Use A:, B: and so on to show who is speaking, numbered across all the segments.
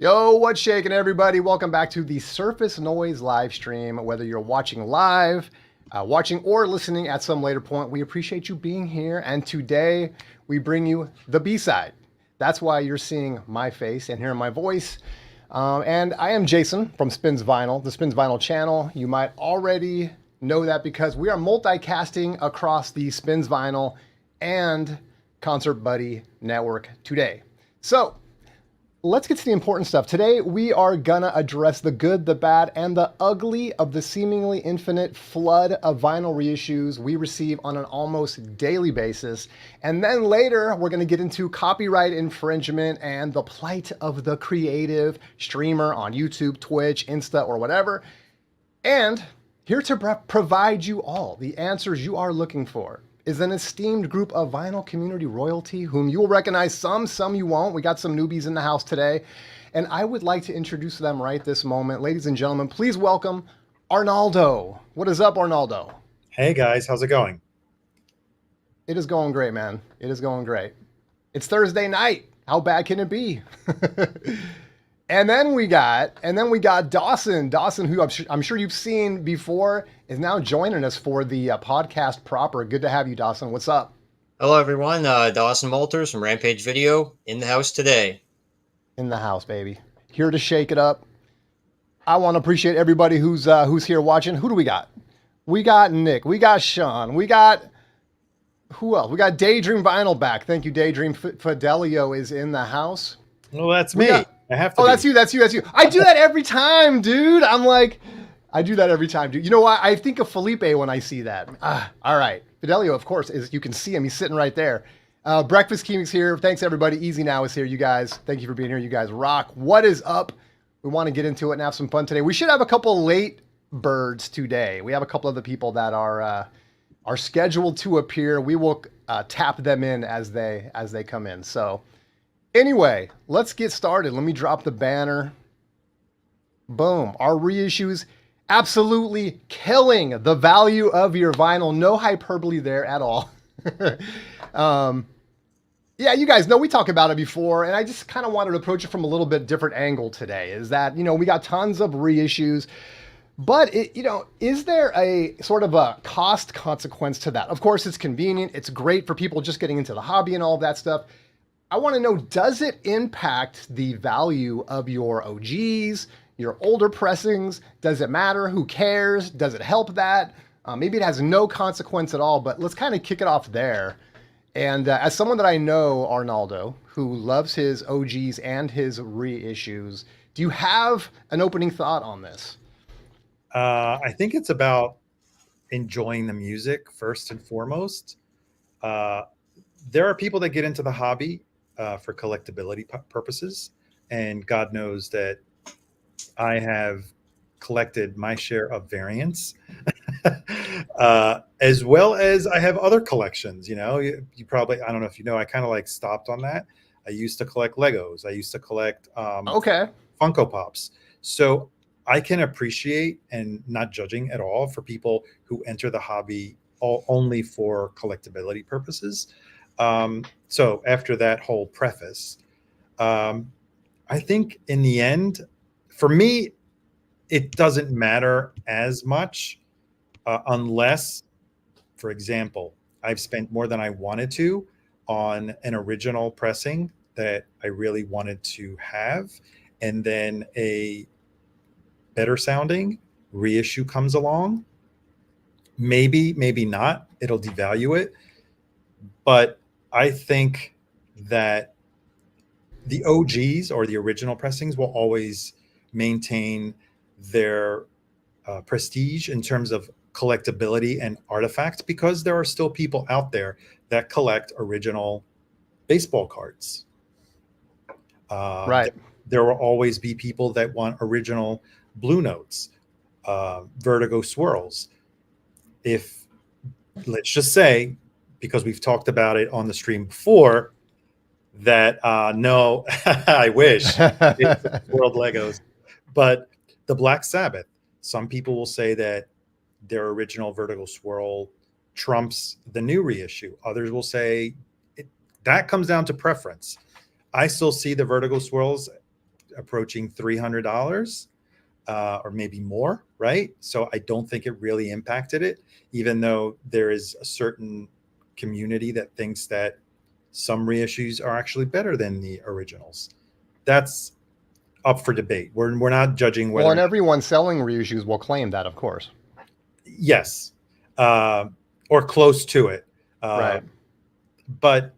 A: Yo, what's shaking, everybody? Welcome back to the Surface Noise live stream. Whether you're watching live, watching, or listening at some later point, we appreciate you being here. And today we bring you the B side. That's why you're seeing my face and hearing my voice. And I am Jason from Spins Vinyl, the Spins Vinyl channel. You might already know that because we are multicasting across the Spins Vinyl and Concert Buddy network today. So, let's get to the important stuff. Today, we are gonna address the good, the bad, and the ugly of the seemingly infinite flood of vinyl reissues we receive on an almost daily basis. And then later, we're gonna get into copyright infringement and the plight of the creative streamer on YouTube, Twitch, Insta, or whatever. And here to provide you all the answers you are looking for is an esteemed group of vinyl community royalty whom you will recognize some you won't. We got some newbies in the house today, and I would like to introduce them right this moment. Ladies and gentlemen, please welcome Arnaldo. What is up, Arnaldo?
B: Hey guys, how's it going?
A: It is going great, man. It is going great. It's Thursday night. How bad can it be? And then we got Dawson. Dawson, who I'm sure you've seen before, is now joining us for the podcast proper. Good to have you, Dawson. What's up?
C: Hello, everyone. Dawson Malters from Rampage Video in the house today.
A: In the house, baby. Here to shake it up. I want to appreciate everybody who's here watching. Who do we got? We got Nick. We got Sean. We got who else? We got Daydream Vinyl back. Thank you, Daydream. Fidelio is in the house.
B: Well, that's me. I have to.
A: Oh, that's you. I do that every time, dude. I do that every time, dude. You know what? I think of Felipe when I see that. All right. Fidelio, of course, you can see him. He's sitting right there. Breakfast King's here. Thanks, everybody. Easy Now is here, you guys. Thank you for being here. You guys rock. What is up? We want to get into it and have some fun today. We should have a couple late birds today. We have a couple of the people that are scheduled to appear. We will tap them in as they come in. So anyway, let's get started. Let me drop the banner. Boom. Our reissues absolutely killing the value of your vinyl. No hyperbole there at all. Yeah, you guys know we talked about it before, and I just kind of wanted to approach it from a little bit different angle today. Is that, we got tons of reissues, but is there a sort of a cost consequence to that? Of course, it's convenient. It's great for people just getting into the hobby and all of that stuff. I want to know, does it impact the value of your OGs, your older pressings? Does it matter? Who cares? Does it help that? Maybe it has no consequence at all, but let's kind of kick it off there. And as someone that I know, Arnaldo, who loves his OGs and his reissues, do you have an opening thought on this?
B: I think it's about enjoying the music first and foremost. There are people that get into the hobby for collectability purposes, and God knows that I have collected my share of variants, as well as I have other collections. You probably, I don't know if you know, I kind of like stopped on that. I used to collect Legos. I used to collect Funko Pops. So I can appreciate, and not judging at all, for people who enter the hobby only for collectability purposes. So after that whole preface, I think in the end, for me, it doesn't matter as much unless, for example, I've spent more than I wanted to on an original pressing that I really wanted to have, and then a better sounding reissue comes along. Maybe not. It'll devalue it. But I think that the OGs or the original pressings will always maintain their prestige in terms of collectability and artifacts, because there are still people out there that collect original baseball cards.
A: Right.
B: There will always be people that want original Blue Notes, Vertigo swirls. If, let's just say, because we've talked about it on the stream before, that no, I wish it's World Legos, but the Black Sabbath, some people will say that their original Vertigo swirl trumps the new reissue. Others will say that comes down to preference. I still see the Vertigo swirls approaching $300 or maybe more, right? So I don't think it really impacted it, even though there is a certain community that thinks that some reissues are actually better than the originals. That's up for debate. We're not judging whether.
A: Well, and everyone selling reissues will claim that, of course.
B: Yes, or close to it.
A: Right.
B: But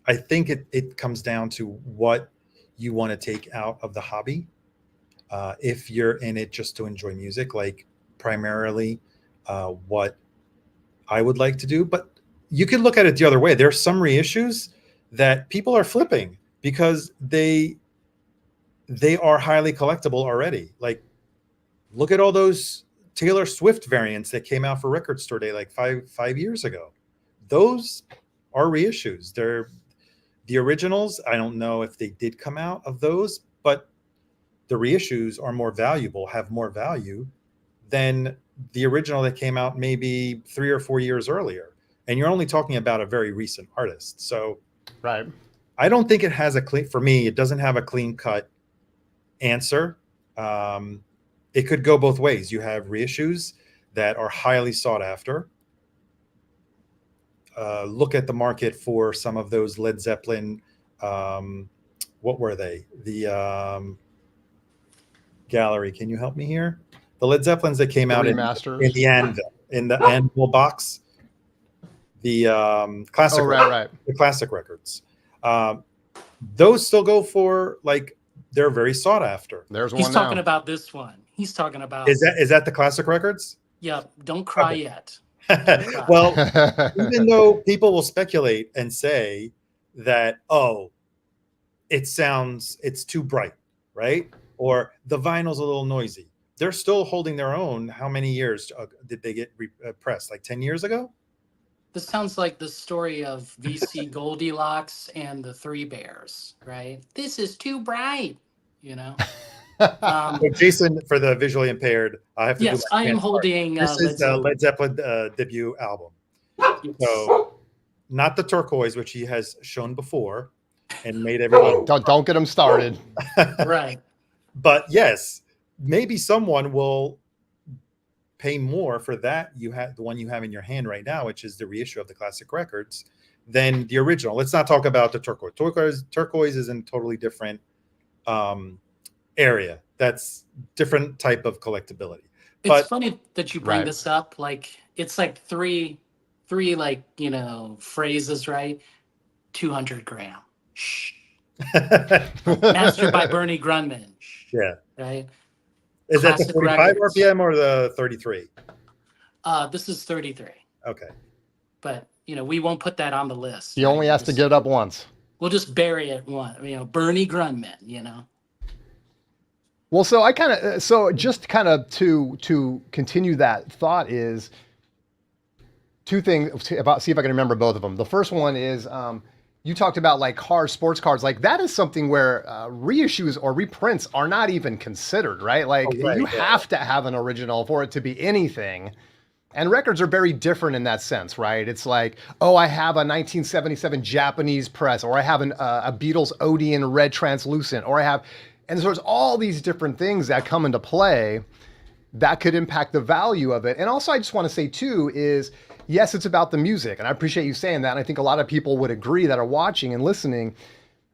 B: I think it comes down to what you want to take out of the hobby. If you're in it just to enjoy music, like primarily what I would like to do. But you could look at it the other way. There's some reissues that people are flipping because they are highly collectible already. Like, look at all those Taylor Swift variants that came out for Record Store Day like five years ago. Those are reissues. They're the originals. I don't know if they did come out of those, but the reissues are more valuable, have more value than the original that came out maybe 3 or 4 years earlier. And you're only talking about a very recent artist. So
A: right.
B: I don't think it has for me, it doesn't have a clean cut answer. It could go both ways. You have reissues that are highly sought after. Look at the market for some of those Led Zeppelin. What were they? The gallery. Can you help me here? The Led Zeppelins that came out in the Anvil box. The classic.
A: Oh, right.
B: The classic records. Those still go for they're very sought after.
A: There's one.
D: He's talking about this one. He's talking about.
B: Is that the classic records?
D: Yeah. Don't cry yet.
B: Well, even though people will speculate and say that, it's too bright, right? Or the vinyl's a little noisy. They're still holding their own. How many years did they get pressed? Like 10 years ago?
D: This sounds like the story of VC Goldilocks and the Three Bears, right? This is too bright,
B: So Jason, for the visually impaired, I have to.
D: Yes, I am holding.
B: This is the Led Zeppelin debut album. Yes. So, not the turquoise, which he has shown before, and made everyone.
A: Don't get him started.
D: Right.
B: But yes, maybe someone will pay more for that. You have the one you have in your hand right now, which is the reissue of the classic records, than the original. Let's not talk about the turquoise. Turquoise is in a totally different area. That's different type of collectibility.
D: It's funny that you bring this up. Like, it's like three phrases, right? 200 gram. Shh. Mastered by Bernie Grundman.
B: Yeah.
D: Right.
B: Is that the 45 RPM or the 33?
D: This is 33.
B: Okay.
D: But we won't put that on the list.
A: He only has to get it up once.
D: We'll just bury it one. Bernie Grundman.
A: Well, so just to continue that thought is two things see if I can remember both of them. The first one is you talked about like cars, sports cars, like that is something where reissues or reprints are not even considered, right? Like you have to have an original for it to be anything. And records are very different in that sense, right? It's like, I have a 1977 Japanese press, or I have a Beatles Odeon red translucent, or I have, and so there's all these different things that come into play that could impact the value of it. And also I just want to say too is, yes, it's about the music. And I appreciate you saying that. And I think a lot of people would agree that are watching and listening.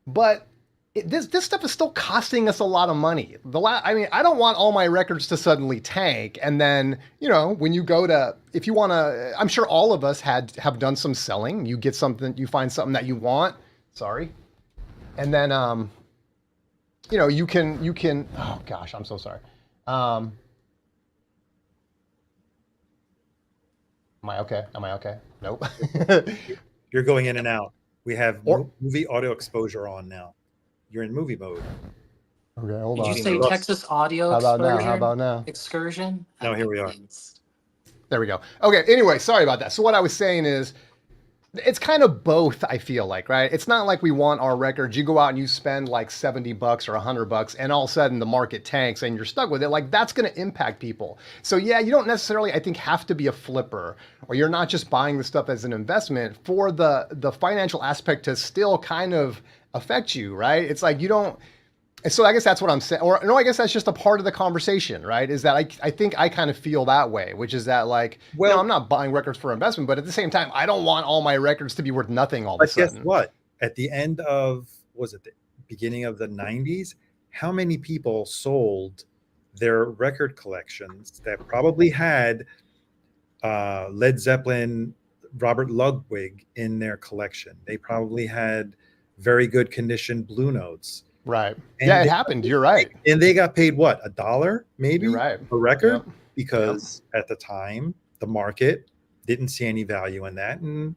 A: But this stuff is still costing us a lot of money. I don't want all my records to suddenly tank. And then, when you go to, if you want to, I'm sure all of us have done some selling. You get something, you find something that you want. Sorry. And then, you can, oh gosh, I'm so sorry. Am I okay? Nope.
B: You're going in and out. We have movie audio exposure on now. You're in movie mode.
A: Okay, hold on.
D: Did you say Texas audio
A: How about now?
D: Excursion?
B: No, here we are.
A: There we go. Okay, anyway, sorry about that. So what I was saying is, it's kind of both, I feel like, right? It's not like we want our records. You go out and you spend like $70 or $100 and all of a sudden the market tanks and you're stuck with it. Like that's going to impact people. So yeah, you don't necessarily, I think, have to be a flipper, or you're not just buying the stuff as an investment for the financial aspect to still kind of affect you, right? It's like And so I guess that's what I'm saying. Or no, I guess that's just a part of the conversation, right? Is that I think I kind of feel that way, which is that like,
B: Well,
A: I'm not buying records for investment, but at the same time, I don't want all my records to be worth nothing all of a
B: but guess
A: sudden.
B: what? At the end of, was it the beginning of the 90s? How many people sold their record collections that probably had Led Zeppelin, Robert Ludwig in their collection? They probably had very good condition Blue Notes.
A: Right.
B: And
A: Yeah, it happened. You're right.
B: And they got paid what, $1 maybe
A: You're right.
B: a record?
A: Yep.
B: Because at the time, the market didn't see any value in that. And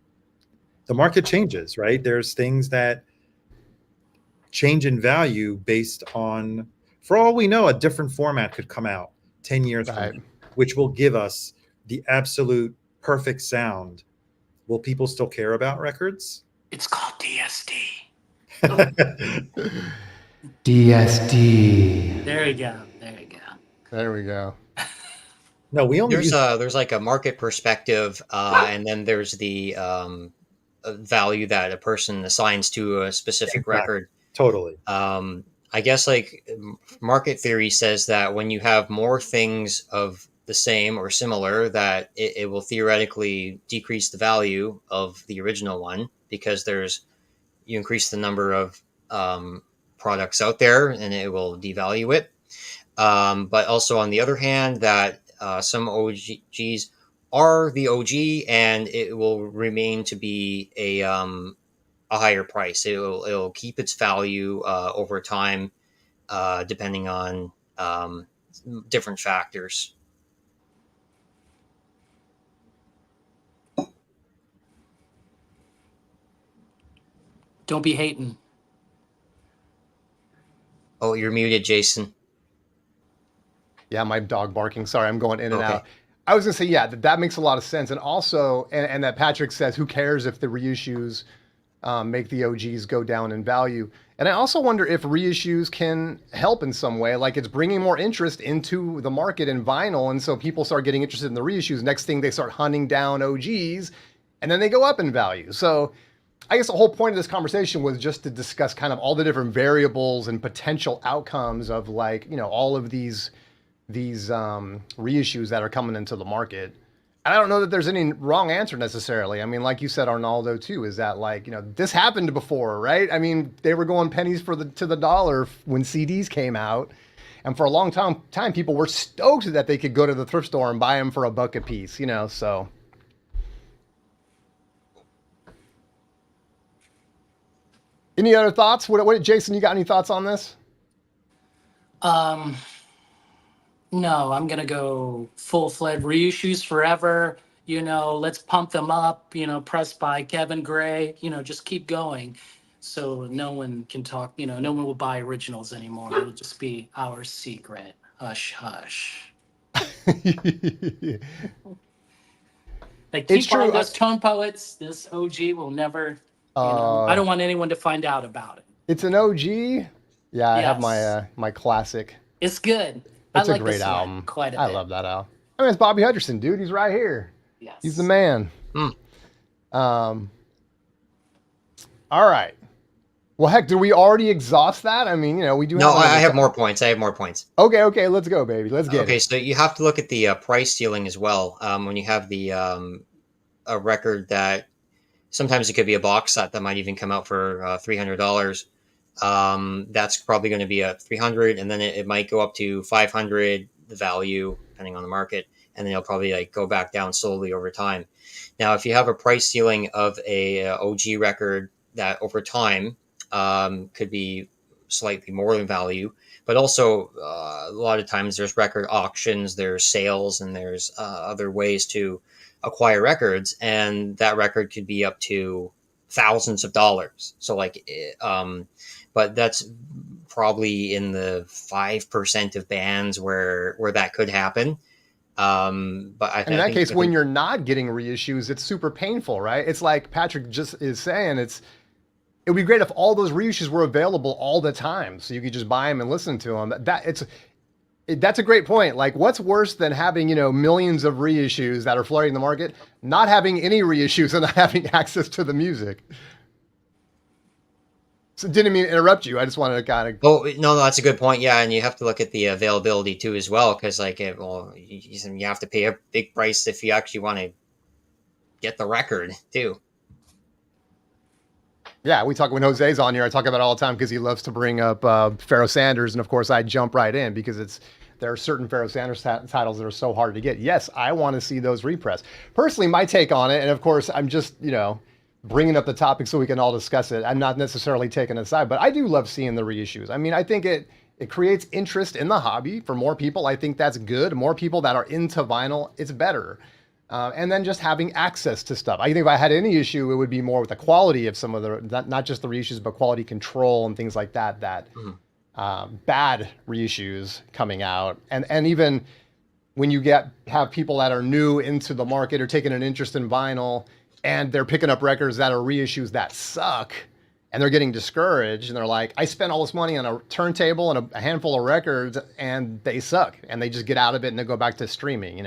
B: the market changes, right? There's things that change in value based on, for all we know, a different format could come out 10 years from now, which will give us the absolute perfect sound. Will people still care about records?
D: It's called DSD.
A: DSD.
D: There we go. There we go.
A: There we go.
B: No, we only
C: there's like a market perspective, and then there's the value that a person assigns to a specific record.
B: Totally.
C: I guess like market theory says that when you have more things of the same or similar, that it will theoretically decrease the value of the original one, because you increase the number of products out there and it will devalue it. But also on the other hand, that some OGs are the OG and it will remain to be a higher price. It'll keep its value over time, depending on different factors.
D: Don't be hating.
C: Oh, you're muted, Jason.
A: Yeah, my dog barking. Sorry, I'm going in and out. I was gonna say, yeah, that makes a lot of sense, and also, and that Patrick says, who cares if the reissues make the OGs go down in value? And I also wonder if reissues can help in some way, like it's bringing more interest into the market in vinyl, and so people start getting interested in the reissues. Next thing, they start hunting down OGs, and then they go up in value. So I guess the whole point of this conversation was just to discuss kind of all the different variables and potential outcomes of, like, all of these reissues that are coming into the market. And I don't know that there's any wrong answer necessarily. I mean, like you said, Arnaldo, too, is that like, this happened before, right? I mean, they were going pennies to the dollar when CDs came out. And for a long time, people were stoked that they could go to the thrift store and buy them for $1 a piece, so. Any other thoughts? What, Jason, you got any thoughts on this?
D: No, I'm going to go full-fledged reissues forever. Let's pump them up, pressed by Kevin Gray, just keep going. So no one can talk, no one will buy originals anymore. It'll just be our secret. Hush, hush. Like, keep on those tone poets. This OG will never, I don't want anyone to find out about it.
A: It's an OG? Yeah, I have my classic.
D: It's good.
A: It's a great album.
D: Quite a bit.
A: I love that album. I mean, it's Bobby Hutcherson, dude. He's right here.
D: Yes.
A: He's the man. All right. Well, heck, did we already exhaust that? I mean, we do.
C: No, I have more points.
A: Okay, let's go, baby. Let's get it.
C: Okay, so you have to look at the price ceiling as well. When you have the a record that sometimes it could be a box set that might even come out for $300. That's probably going to be at $300, and then it might go up to $500, the value, depending on the market, and then it'll probably go back down slowly over time. Now, if you have a price ceiling of a OG record that over time could be slightly more than value, but also a lot of times there's record auctions, there's sales, and there's other ways to acquire records, and that record could be up to thousands of dollars. So but that's probably in the 5% of bands where that could happen. But in that case,
A: when you're not getting reissues, it's super painful, right? It's like Patrick just is saying, it would be great if all those reissues were available all the time, so you could just buy them and listen to them. That's a great point. Like, what's worse than having, millions of reissues that are flooding the market, not having any reissues and not having access to the music? So didn't mean to interrupt you. I just wanted to kind of.
C: Oh no, that's a good point. Yeah, and you have to look at the availability too as well, because like, you have to pay a big price if you actually want to get the record too.
A: Yeah, we talk when Jose's on here. I talk about it all the time because he loves to bring up Pharaoh Sanders, and of course I jump right in because there are certain Pharaoh Sanders titles that are so hard to get. Yes, I want to see those repressed. Personally, my take on it, and of course I'm just bringing up the topic so we can all discuss it. I'm not necessarily taking a side, but I do love seeing the reissues. I mean, I think it creates interest in the hobby for more people. I think that's good. More people that are into vinyl, it's better. And then just having access to stuff. I think if I had any issue, it would be more with the quality of some of the, not just the reissues, but quality control and things like that, bad reissues coming out. And even when you have people that are new into the market or taking an interest in vinyl and they're picking up records that are reissues that suck and they're getting discouraged and they're like, I spent all this money on a turntable and a handful of records and they suck. And they just get out of it and they go back to streaming,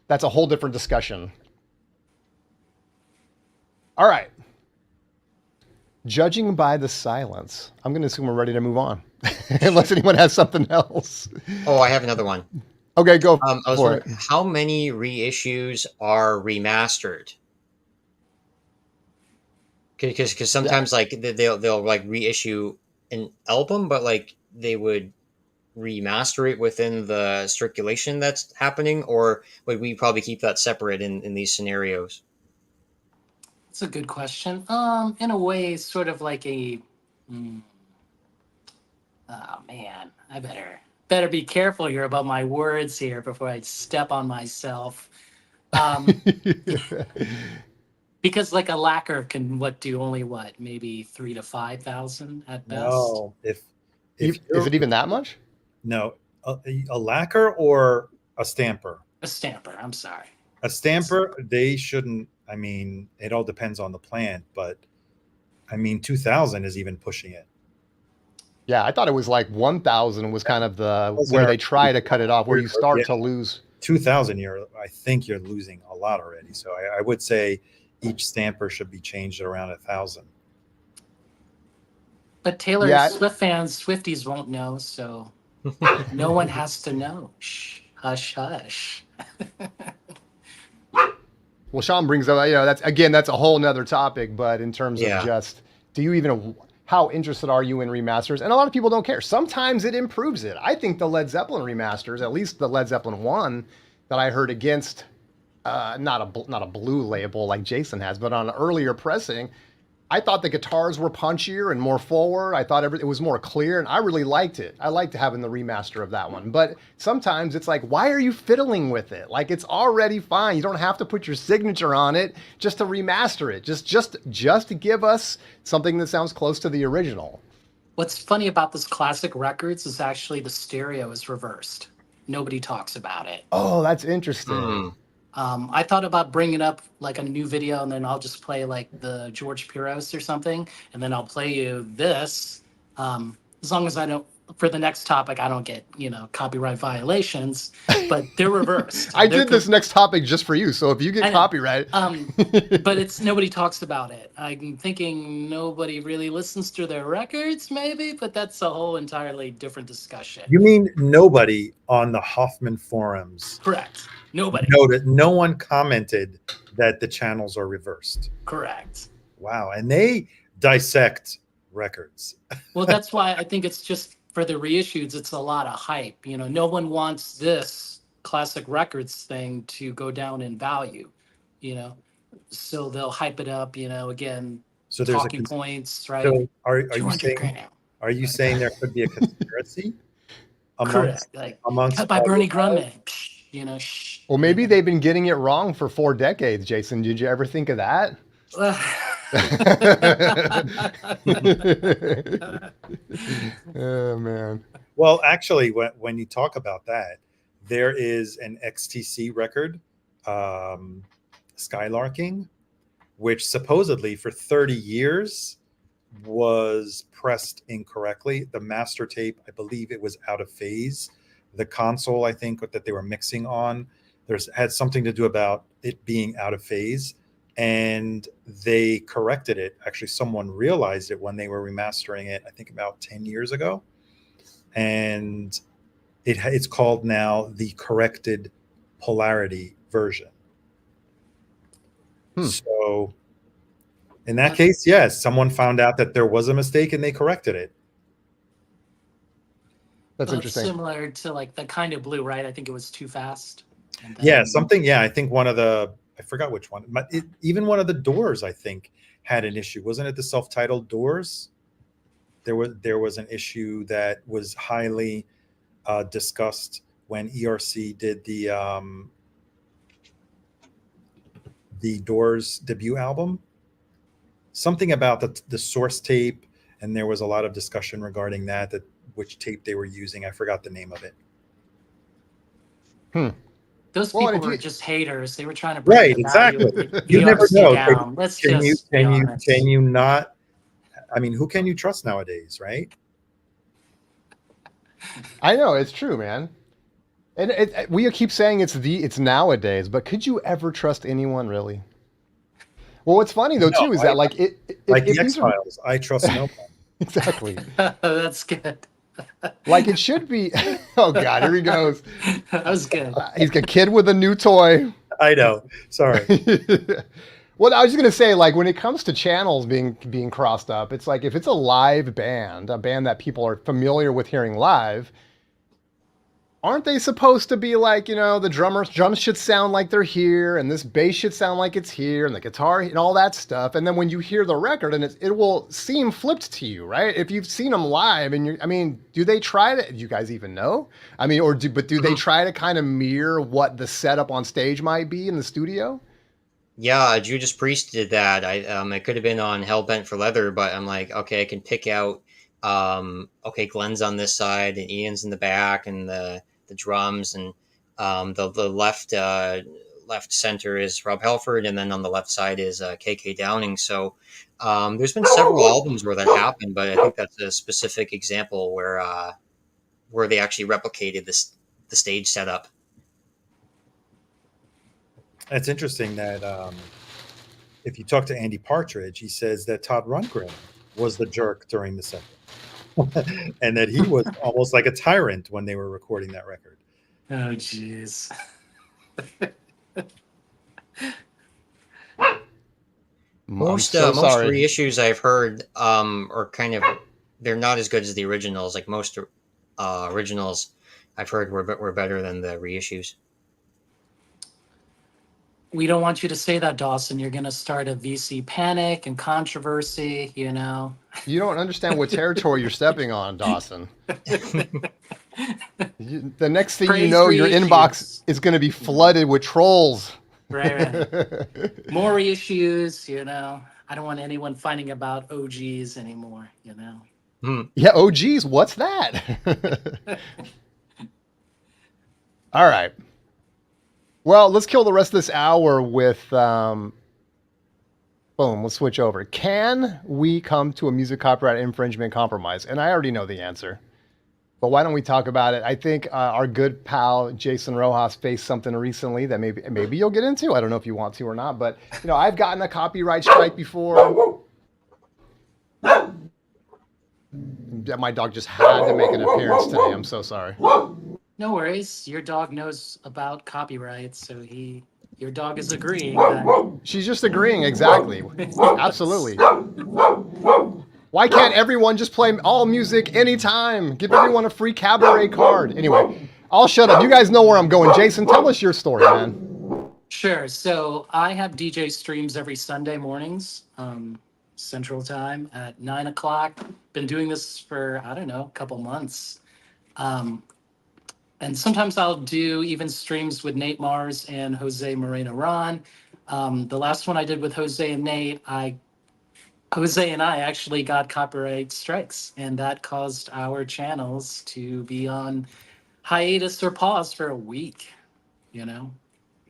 A: That's a whole different discussion. All right. Judging by the silence, I'm going to assume we're ready to move on, unless anyone has something else.
C: Oh, I have another one.
A: Okay, go
C: I was
A: for
C: wondering, how many reissues are remastered? Because sometimes like they'll like reissue an album, but like they would remaster it within the circulation that's happening, or would we probably keep that separate in these scenarios?
D: That's a good question. In a way, sort of like a. Oh man, I better be careful here about my words here before I step on myself. Because like a lacquer can do only maybe 3,000 to 5,000 at best.
B: No, if
A: is it even that much?
B: No, a lacquer or a stamper?
D: A stamper, I'm sorry.
B: A stamper, they shouldn't. I mean, it all depends on the plant, but I mean, 2,000 is even pushing it.
A: Yeah, I thought it was like 1,000 was kind of where they try to cut it off, where you start to lose.
B: 2,000, I think you're losing a lot already. So I would say each stamper should be changed at around 1,000.
D: But Taylor Swift fans, Swifties won't know, so no one has to know. Shh, hush, hush.
A: Well, Sean brings up, that's a whole nother topic, but in terms of just, how interested are you in remasters? And a lot of people don't care. Sometimes it improves it. I think the Led Zeppelin remasters, at least the Led Zeppelin one that I heard against, not a blue label like Jason has, but on an earlier pressing, I thought the guitars were punchier and more forward. I thought it was more clear, and I really liked it. I liked having the remaster of that one. But sometimes it's like, why are you fiddling with it? Like, it's already fine. You don't have to put your signature on it just to remaster it. Just to give us something that sounds close to the original.
D: What's funny about this classic records is actually the stereo is reversed. Nobody talks about it.
A: Oh, that's interesting.
D: I thought about bringing up like a new video and then I'll just play like the George Piros or something. And then I'll play you this. As long as I don't, for the next topic, I don't get, copyright violations, but they're reversed.
A: I did this next topic just for you. So if you get copyright.
D: But nobody talks about it. I'm thinking nobody really listens to their records maybe, but that's a whole entirely different discussion.
B: You mean nobody on the Hoffman forums?
D: Correct. Nobody.
B: No one commented that the channels are reversed.
D: Correct.
B: Wow. And they dissect records.
D: Well, that's why I think it's just for the reissues, it's a lot of hype. No one wants this classic records thing to go down in value, so they'll hype it up, again,
B: so there's
D: talking points, right?
B: So are you saying there could be a conspiracy?
D: Correct. Like, cut by Bernie Grundman.
A: Well, maybe they've been getting it wrong for 4 decades, Jason. Did you ever think of that? Oh, man.
B: Well, actually, when you talk about that, there is an XTC record, Skylarking, which supposedly for 30 years was pressed incorrectly. The master tape, I believe it was out of phase. The console, I think, that they were mixing on, had something to do about it being out of phase. and they corrected it. Actually, someone realized it when they were remastering it, I think about 10 years ago. And it's called now the corrected polarity version. So in that case, yes, someone found out that there was a mistake and they corrected it.
A: That's interesting.
D: Similar to like the Kind of Blue, right? I think it was too fast.
B: Yeah, something. Yeah, I think one of the, I forgot which one, but even one of the Doors, I think, had an issue. Wasn't it the self-titled Doors? There was an issue that was highly discussed when ERC did the Doors debut album. Something about the source tape, and there was a lot of discussion regarding that which tape they were using. I forgot the name of it.
D: Those people were just haters. They were trying to bring
B: right,
D: the
B: exactly.
D: value of
B: You never know.
D: down.
B: Can you not? I mean, who can you trust nowadays, right?
A: I know, it's true, man. And we keep saying it's nowadays, but could you ever trust anyone, really? Well, what's funny though too is that like the
B: X-Files, I trust no one.
A: Exactly.
D: That's good.
A: Like it should be. Oh God, here he goes.
D: That was good.
A: He's a kid with a new toy.
B: I know. Sorry.
A: Well, I was just gonna say, like, when it comes to channels being crossed up, it's like if it's a live band, a band that people are familiar with hearing live, aren't they supposed to be like, the drums should sound like they're here, and this bass should sound like it's here, and the guitar and all that stuff. And then when you hear the record, and it will seem flipped to you, right? If you've seen them live, and do they try to? Do you guys even know? I mean, do they try to kind of mirror what the setup on stage might be in the studio?
C: Yeah, Judas Priest did that. It could have been on Hellbent for Leather, but I'm like, okay, I can pick out. Okay, Glenn's on this side, and Ian's in the back, and the drums, and the left center is Rob Halford, and then on the left side is KK Downing. So there's been several albums where that happened, but I think that's a specific example where they actually replicated the stage setup.
B: It's interesting that if you talk to Andy Partridge, he says that Todd Rundgren was the jerk during the set. And that he was almost like a tyrant when they were recording that record.
D: Oh, jeez.
C: Most reissues I've heard are kind of, they're not as good as the originals. Like most originals I've heard were better than the reissues.
D: We don't want you to say that, Dawson. You're going to start a VC panic and controversy, You
A: don't understand what territory you're stepping on, Dawson. The next thing you know, your inbox is going to be flooded with trolls.
D: Right. More reissues, I don't want anyone finding about OGs anymore,
A: Yeah, OGs, what's that? All right. Well, let's kill the rest of this hour with, boom, we'll switch over. Can we come to a music copyright infringement compromise? And I already know the answer, but why don't we talk about it? I think our good pal, Jason Rojas, faced something recently that maybe you'll get into. I don't know if you want to or not, but, I've gotten a copyright strike before. My dog just had to make an appearance today. I'm so sorry.
D: No worries. Your dog knows about copyright, so your dog is agreeing.
A: She's just agreeing, exactly. Absolutely. Why can't everyone just play all music anytime? Give everyone a free cabaret card. Anyway, I'll shut up. You guys know where I'm going. Jason, tell us your story, man.
D: Sure. So I have DJ streams every Sunday mornings, Central Time at 9 o'clock. Been doing this for, I don't know, a couple months. And sometimes I'll do even streams with Nate Mars and Jose Moreno Ron. The last one I did with Jose and Nate, Jose and I actually got copyright strikes, and that caused our channels to be on hiatus or pause for a week,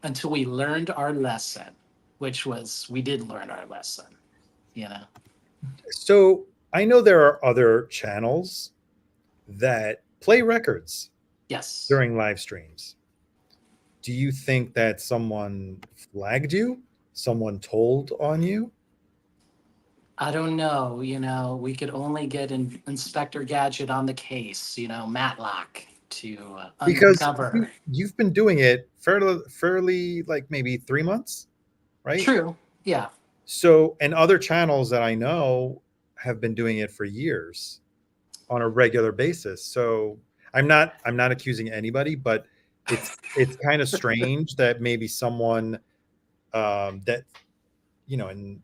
D: until we learned our lesson, which was we did learn our lesson,
B: So I know there are other channels that play records.
D: Yes.
B: During live streams. Do you think that someone flagged you someone told on you?
D: I don't know. We could only get Inspector Gadget on the case. Matlock to
B: Because
D: uncover.
B: you've been doing it fairly like maybe 3 months, right?
D: True. Yeah.
B: So, and other channels that I know have been doing it for years on a regular basis. So I'm not accusing anybody, but it's kind of strange that maybe someone that and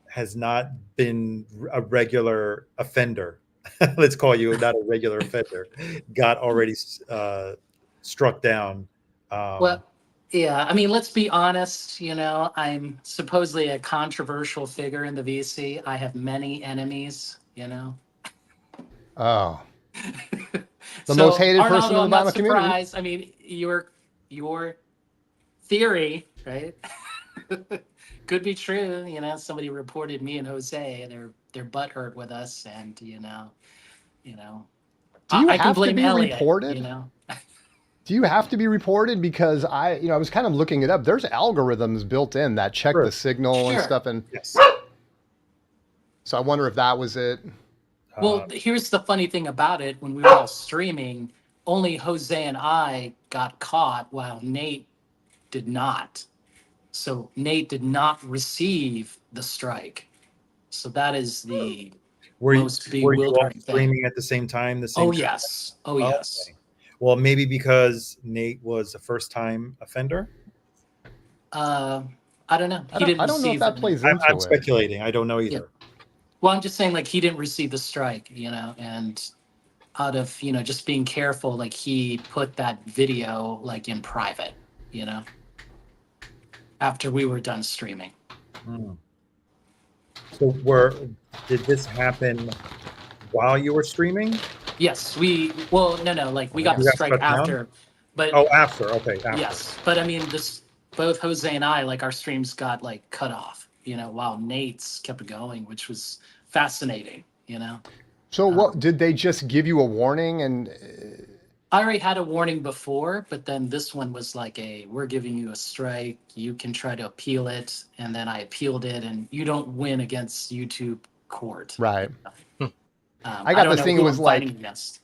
B: has not been a regular offender, let's call you not a regular offender, got already struck down.
D: Well, yeah. I mean, let's be honest. I'm supposedly a controversial figure in the VC. I have many enemies.
A: Oh, the
D: So,
A: most hated person
D: Arnaldo,
A: in
D: I'm
A: the
D: not
A: vinyl community.
D: surprised. I mean, your theory, right? Could be true. Somebody reported me and Jose. They're butthurt with us, and
A: Do you
D: I can
A: have to
D: blame
A: be
D: Elliot.
A: reported? Do you have to be reported? Because I was kind of looking it up. There's algorithms built in that check
B: Sure.
A: the signal and
D: Sure.
A: stuff. And
B: Yes.
A: so I wonder if that was it.
D: Well, here's the funny thing about it. When we were all streaming, only Jose and I got caught while Nate did not. So Nate did not receive the strike. So that is the most
B: were you all
D: bewildering thing.
B: streaming at the same time? The same
D: Oh,
B: time?
D: yes. Oh, yes.
B: Okay. Well, maybe because Nate was a first-time offender.
D: I don't know.
A: I don't know if that plays into
B: I'm
A: it.
B: speculating. I don't know either.
D: Yeah. Well, I'm just saying, like, he didn't receive the strike, and out of, just being careful, like, he put that video, like, in private, after we were done streaming.
B: So did this happen while you were streaming?
D: Yes, no, like, we got the strike after. But
B: after. Okay. After.
D: yes, but I mean, both Jose and I, like, our streams got, like, cut off, while Nate's kept going, which was fascinating,
A: So what did they just give you a warning? And
D: I already had a warning before, but then this one was like we're giving you a strike. You can try to appeal it. And then I appealed it, and you don't win against YouTube court.
A: right.
D: I
A: got
D: don't
A: this
D: know
A: thing,
D: who
A: it was
D: I'm
A: like,
D: fighting against.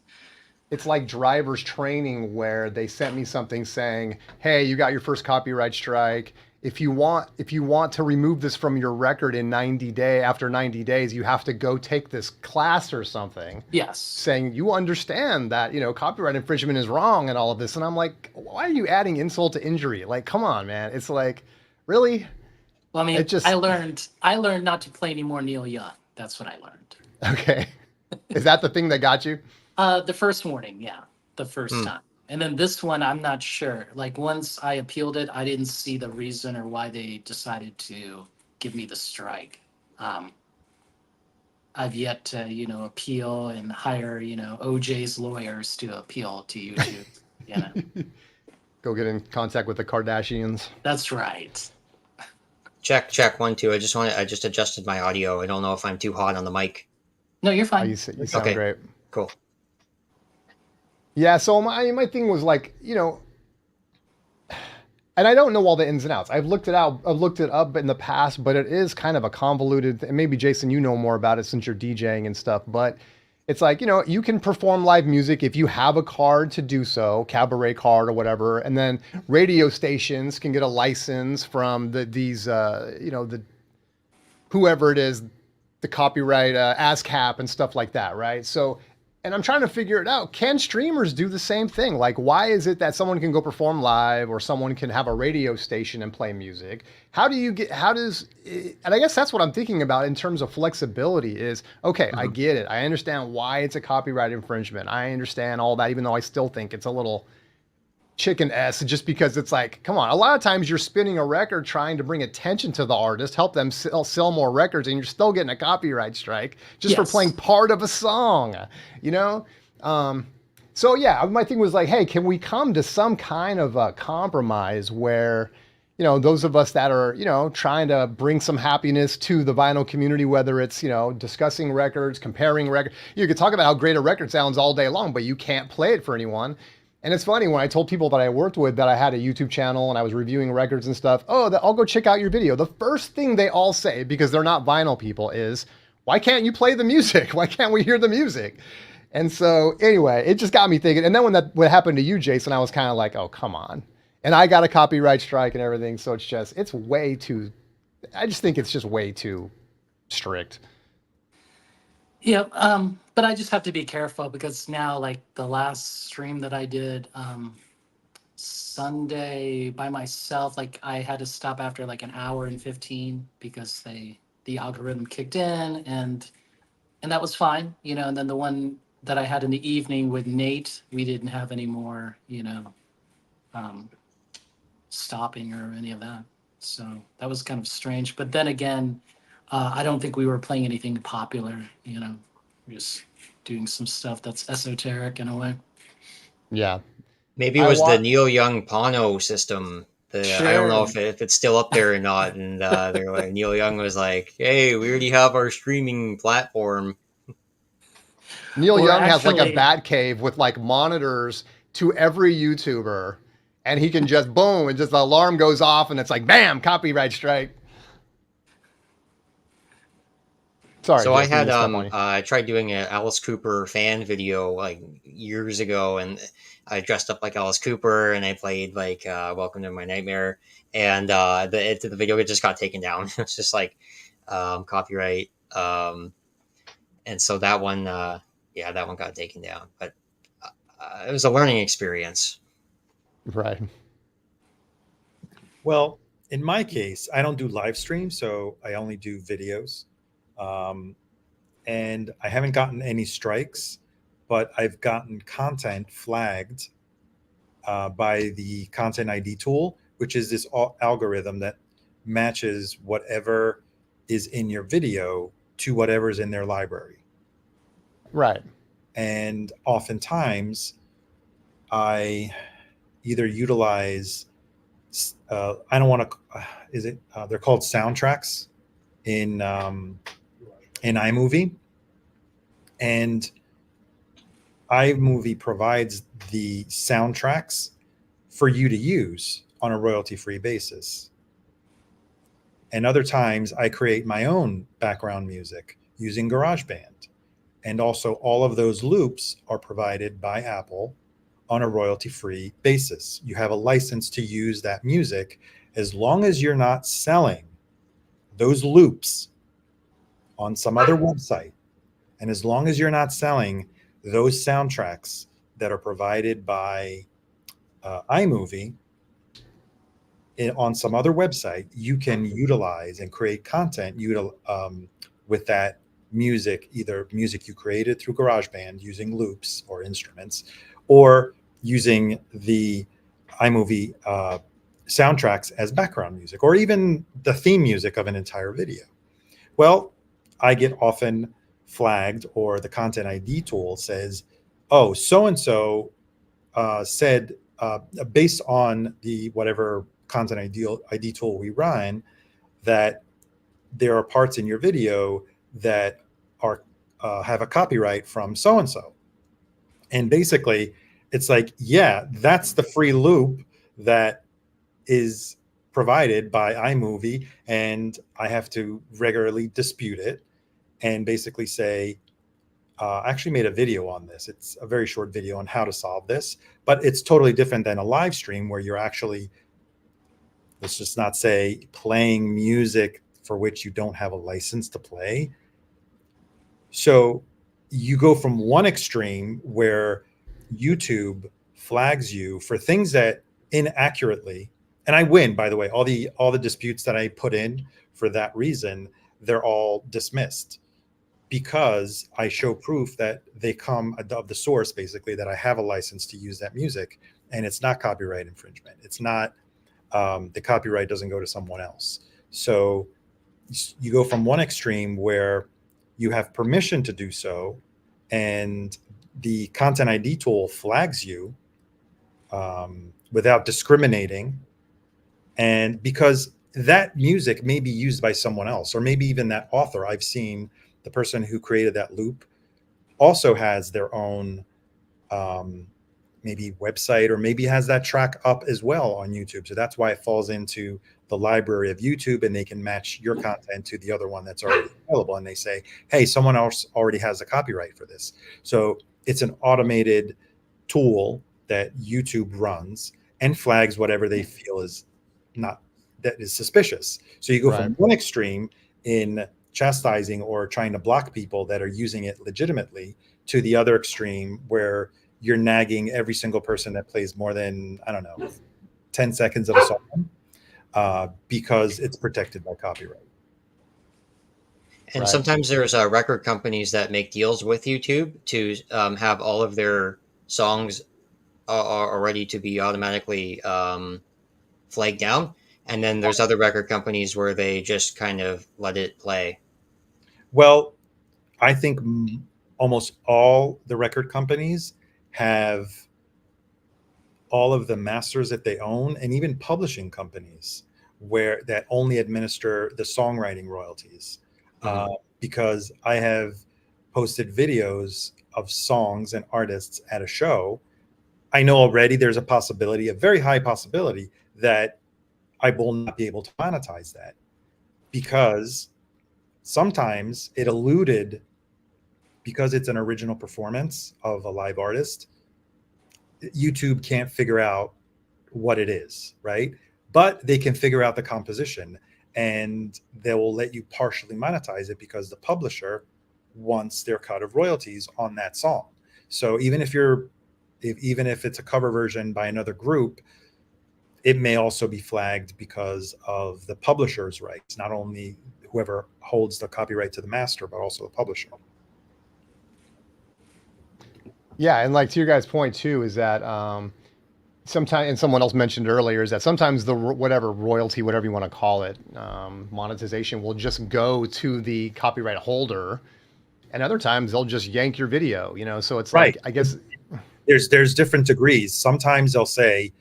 A: it's like driver's training where they sent me something saying, hey, you got your first copyright strike. If you want to remove this from your record after 90 days, you have to go take this class or something.
D: Yes.
A: Saying you understand that, copyright infringement is wrong and all of this. And I'm like, why are you adding insult to injury? Like, come on, man. It's like, really?
D: Well, I mean, I learned not to play any more Neil Young. That's what I learned.
A: Okay. Is that the thing that got you?
D: The first warning, yeah. The first time. And then this one, I'm not sure. Like, once I appealed it, I didn't see the reason or why they decided to give me the strike. I've yet to, appeal and hire, OJ's lawyers to appeal to YouTube.
A: Go get in contact with the Kardashians.
D: That's right.
C: Check 1 2. I just adjusted my audio. I don't know if I'm too hot on the mic.
D: No, you're fine.
A: You sound great.
C: Cool.
A: Yeah, so my thing was like, and I don't know all the ins and outs. I've looked it up in the past, but it is kind of a convoluted, and maybe Jason, you know more about it since you're DJing and stuff, but it's like, you can perform live music if you have a card to do so, cabaret card or whatever, and then radio stations can get a license from whoever it is, the copyright ASCAP and stuff like that, right? So, and I'm trying to figure it out. Can streamers do the same thing? Like, why is it that someone can go perform live or someone can have a radio station and play music? And I guess that's what I'm thinking about in terms of flexibility is, okay, I get it. I understand why it's a copyright infringement. I understand all that, even though I still think it's a little chicken S, just because it's like, come on, a lot of times you're spinning a record trying to bring attention to the artist, help them sell more records, and you're still getting a copyright strike just for playing part of a song, so yeah, my thing was like, hey, can we come to some kind of a compromise where, those of us that are, trying to bring some happiness to the vinyl community, whether it's, discussing records, comparing records, you could talk about how great a record sounds all day long, but you can't play it for anyone. And it's funny when I told people that I worked with that I had a YouTube channel and I was reviewing records and stuff. Oh, I'll go check out your video. The first thing they all say, because they're not vinyl people, is, "Why can't you play the music? Why can't we hear the music?" And so anyway, it just got me thinking. And then when what happened to you, Jason, I was kind of like, "Oh, come on." And I got a copyright strike and everything. So it's way too. I just think it's just way too strict.
D: Yeah, but I just have to be careful because now, like the last stream that I did Sunday by myself, like I had to stop after like an hour and 15 because the algorithm kicked in, and that was fine, you know. And then the one that I had in the evening with Nate, we didn't have any more, you know, um, stopping or any of that. So that was kind of strange. But then again, I don't think we were playing anything popular, you know. We're just doing some stuff that's esoteric in a way.
A: Yeah.
C: Maybe it was the Neil Young Pano system.
D: Sure.
C: I don't know if it's still up there or not. And they're like, Neil Young was like, "Hey, we already have our streaming platform."
A: Neil Young has like a bat cave with like monitors to every YouTuber, and he can just boom, and just the alarm goes off, and it's like bam, copyright strike. Sorry.
C: So I had I tried doing an Alice Cooper fan video like years ago, and I dressed up like Alice Cooper, and I played like "Welcome to My Nightmare," and the video just got taken down. It's just like copyright, and so that one, that one got taken down. But it was a learning experience.
A: Right.
B: Well, in my case, I don't do live streams, so I only do videos. And I haven't gotten any strikes, but I've gotten content flagged by the content ID tool, which is this algorithm that matches whatever is in your video to whatever's in their library.
A: Right.
B: And oftentimes I either utilize, I don't want to, they're called soundtracks in iMovie, and iMovie provides the soundtracks for you to use on a royalty-free basis. And other times I create my own background music using GarageBand. And also all of those loops are provided by Apple on a royalty-free basis. You have a license to use that music as long as you're not selling those loops on some other website. And as long as you're not selling those soundtracks that are provided by iMovie on some other website, you can utilize and create content with that music, either music you created through GarageBand using loops or instruments, or using the iMovie soundtracks as background music, or even the theme music of an entire video. Well, I get often flagged, or the content ID tool says, "Oh, so-and-so said, based on the whatever content ID tool we run, that there are parts in your video that are have a copyright from so-and-so." And basically, it's like, yeah, that's the free loop that is provided by iMovie, and I have to regularly dispute it and basically say, I actually made a video on this. It's a very short video on how to solve this, but it's totally different than a live stream where you're actually, let's just not say, playing music for which you don't have a license to play. So you go from one extreme where YouTube flags you for things that inaccurately, and I win, by the way, all the disputes that I put in for that reason, they're all dismissed, because I show proof that they come of the source, basically, that I have a license to use that music, and it's not copyright infringement. It's not, the copyright doesn't go to someone else. So you go from one extreme where you have permission to do so, and the content ID tool flags you without discriminating, and because that music may be used by someone else, or maybe even that author. I've seen the person who created that loop also has their own maybe website, or maybe has that track up as well on YouTube. So that's why it falls into the library of YouTube, and they can match your content to the other one that's already available. And they say, hey, someone else already has a copyright for this. So it's an automated tool that YouTube runs and flags whatever they feel is not, that is suspicious. So you go from one extreme in chastising or trying to block people that are using it legitimately, to the other extreme where you're nagging every single person that plays more than, I don't know, 10 seconds of a song because it's protected by copyright.
C: And sometimes there's record companies that make deals with YouTube to have all of their songs are ready to be automatically flagged down. And then there's other record companies where they just kind of let it play.
B: Well, I think almost all the record companies have all of the masters that they own, and even publishing companies where that only administer the songwriting royalties. Because I have posted videos of songs and artists at a show. I know already there's a possibility, a very high possibility, that I will not be able to monetize that, because sometimes it eluded, because it's an original performance of a live artist. YouTube can't figure out what it is, right? But they can figure out the composition, and they will let you partially monetize it because the publisher wants their cut of royalties on that song. So even if it's a cover version by another group, it may also be flagged because of the publisher's rights, not only whoever holds the copyright to the master, but also the publisher.
A: Yeah, and like to your guys' point too, is that sometimes, and someone else mentioned earlier, is that sometimes the whatever royalty, whatever you want to call it, monetization will just go to the copyright holder, and other times they'll just yank your video. So it's like, I guess
B: there's different degrees. Sometimes they'll say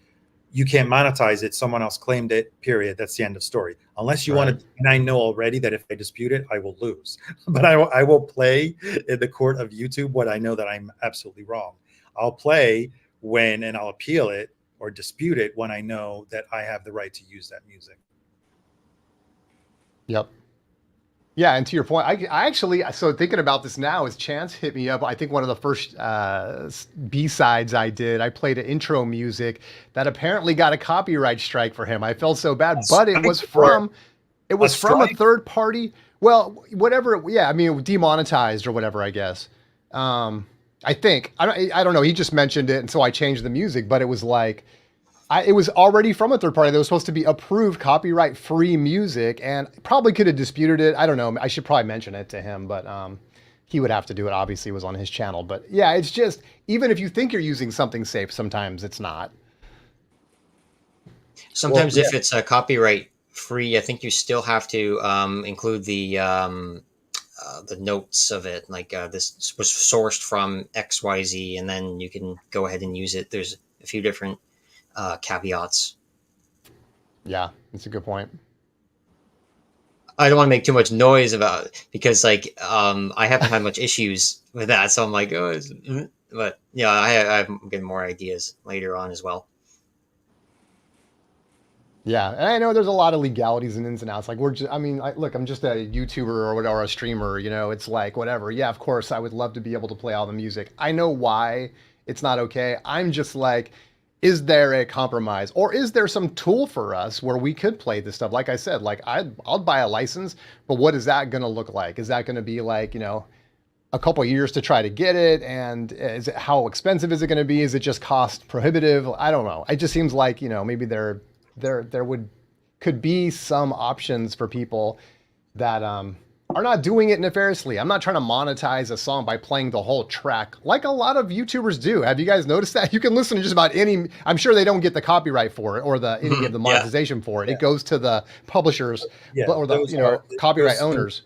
B: you can't monetize it, someone else claimed it, period. That's the end of story. Unless you want to, and I know already that if I dispute it, I will lose. But I will play in the court of YouTube what I know that I'm absolutely wrong. I'll play and I'll appeal it or dispute it when I know that I have the right to use that music.
A: Yep. Yeah, and to your point, I actually, so thinking about this now, as Chance hit me up, I think one of the first B-sides I did, I played an intro music that apparently got a copyright strike for him. I felt so bad, but it was from a third party. Well, whatever, I mean, demonetized or whatever, I guess. I think, I don't know, he just mentioned it, and so I changed the music, but it was like, it was already from a third party that was supposed to be approved copyright-free music, and probably could have disputed it. I don't know. I should probably mention it to him, but he would have to do it. Obviously, it was on his channel. But yeah, it's just, even if you think you're using something safe, sometimes it's not.
C: Sometimes if it's a copyright-free, I think you still have to include the notes of it. Like this was sourced from XYZ, and then you can go ahead and use it. There's a few different caveats.
A: Yeah, that's a good point.
C: I don't want to make too much noise about it because I haven't had much issues with that, so I'm like, but yeah, I'm getting more ideas later on as well.
A: Yeah, and I know there's a lot of legalities and ins and outs. Like look, I'm just a YouTuber or whatever, or a streamer. It's like whatever. Yeah, of course, I would love to be able to play all the music. I know why it's not okay. I'm just like, is there a compromise, or is there some tool for us where we could play this stuff? Like I said, like I'll buy a license, but what is that going to look like? Is that going to be like, a couple of years to try to get it? And how expensive is it going to be? Is it just cost prohibitive? I don't know. It just seems like, maybe there could be some options for people that, are not doing it nefariously. I'm not trying to monetize a song by playing the whole track like a lot of YouTubers do. Have you guys noticed that? You can listen to just about any, I'm sure they don't get the copyright for it or any of the monetization for it. Yeah. It goes to the publishers or the copyright owners.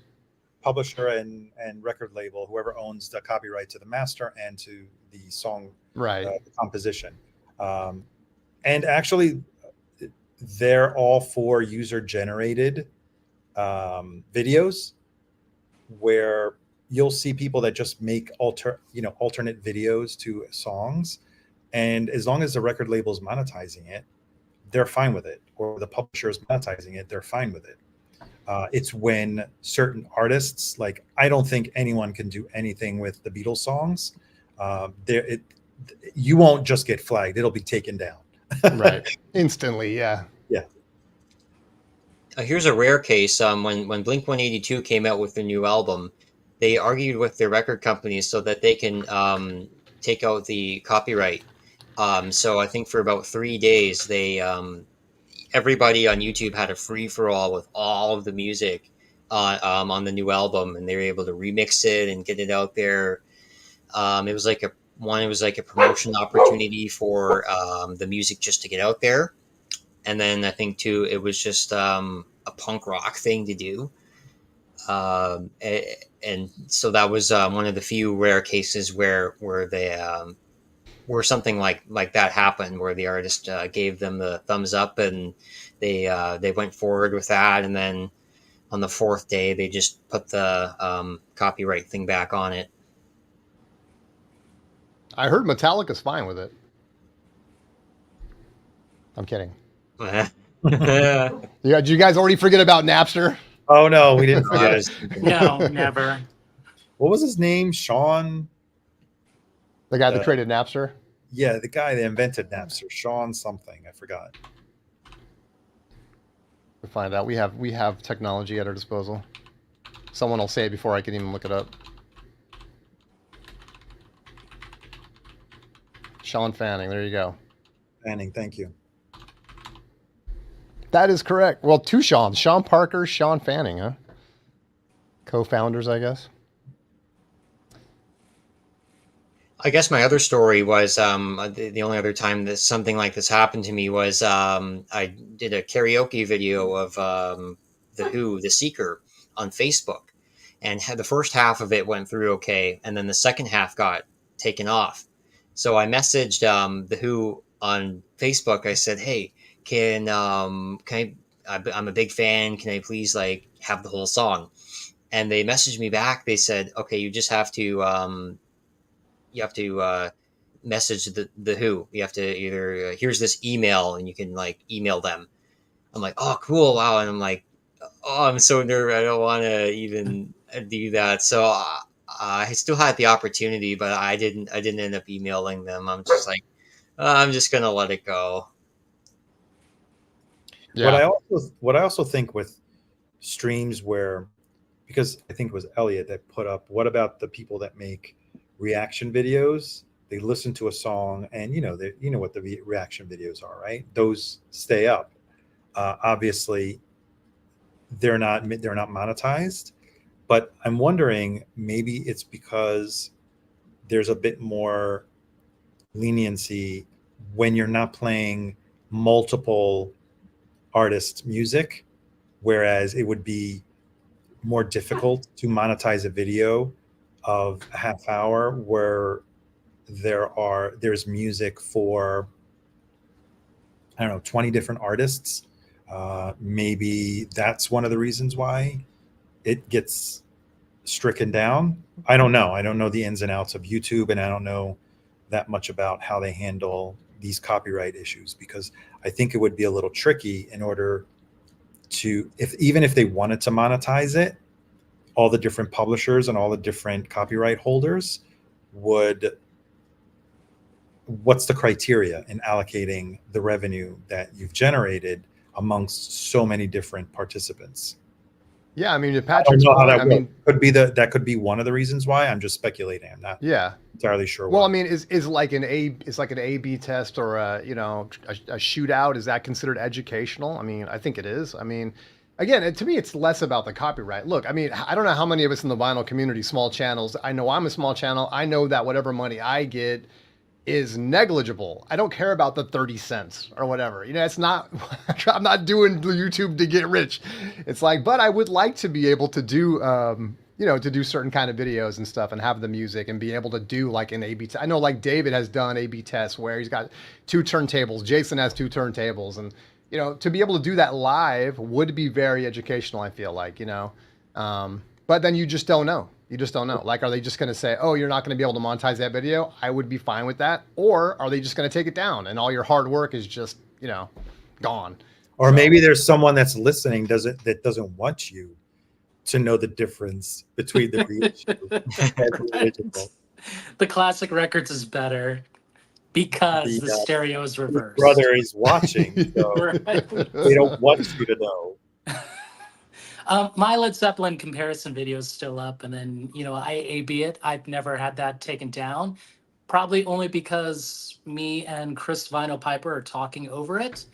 B: Publisher and record label, whoever owns the copyright to the master and to the song composition. And actually, they're all for user-generated videos, where you'll see people that just make alternate videos to songs, And as long as the record label's monetizing it, they're fine with it, or the publisher is monetizing it, they're fine with it. It's when certain artists, like, I don't think anyone can do anything with the Beatles songs. You won't just get flagged; it'll be taken down.
A: Right, instantly. Yeah.
B: Yeah.
C: Here's a rare case. When Blink 182 came out with their new album, they argued with their record companies so that they can take out the copyright. So I think for about 3 days, they everybody on YouTube had a free for all with all of the music on the new album, and they were able to remix it and get it out there. It was like a promotion opportunity for the music just to get out there. And then I think too, it was just a punk rock thing to do. And so that was one of the few rare cases where they where something like that happened, where the artist gave them the thumbs up, and they went forward with that. And then on the fourth day, they just put the copyright thing back on it.
A: I heard Metallica's fine with it. I'm kidding. Yeah, did you guys already forget about Napster?
B: Oh no, we didn't forget.
D: No, never.
B: What was his name? Sean?
A: The guy that created Napster?
B: Yeah, the guy that invented Napster. Sean something. I forgot.
A: We'll find out. We have technology at our disposal. Someone will say it before I can even look it up. Sean Fanning. There you go.
B: Fanning, thank you.
A: That is correct. Well, two Seans. Sean Parker, Sean Fanning, huh? Co-founders, I guess.
C: I guess my other story was the only other time that something like this happened to me was I did a karaoke video of The Who, The Seeker, on Facebook. And the first half of it went through okay, and then the second half got taken off. So I messaged The Who on Facebook. I said, hey, can I, I'm a big fan, can I please like have the whole song? And they messaged me back. They said, okay, you just have to message the Who. You have to either here's this email, and you can like email them. I'm like, oh cool, wow. And I'm like, oh, I'm so nervous, I don't want to even do that. So I still had the opportunity, but I didn't end up emailing them. I'm just like, I'm just gonna let it go.
A: Yeah.
B: What I also think with streams where, because I think it was Elliot that put up, what about the people that make reaction videos? They listen to a song, and you know what the reaction videos are, right? Those stay up. Obviously, they're not monetized, but I'm wondering, maybe it's because there's a bit more leniency when you're not playing multiple artists' music, whereas it would be more difficult to monetize a video of a half hour where there's music for, I don't know, 20 different artists. Maybe that's one of the reasons why it gets stricken down. I don't know. I don't know the ins and outs of YouTube, and I don't know that much about how they handle these copyright issues, because I think it would be a little tricky in order to, even if they wanted to monetize it, all the different publishers and all the different copyright holders what's the criteria in allocating the revenue that you've generated amongst so many different participants?
A: Yeah, I mean,
B: I
A: Patrick's
B: don't know how
A: point,
B: that works. That could be one of the reasons why. I'm just speculating. I'm not entirely sure.
A: Well,
B: why.
A: I mean, is like an A/B test, or a shootout? Is that considered educational? I mean, I think it is. I mean, again, to me, it's less about the copyright. Look, I mean, I don't know how many of us in the vinyl community, small channels. I know I'm a small channel. I know that whatever money I get is negligible. I don't care about the 30 cents or whatever. It's not, I'm not doing the YouTube to get rich. It's like, but I would like to be able to do, to do certain kind of videos and stuff and have the music and be able to do like an A/B test. I know like David has done A/B tests where he's got 2 turntables. Jason has 2 turntables, and, to be able to do that live would be very educational, I feel like, but then you just don't know. You just don't know. Like, are they just going to say, oh, you're not going to be able to monetize that video? I would be fine with that. Or are they just going to take it down and all your hard work is just, gone?
B: Or maybe there's someone that's listening that doesn't want you to know the difference between the reissue and the original.
D: The classic records is better because the stereo is reversed.
B: Brother is watching, so they don't want you to know.
D: My Led Zeppelin comparison video is still up, and then I A/B it. I've never had that taken down, probably only because me and Chris Vino Piper are talking over it,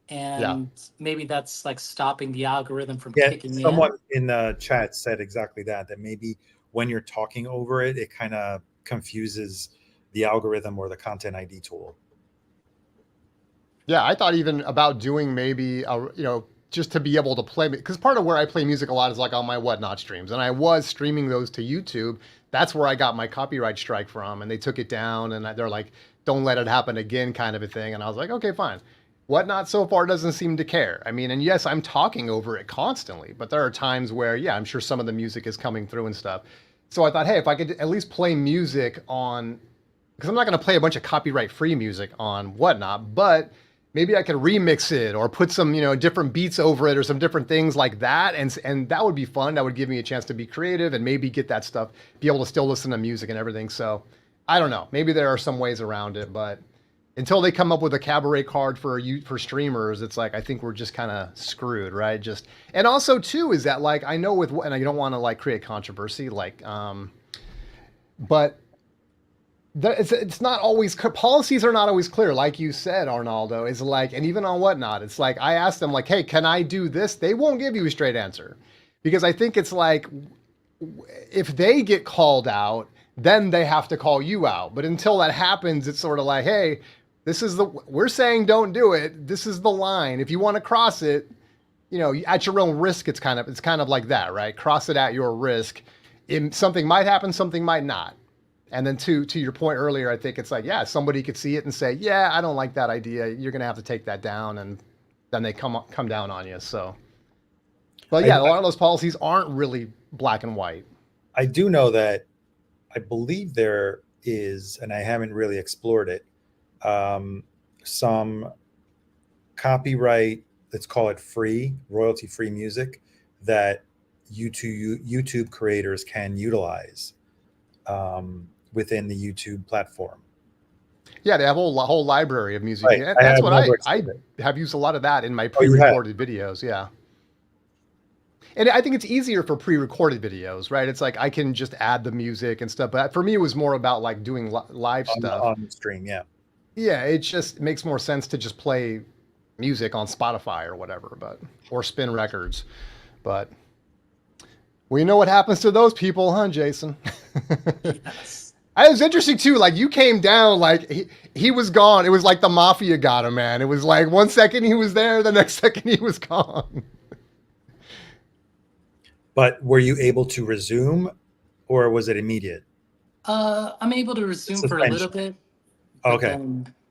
D: and maybe that's like stopping the algorithm from kicking in.
B: Someone in the chat said exactly that maybe when you're talking over it, it kind of confuses the algorithm or the Content ID tool.
A: Yeah, I thought even about doing maybe just to be able to play, because part of where I play music a lot is like on my Whatnot streams, and I was streaming those to YouTube. That's where I got my copyright strike from, and they took it down, and they're like, don't let it happen again kind of a thing. And I was like, okay, fine. Whatnot so far doesn't seem to care. I mean, and yes, I'm talking over it constantly, but there are times where, I'm sure some of the music is coming through and stuff. So I thought, hey, if I could at least play music on, because I'm not going to play a bunch of copyright-free music on Whatnot, but maybe I could remix it or put some, different beats over it or some different things like that. And that would be fun. That would give me a chance to be creative and maybe get that stuff, be able to still listen to music and everything. So I don't know. Maybe there are some ways around it, but until they come up with a cabaret card for streamers, it's like, I think we're just kind of screwed, right? And also too, is that like, I know and I don't want to like create controversy, like, but it's not always, policies are not always clear. Like you said, Arnaldo, is like, and even on Whatnot, it's like, I asked them like, hey, can I do this? They won't give you a straight answer, because I think it's like, if they get called out, then they have to call you out. But until that happens, it's sort of like, hey, we're saying don't do it. This is the line. If you want to cross it, at your own risk, it's kind of like that, right? Cross it at your risk. Something might happen, something might not. And then to your point earlier, I think it's like, somebody could see it and say, I don't like that idea. You're going to have to take that down. And then they come down on you. So, but a lot of those policies aren't really black and white.
B: I do know that I believe there is, and I haven't really explored it, some copyright, let's call it free, royalty-free music that YouTube creators can utilize within the YouTube platform.
A: Yeah, they have a whole library of music. Right. That's what I have used a lot of that in my pre-recorded videos. Yeah. And I think it's easier for pre-recorded videos, right? It's like I can just add the music and stuff. But for me, it was more about like doing live stuff
B: on the stream. Yeah.
A: Yeah, it makes more sense to just play music on Spotify or whatever, or spin records. But we know what happens to those people, huh, Jason?
D: Yes.
A: It was interesting too. Like you came down, like he was gone. It was like the mafia got him, man. It was like 1 second he was there, the next second he was gone.
B: But were you able to resume, or was it immediate?
D: I'm able to resume for a little bit.
B: Okay.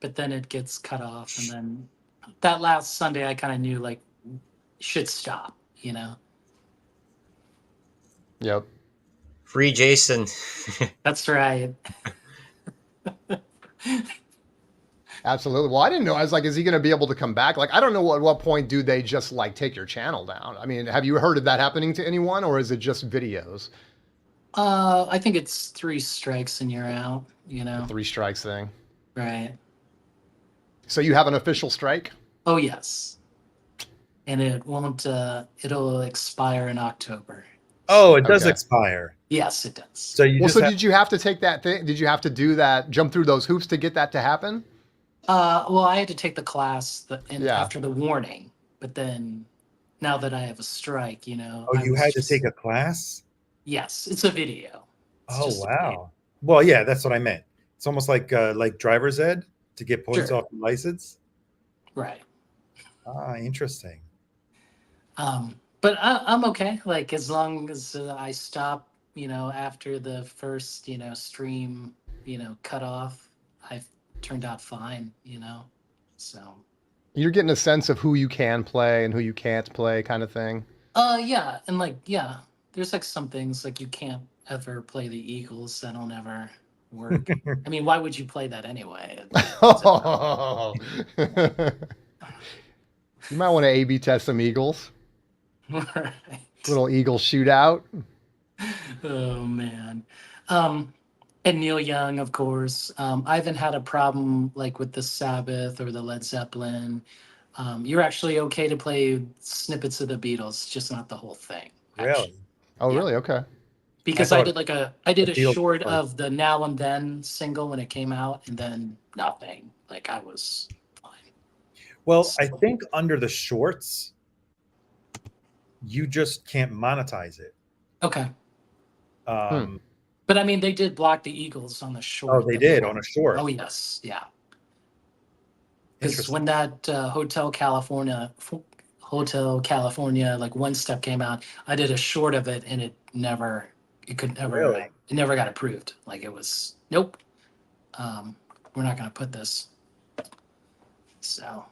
D: But then it gets cut off, and then that last Sunday, I kind of knew like should stop.
A: Yep.
C: Free Jason.
D: That's right.
A: Absolutely. Well, I didn't know. I was like, is he going to be able to come back? Like, I don't know at what point do they just like take your channel down? I mean, have you heard of that happening to anyone, or is it just videos?
D: I think it's 3 strikes and you're out,
A: The 3 strikes thing.
D: Right.
A: So you have an official strike?
D: Oh, yes. And it won't, it'll expire in October.
B: Oh, it does expire.
D: Yes, it does.
B: So
A: did you have to take that thing? Did you have to do that, jump through those hoops to get that to happen?
D: Well, I had to take the class after the warning, but then now that I have a strike,
B: Oh, you had to take a class?
D: Yes, it's a video.
B: Oh, wow. Well, yeah, that's what I meant. It's almost like driver's ed to get points off the license.
D: Right.
B: Ah, interesting.
D: But I'm okay. Like as long as I stop, after the first, stream, cut off, I've turned out fine, So.
A: You're getting a sense of who you can play and who you can't play, kind of thing.
D: Yeah, and there's like some things like you can't ever play the Eagles. That'll never work. I mean, why would you play that anyway?
A: You might want to A/B test some Eagles.
D: Right.
A: Little Eagle shootout.
D: Oh man. And Neil Young, of course. I haven't had a problem like with the Sabbath or the Led Zeppelin. You're actually okay to play snippets of the Beatles, just not the whole thing. Actually.
B: Really?
A: Oh,
D: Yeah.
A: really? Okay.
D: Because I did a
B: Beatles
D: short
B: were-
D: of the Now and Then single when it came out, and then nothing. Like I was fine.
B: Well, I think under the shorts, you just can't monetize it.
D: Okay.
B: Um,
D: But I mean, they did block the Eagles on the short.
B: Oh, they did on a short.
D: Oh yes, yeah. Because when that Hotel California, like One Step came out, I did a short of it, and it never got approved. Like it was nope. We're not going to put this. So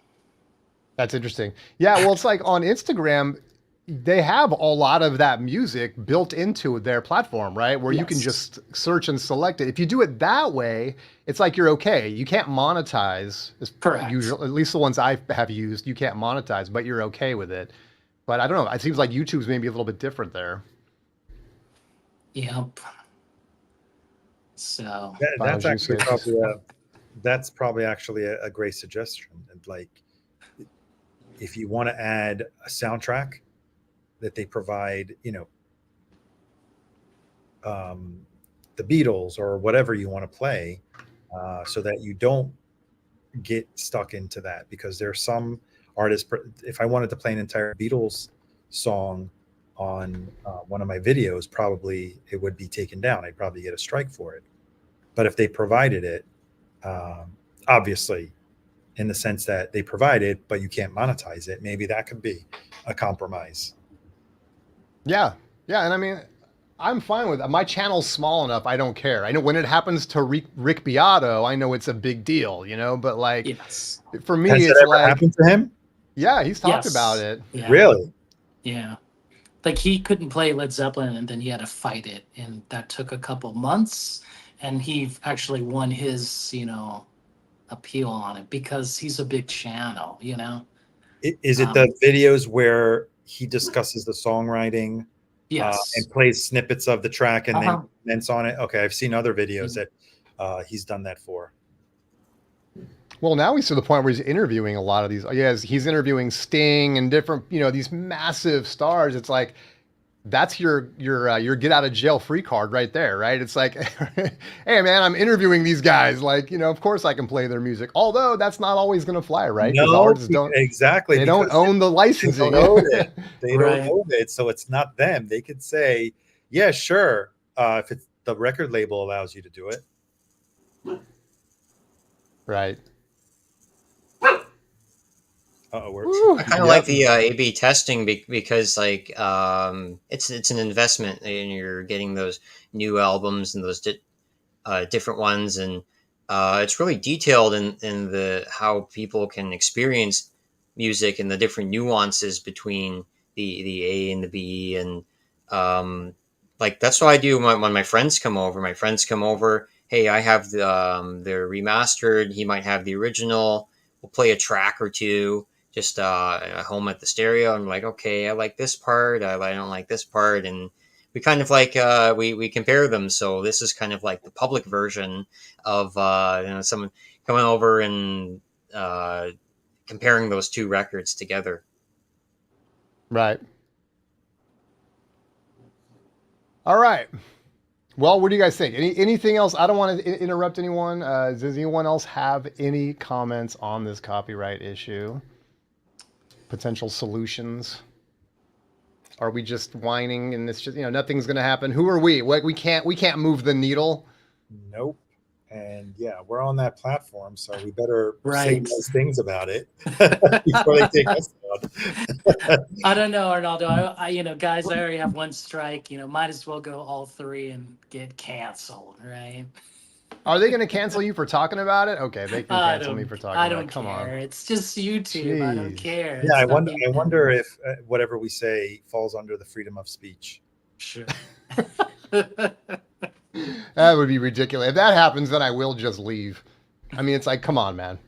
A: that's interesting. Yeah, well, it's like on Instagram, they have a lot of that music built into their platform, right? Where you can just search and select it. If you do it that way, it's like you're okay. You can't monetize.
D: Correct.
A: Usually, at least the ones I have used, you can't monetize, but you're okay with it. But I don't know. It seems like YouTube's maybe a little bit different there.
D: Yep. So
B: that's probably actually a great suggestion. And like, if you want to add a soundtrack that they provide, the Beatles or whatever you want to play, so that you don't get stuck into that, because there's some artists. If I wanted to play an entire Beatles song on one of my videos, probably it would be taken down. I'd probably get a strike for it. But if they provided it, obviously, in the sense that they provide it, but you can't monetize it, maybe that could be a compromise.
A: Yeah. Yeah. And I mean, I'm fine with that. My channel's small enough. I don't care. I know when it happens to Rick Beato, I know it's a big deal, but like for me,
B: Has
A: it's
B: it ever
A: like,
B: happened to him?
A: Yeah, he's talked about it.
D: Yeah.
B: Really?
D: Yeah. Like he couldn't play Led Zeppelin, and then he had to fight it, and that took a couple months, and he actually won his, appeal on it because he's a big channel,
B: Is it the videos where he discusses the songwriting?
D: Yes.
B: And plays snippets of the track and then comments on it? Okay, I've seen other videos that he's done that for.
A: Well, now he's to the point where he's interviewing a lot of these. He's interviewing Sting and different, these massive stars. It's like, that's your get out of jail free card right there, right? It's like, hey man, I'm interviewing these guys. Like, of course I can play their music. Although that's not always going to fly, right?
B: No,
A: artists don't
B: exactly.
A: They don't own the licensing.
B: They don't own it. They don't own it, so it's not them. They could say, yeah, sure, if it's the record label allows you to do it.
A: Right.
C: I kind of like the A/B testing because like it's an investment, and you're getting those new albums and those different ones, and it's really detailed in the how people can experience music and the different nuances between the A and the B, and like that's what I do when my friends come over. My friends come over. Hey, I have the remastered. He might have the original. We'll play a track or two. Just at home at the stereo. I'm like, okay, I like this part. I don't like this part. And we kind of like, we compare them. So this is kind of like the public version of, someone coming over and comparing those two records together.
A: Right. All right. Well, what do you guys think? Anything else? I don't want to interrupt anyone. Does anyone else have any comments on this copyright issue? Potential solutions? Are we just whining and it's just nothing's going to happen? Who are we? We can't move the needle.
B: Nope. And yeah, we're on that platform, so we better say nice things about it before they take us down.
D: I don't know, Arnaldo. I guys, I already have one strike. Might as well go all three and get canceled, right?
A: Are they going to cancel you for talking about it? Okay, they can cancel me for talking about it.
D: I don't care. Come on. It's just YouTube. Jeez. I don't care.
B: Yeah, I wonder if whatever we say falls under the freedom of speech.
D: Sure.
A: That would be ridiculous. If that happens, then I will just leave. I mean, it's like, come on, man.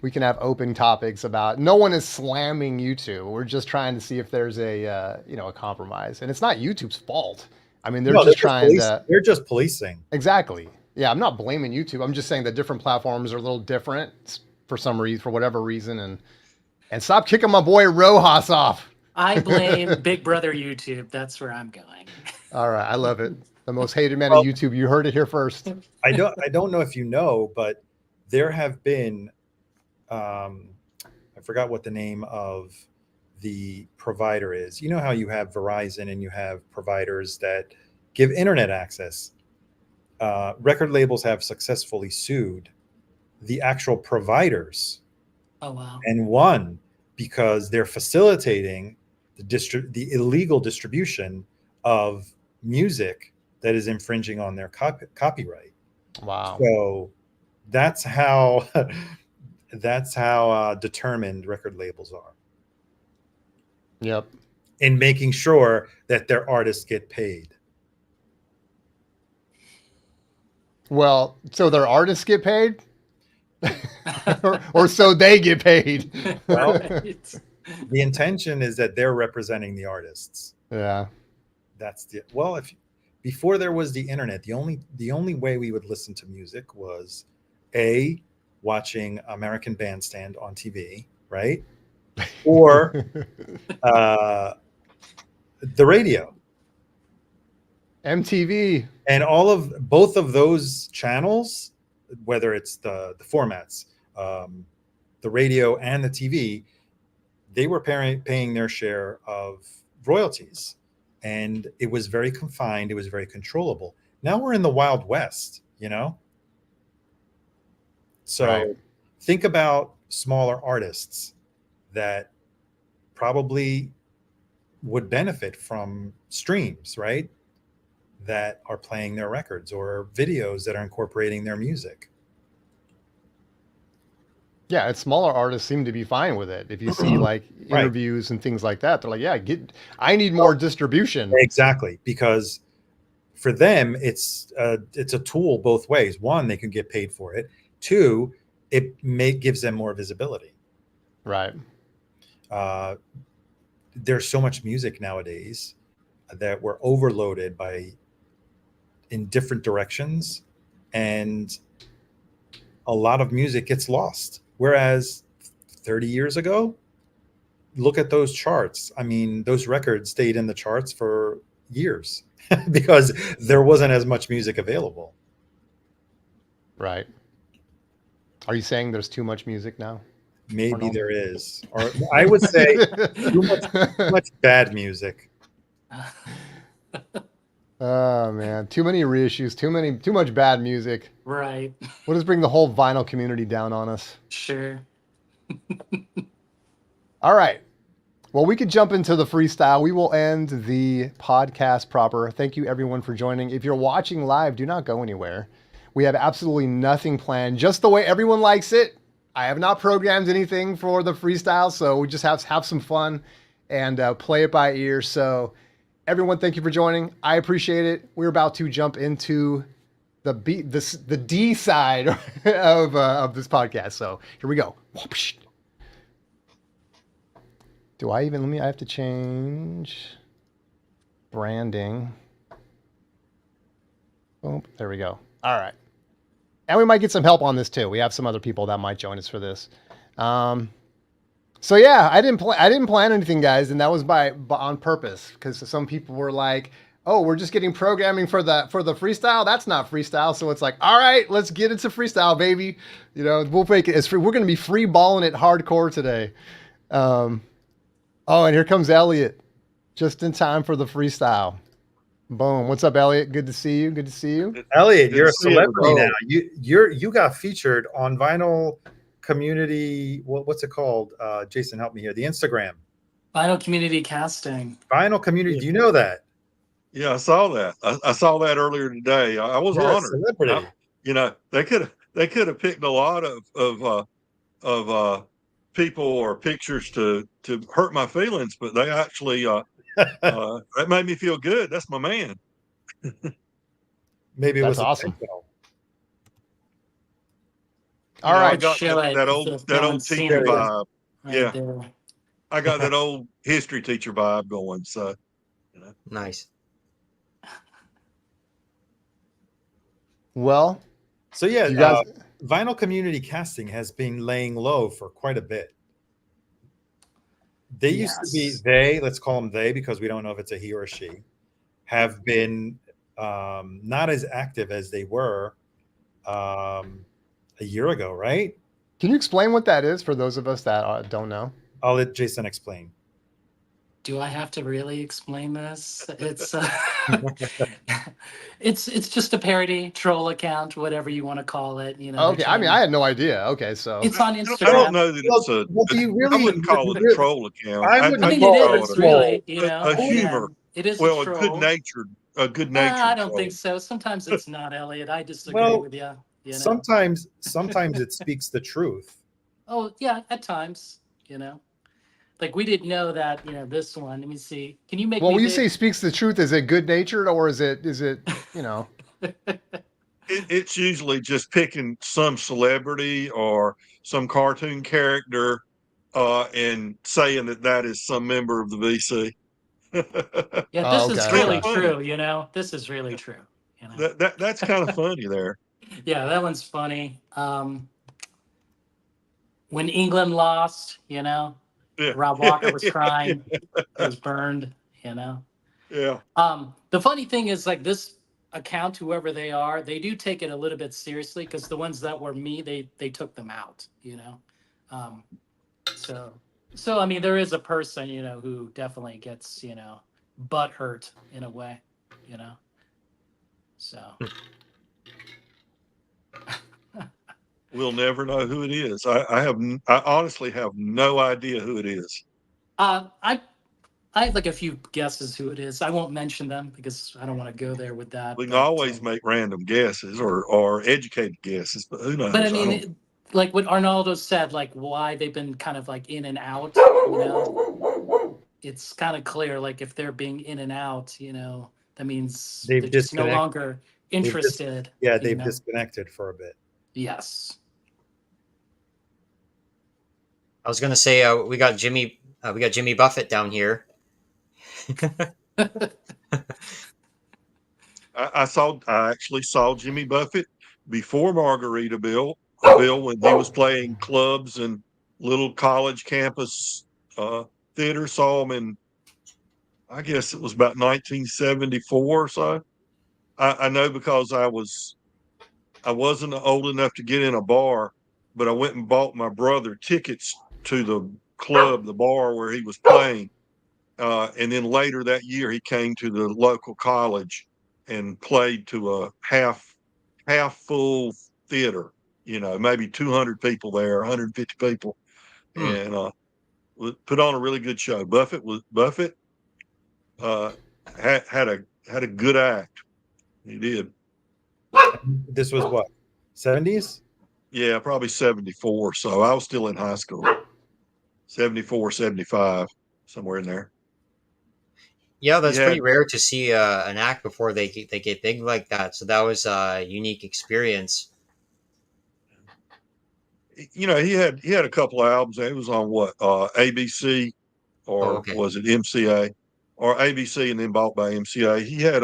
A: We can have open topics about. No one is slamming YouTube. We're just trying to see if there's a a compromise, and it's not YouTube's fault. I mean, they're just trying to.
B: They're just policing.
A: Exactly. Yeah, I'm not blaming YouTube. I'm just saying that different platforms are a little different for some reason, for whatever reason, and stop kicking my boy Rojas off.
D: I blame Big Brother YouTube. That's where I'm going.
A: All right, I love it. The most hated man on YouTube. You heard it here first.
B: I don't know if you know, but there have been, I forgot what the name of the provider is. You know how you have Verizon and you have providers that give internet access. Record labels have successfully sued the actual providers.
D: Oh, wow.
B: And won because they're facilitating the illegal distribution of music that is infringing on their copyright.
A: Wow.
B: So that's how determined record labels are.
A: Yep.
B: In making sure that their artists get paid.
A: Well, so their artists get paid? or so they get paid.
B: Well, the intention is that they're representing the artists.
A: Yeah.
B: That's if before there was the internet, the only way we would listen to music was watching American Bandstand on TV, right? Or the radio.
A: MTV.
B: And both of those channels, whether it's the formats, the radio and the TV, they were paying their share of royalties. And it was very confined. It was very controllable. Now we're in the Wild West, So
A: right.
B: Think about smaller artists that probably would benefit from streams, right? That are playing their records or videos that are incorporating their music.
A: Yeah, and smaller artists seem to be fine with it. If you see like interviews and things like that, they're like, yeah, I need more distribution.
B: Exactly, because for them, it's a tool both ways. One, they can get paid for it. Two, it gives them more visibility.
A: Right.
B: There's so much music nowadays that we're overloaded in different directions, and a lot of music gets lost. Whereas 30 years ago, look at those charts. I mean, those records stayed in the charts for years because there wasn't as much music available.
A: Right. Are you saying there's too much music now?
B: Maybe there is. Or I would say too much bad music.
A: Oh man, too many reissues, too much bad music.
D: Right.
A: We'll just bring the whole vinyl community down on us.
D: Sure.
A: All right. Well, we could jump into the freestyle. We will end the podcast proper. Thank you everyone for joining. If you're watching live, do not go anywhere. We have absolutely nothing planned, just the way everyone likes it. I have not programmed anything for the freestyle, so we just have some fun and play it by ear. So everyone, thank you for joining. I appreciate it. We're about to jump into the D side of this podcast. So here we go. I have to change branding. Oh, there we go. All right. And we might get some help on this too. We have some other people that might join us for this. So yeah, I didn't plan anything, guys, and that was on purpose, because some people were like, "Oh, we're just getting programming for the freestyle. That's not freestyle." So it's like, all right, let's get into freestyle, baby. We'll make it as free. We're gonna be free balling it hardcore today. Oh, and here comes Elliot, just in time for the freestyle. Boom. What's up, Elliot? Good to see you.
B: Elliot, you're a celebrity now. You got featured on Vinyl Community. What's it called? Jason, help me here. The Instagram.
D: Vinyl Community Casting.
B: Vinyl Community. Do you know that?
E: Yeah, I saw that. I saw that earlier today. I was
B: You're
E: honored.
B: A celebrity.
E: They could have picked a lot of people or pictures to hurt my feelings, but they actually that made me feel good. That's my man.
B: Maybe it
A: That's
B: was
A: awesome.
B: intentional.
A: All right.
E: I got that old teacher vibe.
D: Right there.
E: I got that old history teacher vibe going. So,
C: Nice.
A: Well,
B: so yeah,
A: you guys.
B: Vinyl community casting has been laying low for quite a bit. They used to be, let's call them they, because we don't know if it's a he or a she, have been not as active as they were a year ago, right?
A: Can you explain what that is for those of us that don't know?
B: I'll let Jason explain.
D: Do I have to really explain this? It's it's just a parody troll account, whatever you want to call it.
A: Okay, I mean, I had no idea. Okay, so
D: it's on Instagram.
E: I don't know that it's
B: I
E: wouldn't call it a troll account.
B: I
D: mean, it is really,
E: a humor.
D: It is
E: well,
D: a troll.
E: a good natured.
D: I don't think so. Sometimes it's not, Elliot. I disagree with you.
B: Sometimes it speaks the truth.
D: Oh yeah, at times, Like we didn't know that, this one. Let me see. Can you make?
A: Well, when you say speaks the truth, is it good natured or is it
E: It's usually just picking some celebrity or some cartoon character and saying that is some member of the VC.
D: Yeah, this is really true. This is really true.
E: That's kind of funny there.
D: Yeah, that one's funny. When England lost, Rob Walker was crying. It was burned,
E: Yeah.
D: The funny thing is, like, this account, whoever they are, they do take it a little bit seriously, because the ones that were me, they took them out, So I mean, there is a person, who definitely gets, butt hurt in a way, so.
E: We'll never know who it is. I honestly have no idea who it is.
D: I have like a few guesses who it is. I won't mention them because I don't want to go there with that.
E: We can always make random guesses or educated guesses, but who knows?
D: But I mean, like what Arnaldo said, like why they've been kind of like in and out, it's kind of clear, like if they're being in and out, that means they're just no longer interested.
B: They've disconnected for a bit.
D: Yes.
C: I was gonna say we got Jimmy Buffett down here.
E: I actually saw Jimmy Buffett before Margaritaville when he was playing clubs and little college campus theater. Saw him in, I guess it was about 1974 or so. I know because I wasn't old enough to get in a bar, but I went and bought my brother tickets to the club, the bar where he was playing. And then later that year, he came to the local college and played to a half full theater, maybe 200 people there, 150 people, and put on a really good show. Buffett had a good act. He did.
B: This was what, 70s?
E: Yeah, probably 74. So I was still in high school. 74, 75, somewhere in there.
C: Yeah, that's pretty rare to see an act before they get big like that. So that was a unique experience.
E: He had a couple of albums. It was on what, ABC, or was it MCA, or ABC and then bought by MCA. He had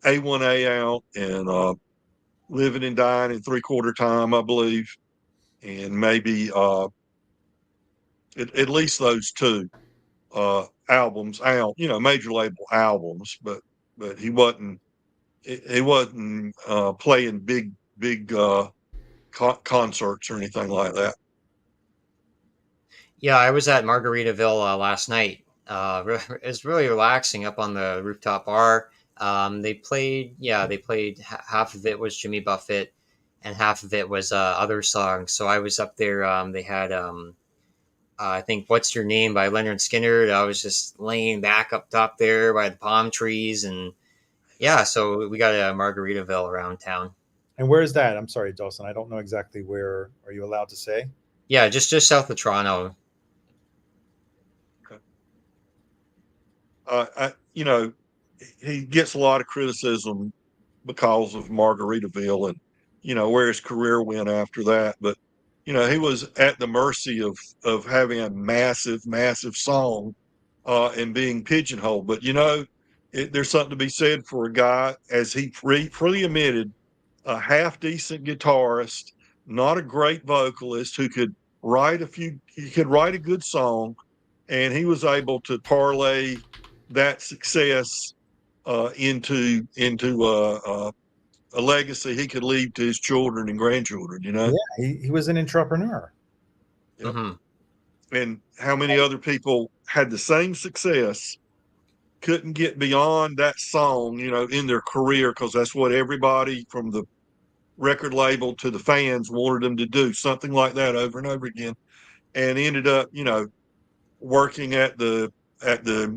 E: A1A out and Living and Dying in 3/4 Time, I believe, and maybe at least those two albums out, major label albums, but he wasn't playing big concerts or anything like that.
C: Yeah, I was at Margaritaville last night. It was really relaxing up on the rooftop bar. They played half of it was Jimmy Buffett and half of it was other songs. So I was up there. They had I think "What's Your Name" by Leonard Skinner. I was just laying back up top there by the palm trees, and yeah, so we got a Margaritaville around town.
B: And where is that? I'm sorry, Dawson, I don't know exactly where. Are you allowed to say?
C: Yeah, just south of Toronto.
E: Okay. he gets a lot of criticism because of Margaritaville and, where his career went after that. But, he was at the mercy of having a massive, massive song and being pigeonholed. But, there's something to be said for a guy, as he freely admitted, a half decent guitarist, not a great vocalist, who could he could write a good song, and he was able to parlay that success into a legacy he could leave to his children and grandchildren.
B: Yeah, he was an entrepreneur.
E: Yep. And how many other people had the same success, couldn't get beyond that song, in their career, because that's what everybody from the record label to the fans wanted them to do, something like that over and over again, and ended up, working at the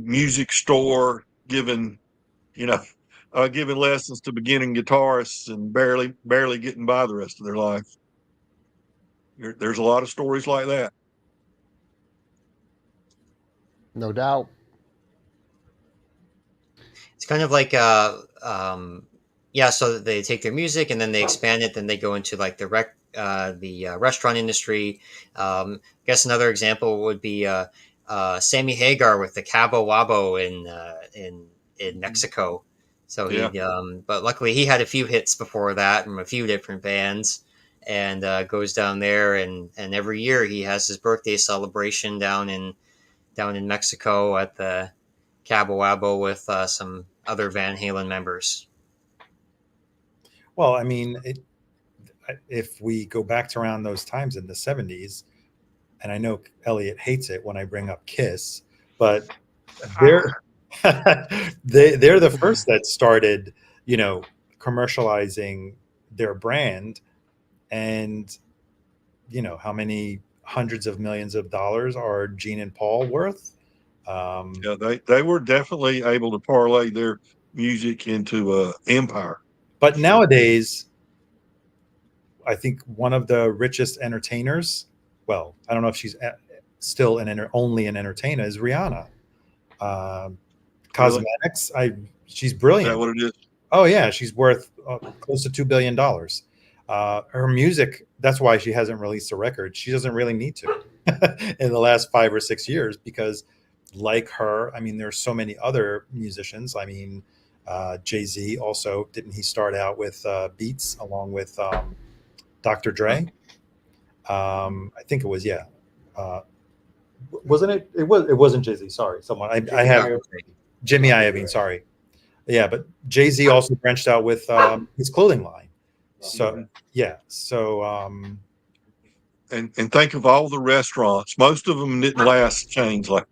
E: music store, giving lessons to beginning guitarists and barely getting by the rest of their life. There's a lot of stories like that.
A: No doubt.
C: It's kind of like so they take their music and then they expand it, then they go into like the restaurant industry. I guess another example would be Sammy Hagar with the Cabo Wabo in Mexico. So but luckily he had a few hits before that from a few different bands, and goes down there, and every year he has his birthday celebration down in Mexico at the Cabo Wabo with some other Van Halen members.
B: Well, I mean, if we go back to around those times in the 70s, and I know Elliot hates it when I bring up Kiss, but they're the first that started, commercializing their brand, and how many hundreds of millions of dollars are Gene and Paul worth?
E: They were definitely able to parlay their music into empire.
B: But nowadays, I think one of the richest entertainers, well, I don't know if she's still only an entertainer, is Rihanna. Cosmetics, she's brilliant.
E: Is that what it is?
B: Oh yeah, she's worth close to $2 billion. Her music, that's why she hasn't released a record. She doesn't really need to in the last 5 or 6 years, because like her, I mean, there's so many other musicians. I mean, Jay-Z also, didn't he start out with Beats along with Dr. Dre? I think it was, wasn't it? It wasn't Jay-Z. Sorry, someone. I have Jimmy Iovine. Sorry, yeah, but Jay-Z also branched out with his clothing line. So
E: and think of all the restaurants. Most of them didn't last chains. Like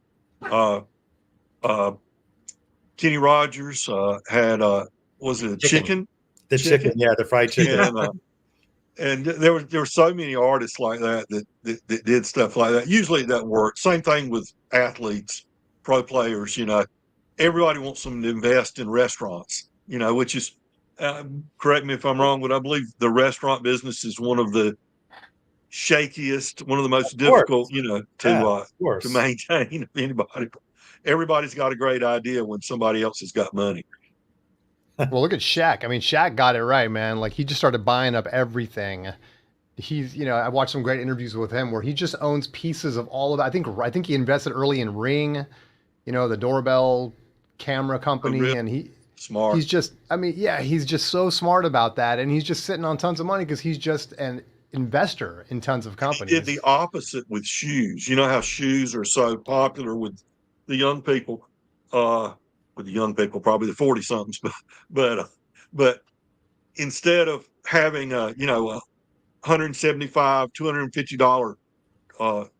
E: Kenny Rogers had was it chicken?
B: The chicken, yeah, the fried chicken.
E: And there were so many artists like that did stuff like that. Usually it doesn't work. Same thing with athletes, pro players. Everybody wants them to invest in restaurants. Which is, correct me if I'm wrong, but I believe the restaurant business is one of the shakiest, one of the most difficult, to maintain. Anybody, everybody's got a great idea when somebody else has got money.
A: Well, look at Shaq. I mean, Shaq got it right, man. Like, he just started buying up everything. He's, I watched some great interviews with him where he just owns pieces of all of it. I think he invested early in Ring, the doorbell camera company,
E: really?
A: And
E: smart.
A: He's just, he's just so smart about that, and he's just sitting on tons of money because he's just an investor in tons of companies.
E: He did the opposite with shoes. You know how shoes are so popular with the young people. With the young people, probably the 40 somethings, but instead of having a $175, $250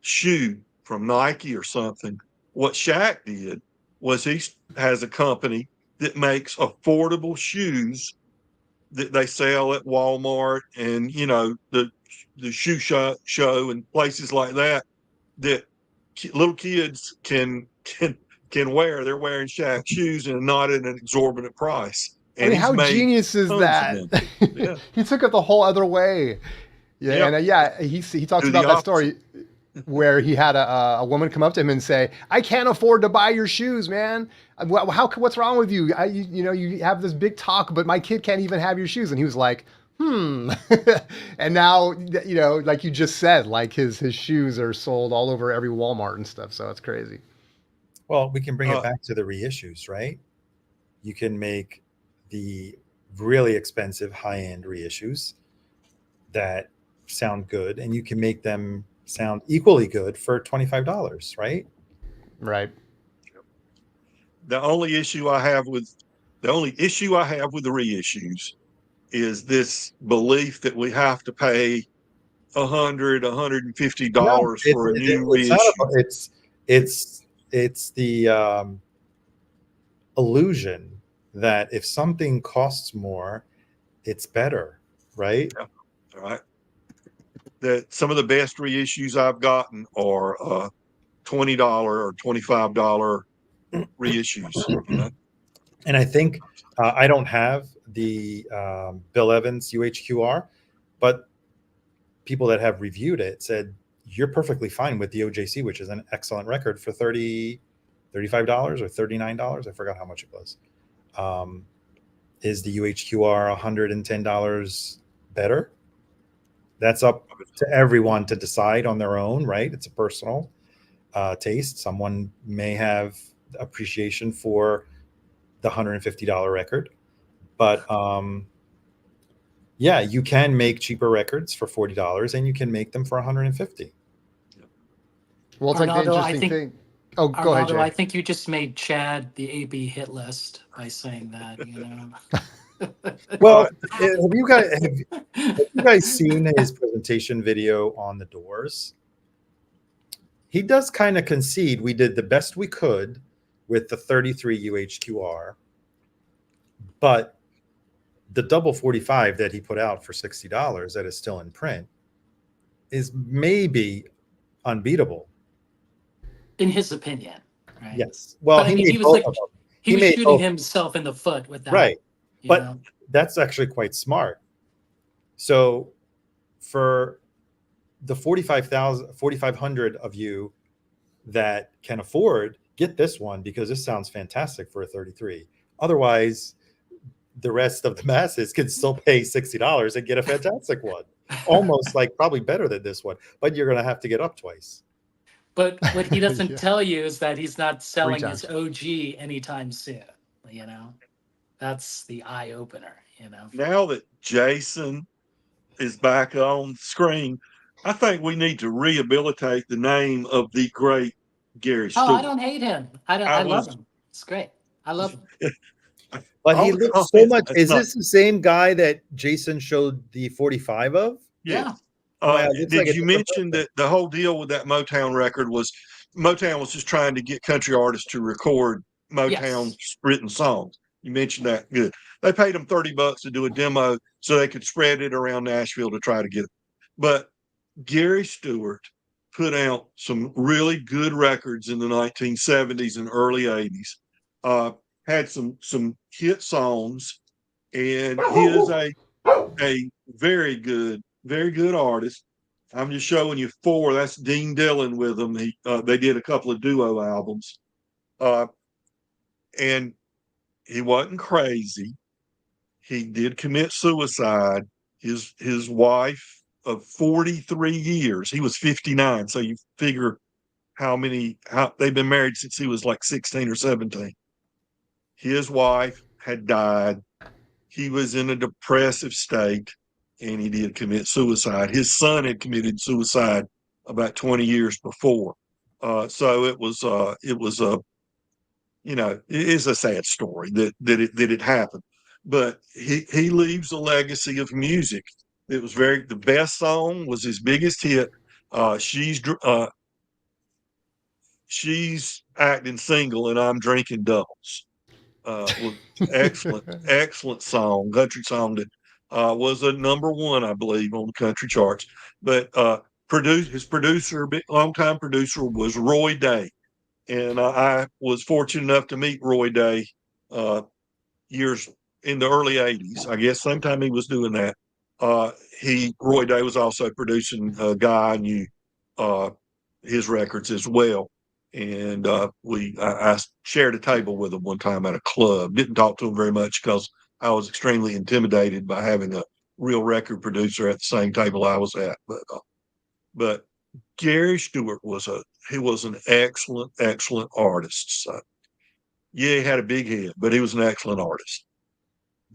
E: shoe from Nike or something, what Shaq did was he has a company that makes affordable shoes that they sell at Walmart and the shoe show and places like that little kids can wear. They're wearing Shaq shoes and not at an exorbitant price. And
A: how genius is that?
E: Yeah.
A: He took it the whole other way. Yeah. And he talks about that story. where he had a woman come up to him and say, "I can't afford to buy your shoes, man. What's wrong with you? You know, you have this big talk, but my kid can't even have your shoes." And he was like, "Hmm." And now, you know, like you just said, like his shoes are sold all over every Walmart and stuff. So it's crazy.
B: Well, we can bring it back to the reissues, right? You can make the really expensive high-end reissues that sound good, and you can make them sound equally good for $25, right?
A: Right.
E: The only issue I have with the reissues is this belief that we have to pay
B: No,
E: $150 for a new
B: it's not
E: reissue.
B: it's the illusion that if something costs more, it's better, right?
E: Yeah. All right. That some of the best reissues I've gotten are $20 or $25 reissues. You know?
B: And I think I don't have the Bill Evans UHQR, but people that have reviewed it said you're perfectly fine with the OJC, which is an excellent record for $35 or $39. I forgot how much it was. Is the UHQR $110 better? That's up to everyone to decide on their own, right? It's a personal taste. Someone may have appreciation for the $150 record, but yeah, you can make cheaper records for $40 and you can make them for $150.
A: Well, it's like the interesting thing. Oh, go ahead, Jay.
D: I think you just made Chad the AB hit list by saying that, you know.
B: Well, have you guys seen his presentation video on the Doors? He does kind of concede we did the best we could with the 33 UHQR, but the double 45 that he put out for $60 that is still in print is maybe unbeatable.
D: In his opinion, right?
B: Yes. Well,
D: but, I mean, he was shooting himself in the foot with that.
B: Right. But that's actually quite smart. So for the 4,500 of you that can afford, get this one because this sounds fantastic for a 33. Otherwise, the rest of the masses can still pay $60 and get a fantastic one. Almost like probably better than this one, but you're going to have to get up twice.
D: But what he doesn't tell you is that he's not selling his OG anytime soon. You know, that's the eye opener. You know,
E: now that Jason is back on screen, I think we need to rehabilitate the name of the great Gary Stewart.
D: Oh, I don't hate him. I love him. It's great. I love him.
B: But he looks so much. Is this the same guy that Jason showed the 45 of?
E: Yeah. Did you mention that the whole deal with that Motown record was Motown was just trying to get country artists to record Motown written songs? You mentioned that. Good. They paid them $30 to do a demo so they could spread it around Nashville to try to get it. But Gary Stewart put out some really good records in the 1970s and early 80s. Had some hit songs, and he is a very good artist. I'm just showing you 4. That's Dean Dillon with them. They did a couple of duo albums, and he wasn't crazy. He did commit suicide. His wife of 43 years. He was 59, so you figure how they've been married since he was like 16 or 17. His wife had died. He was in a depressive state, and he did commit suicide. His son had committed suicide about 20 years before. So it was it is a sad story that it happened. But he leaves a legacy of music. It was the best song was his biggest hit. She's acting single and I'm drinking doubles. Excellent song, country song that was a number 1, I believe, on the country charts. But his producer, longtime producer, was Roy Day, and I was fortunate enough to meet Roy Day years in the early '80s. I guess sometime he was doing that. Roy Day was also producing a guy I knew his records as well. And I shared a table with him one time at a club. Didn't talk to him very much because I was extremely intimidated by having a real record producer at the same table I was at. But Gary Stewart was an excellent artist. So, yeah, he had a big head, but he was an excellent artist.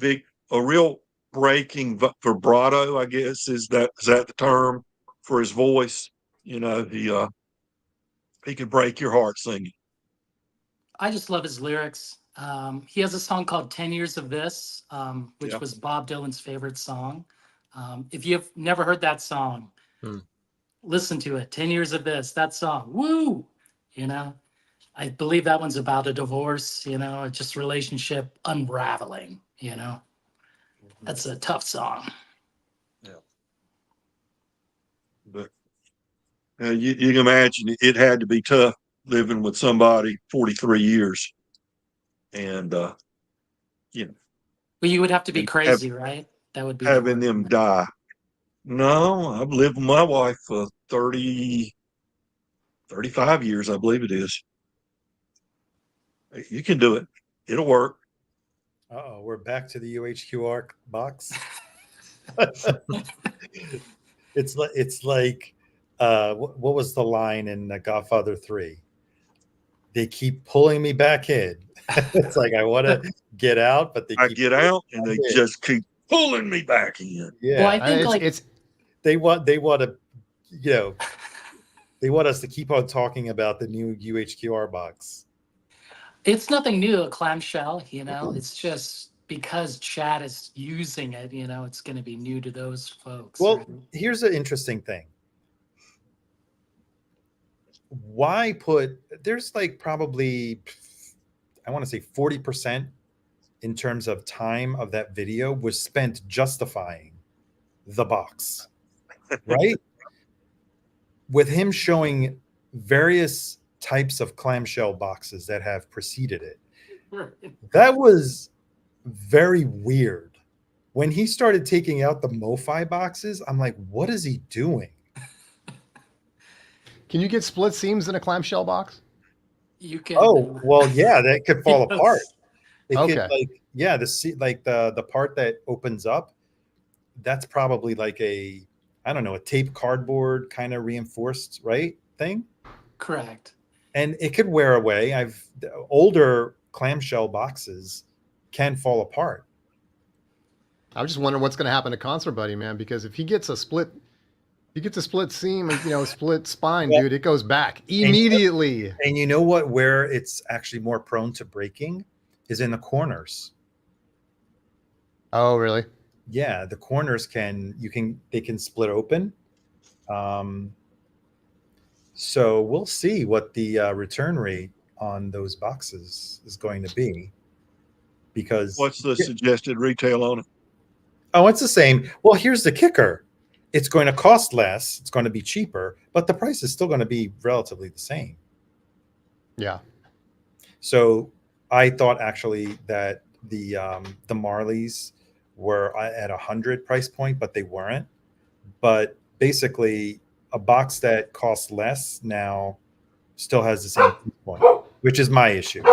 E: A real breaking vibrato, I guess, is that the term for his voice? You know, he could break your heart singing.
D: I just love his lyrics. He has a song called 10 Years of This, which was Bob Dylan's favorite song. If you've never heard that song, listen to it. 10 Years of This, that song. Woo! You know, I believe that one's about a divorce, you know, just relationship unraveling, you know. That's a tough song.
E: Yeah. But you can imagine it had to be tough living with somebody 43 years. And, you know.
D: Well, you would have to be crazy, right? That would be
E: having them die. No, I've lived with my wife for 35 years, I believe it is. You can do it. It'll work.
B: Uh-oh, we're back to the UHQR box. It's like what was the line in Godfather 3? They keep pulling me back in. It's like I want to get out, but
E: I get out and they just keep pulling me back in.
B: Yeah,
D: well, I think
A: it's
B: they want to, you know, they want us to keep on talking about the new UHQR box.
D: It's nothing new, a clamshell, you know. It's just because Chad is using it, you know, it's going to be new to those folks.
B: Well,
D: right?
B: Here's an interesting thing. Why there's like probably, I want to say 40% in terms of time of that video was spent justifying the box, right? With him showing various types of clamshell boxes that have preceded it. That was very weird. When he started taking out the MoFi boxes, I'm like, what is he doing?
A: Can you get split seams in a clamshell box?
D: You can.
B: Oh, well, yeah, that could fall apart. It
A: Okay.
B: could, like, yeah, the part that opens up, that's probably like a tape cardboard kind of reinforced, right, thing.
D: Correct.
B: And it could wear away. Older clamshell boxes can fall apart.
A: I was just wondering what's going to happen to Concert Buddy, man, because if he gets a split seam, you know, split spine, dude, it goes back immediately.
B: And you know what? Where it's actually more prone to breaking is in the corners.
A: Oh, really?
B: Yeah, the corners they can split open. So we'll see what the return rate on those boxes is going to be. Because
E: what's the suggested retail on it?
B: Oh, it's the same. Well, here's the kicker. It's going to cost less. It's going to be cheaper, but the price is still going to be relatively the same.
A: Yeah.
B: So I thought actually that the Marleys were at 100 price point, but they weren't. But basically, a box that costs less now still has the same price point, which is my issue.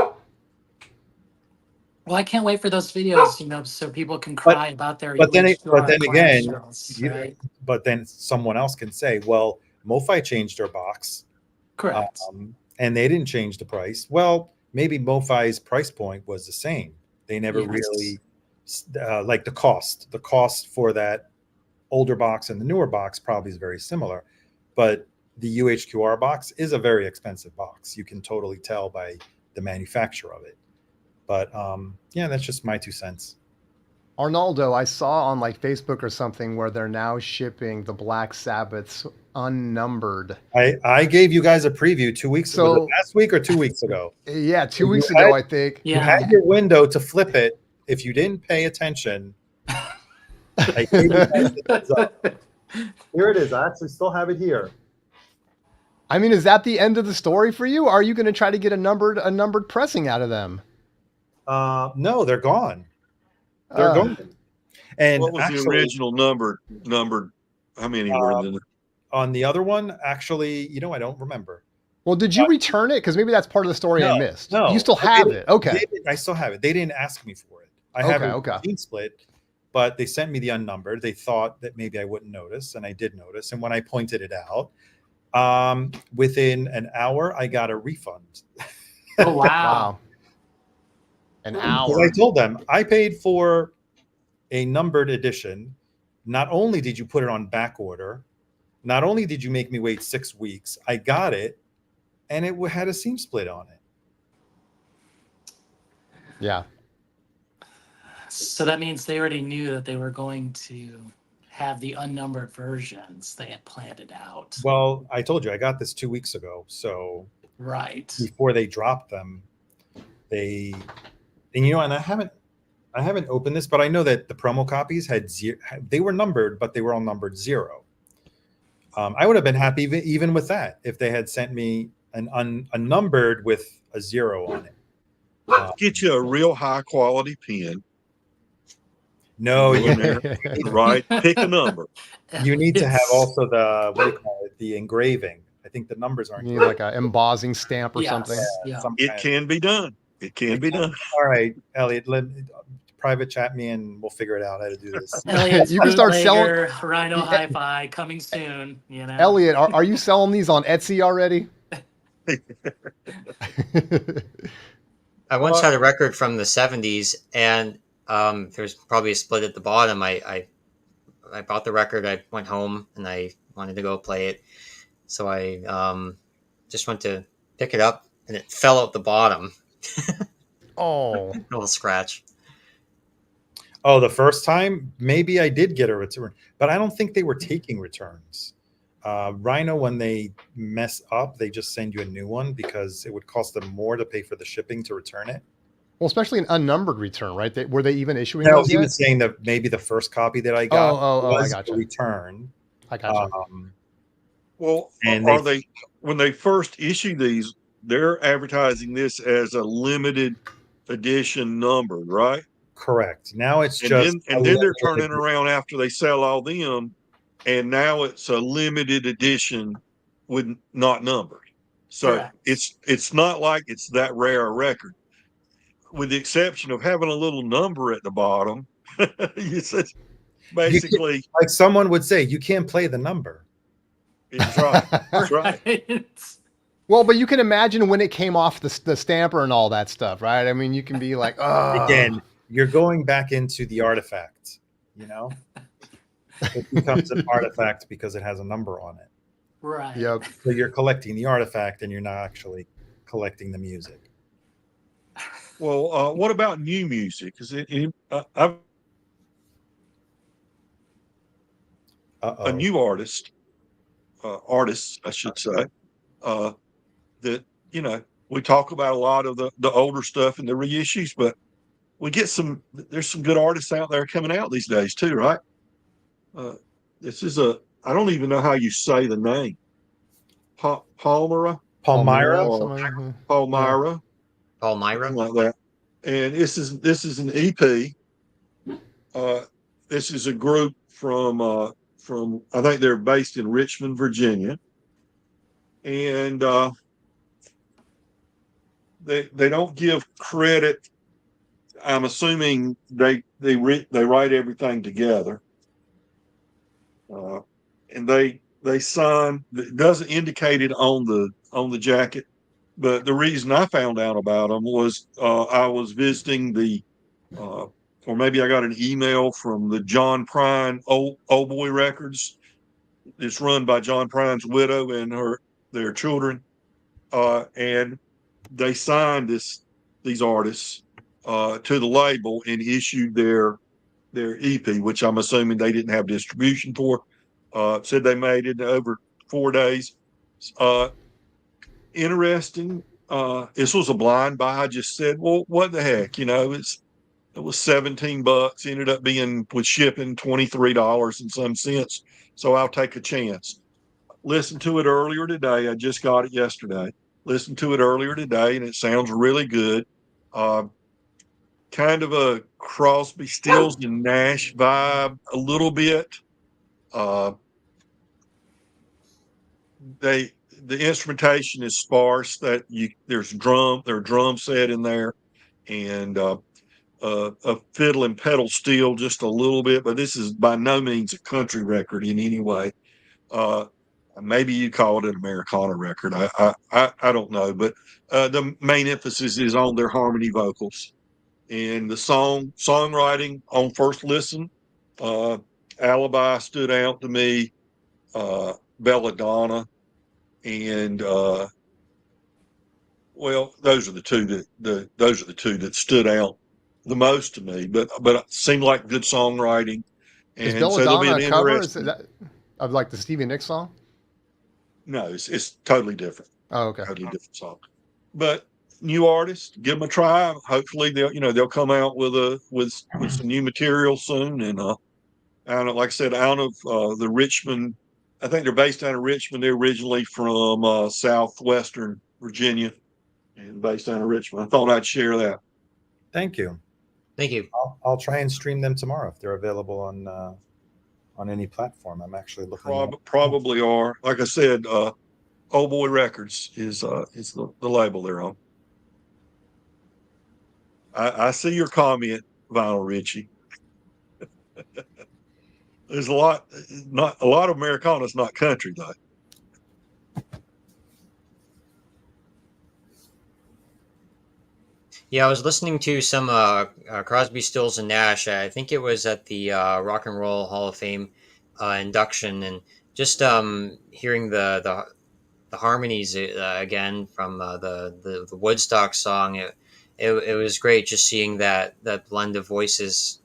D: Well, I can't wait for those videos, you know, so people can cry about their.
B: But then again,
D: right?
B: But then someone else can say, "Well, MoFi changed their box,
D: correct,
B: and they didn't change the price." Well, maybe MoFi's price point was the same. They never really like the cost. The cost for that older box and the newer box probably is very similar, but the UHQR box is a very expensive box. You can totally tell by the manufacturer of it. But yeah, that's just my 2 cents.
A: Arnaldo, I saw on like Facebook or something where they're now shipping the Black Sabbaths unnumbered.
B: I gave you guys a preview 2 weeks ago, last week or 2 weeks ago.
A: Yeah, 2 weeks ago, I think.
B: You had your window to flip it. If you didn't pay attention, I gave you guys the heads up. Here it is. I actually still have it here.
A: I mean, is that the end of the story for you? Or are you going to try to get a numbered pressing out of them?
B: No, they're gone. They're gone. And
E: what was the original numbered? How many were in there?
B: On the other one, actually, I don't remember.
A: Well, did you return it? Because maybe that's part of the story I missed.
B: No,
A: you still have it. Okay.
B: I still have it. They didn't ask me for it. I have a clean split, but they sent me the unnumbered. They thought that maybe I wouldn't notice, and I did notice. And when I pointed it out, within an hour, I got a refund.
D: Oh, wow.
A: An hour.
B: I told them I paid for a numbered edition. Not only did you put it on back order, not only did you make me wait 6 weeks, I got it, and it had a seam split on it.
A: Yeah.
D: So that means they already knew that they were going to have the unnumbered versions. They had planned it out.
B: Well, I told you I got this 2 weeks ago, so
D: right
B: before they dropped them, and I haven't opened this, but I know that the promo copies had they were numbered, but they were all numbered 0. I would have been happy even with that if they had sent me a numbered with a 0 on it.
E: Get you a real high quality pen.
B: No,
E: right. Pick a number.
B: You need to have also the engraving. I think the numbers aren't.
A: You need like an embossing stamp or something.
D: Yeah.
E: It can be done. It can be done.
B: All right, Elliot, private chat me and we'll figure it out how to do this.
D: Elliot's
A: you can start selling
D: Rhino Hi-Fi coming soon.
A: Elliot, are you selling these on Etsy already?
C: I once had a record from the 70s, and there's probably a split at the bottom. I bought the record. I went home and I wanted to go play it, so I just went to pick it up, and it fell out the bottom.
A: Oh,
C: a little scratch.
B: Oh, the first time maybe I did get a return, but I don't think they were taking returns. Rhino, when they mess up, they just send you a new one because it would cost them more to pay for the shipping to return it.
A: Well, especially an unnumbered return, right? Were they even issuing
B: No,
A: those
B: he
A: yet?
B: was saying that maybe the first copy that I got was
A: I gotcha.
B: a return.
A: I gotcha.
E: Well, when they first issue these, they're advertising this as a limited edition number, right?
B: Correct. Now it's
E: then they're turning around after they sell all them, and now it's a limited edition with not numbered. So
D: Correct.
E: it's not like it's that rare a record, with the exception of having a little number at the bottom. Basically,
B: like someone would say, you can't play the number.
E: That's right. That's right.
A: Well, but you can imagine when it came off the stamper and all that stuff, right? I mean, you can be like, oh.
B: Again, you're going back into the artifact, It becomes an artifact because it has a number on it.
D: Right.
A: Yep.
B: So you're collecting the artifact and you're not actually collecting the music.
E: Well, what about new music? Is it a new artists, I should say, that, we talk about a lot of the older stuff and the reissues, but we get there's some good artists out there coming out these days too, right? This is I don't even know how you say the name. Palmyra,
C: Palmyra,
E: something like that. And this is an EP. This is a group from I think they're based in Richmond, Virginia, and they don't give credit. I'm assuming they write everything together, and they sign. It doesn't indicate it on the jacket, but the reason I found out about them was I was visiting or maybe I got an email from the John Prine Old Boy Records. It's run by John Prine's widow and their children, and they signed these artists to the label and issued their EP, which I'm assuming they didn't have distribution for. Said they made it in over 4 days. Interesting. This was a blind buy. I just said, well, what the heck? It was $17. Ended up being, with shipping, $23 and some cents. So I'll take a chance. Listened to it earlier today. I just got it yesterday. Listened to it earlier today, and it sounds really good. Kind of a Crosby, Stills, and Nash vibe a little bit. the instrumentation is sparse. That there are drum set in there, and a fiddle and pedal steel just a little bit. But this is by no means a country record in any way. Uh, Maybe you call it an Americana record. I don't know, but the main emphasis is on their harmony vocals and the songwriting on first listen. Uh, Alibi stood out to me. Belladonna and well, those are the two that stood out the most to me. But it seemed like good songwriting,
A: Is
E: and so there'll be
A: Belladonna
E: an
A: a cover? Is
E: interesting.
A: that of like the Stevie Nicks song?
E: No, it's totally different.
A: Oh, okay.
E: Totally different song. But new artists, give them a try. Hopefully they'll come out with some new material soon. And I don't know, like I said, out of the Richmond, I think they're based out of Richmond. They're originally from southwestern Virginia and based out of Richmond. I thought I'd share that.
B: Thank you.
C: Thank you.
B: I'll try and stream them tomorrow if they're available on any platform. I'm actually looking.
E: Probably are. Like I said, Old Boy Records is the label they're on. I see your comment, Vinyl Richie. There's not a lot of Americana's not country though.
C: Yeah, I was listening to some Crosby, Stills, and Nash. I think it was at the Rock and Roll Hall of Fame induction, and just hearing the harmonies again from the Woodstock song. It was great just seeing that blend of voices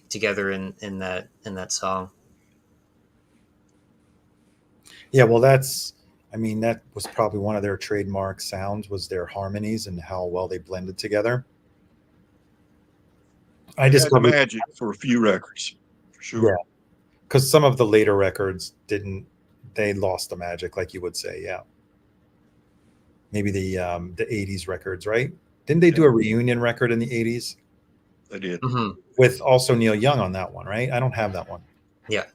C: together in that song.
B: Yeah, well, that was probably one of their trademark sounds, was their harmonies and how well they blended together. I just
E: had magic for a few records, for sure.
B: Yeah, because some of the later records they lost the magic, like you would say. Yeah, maybe the '80s records, right? Didn't they do a reunion record in the '80s?
E: They did.
C: Mm-hmm.
B: With also Neil Young on that one, right? I don't have that one.
C: Yeah.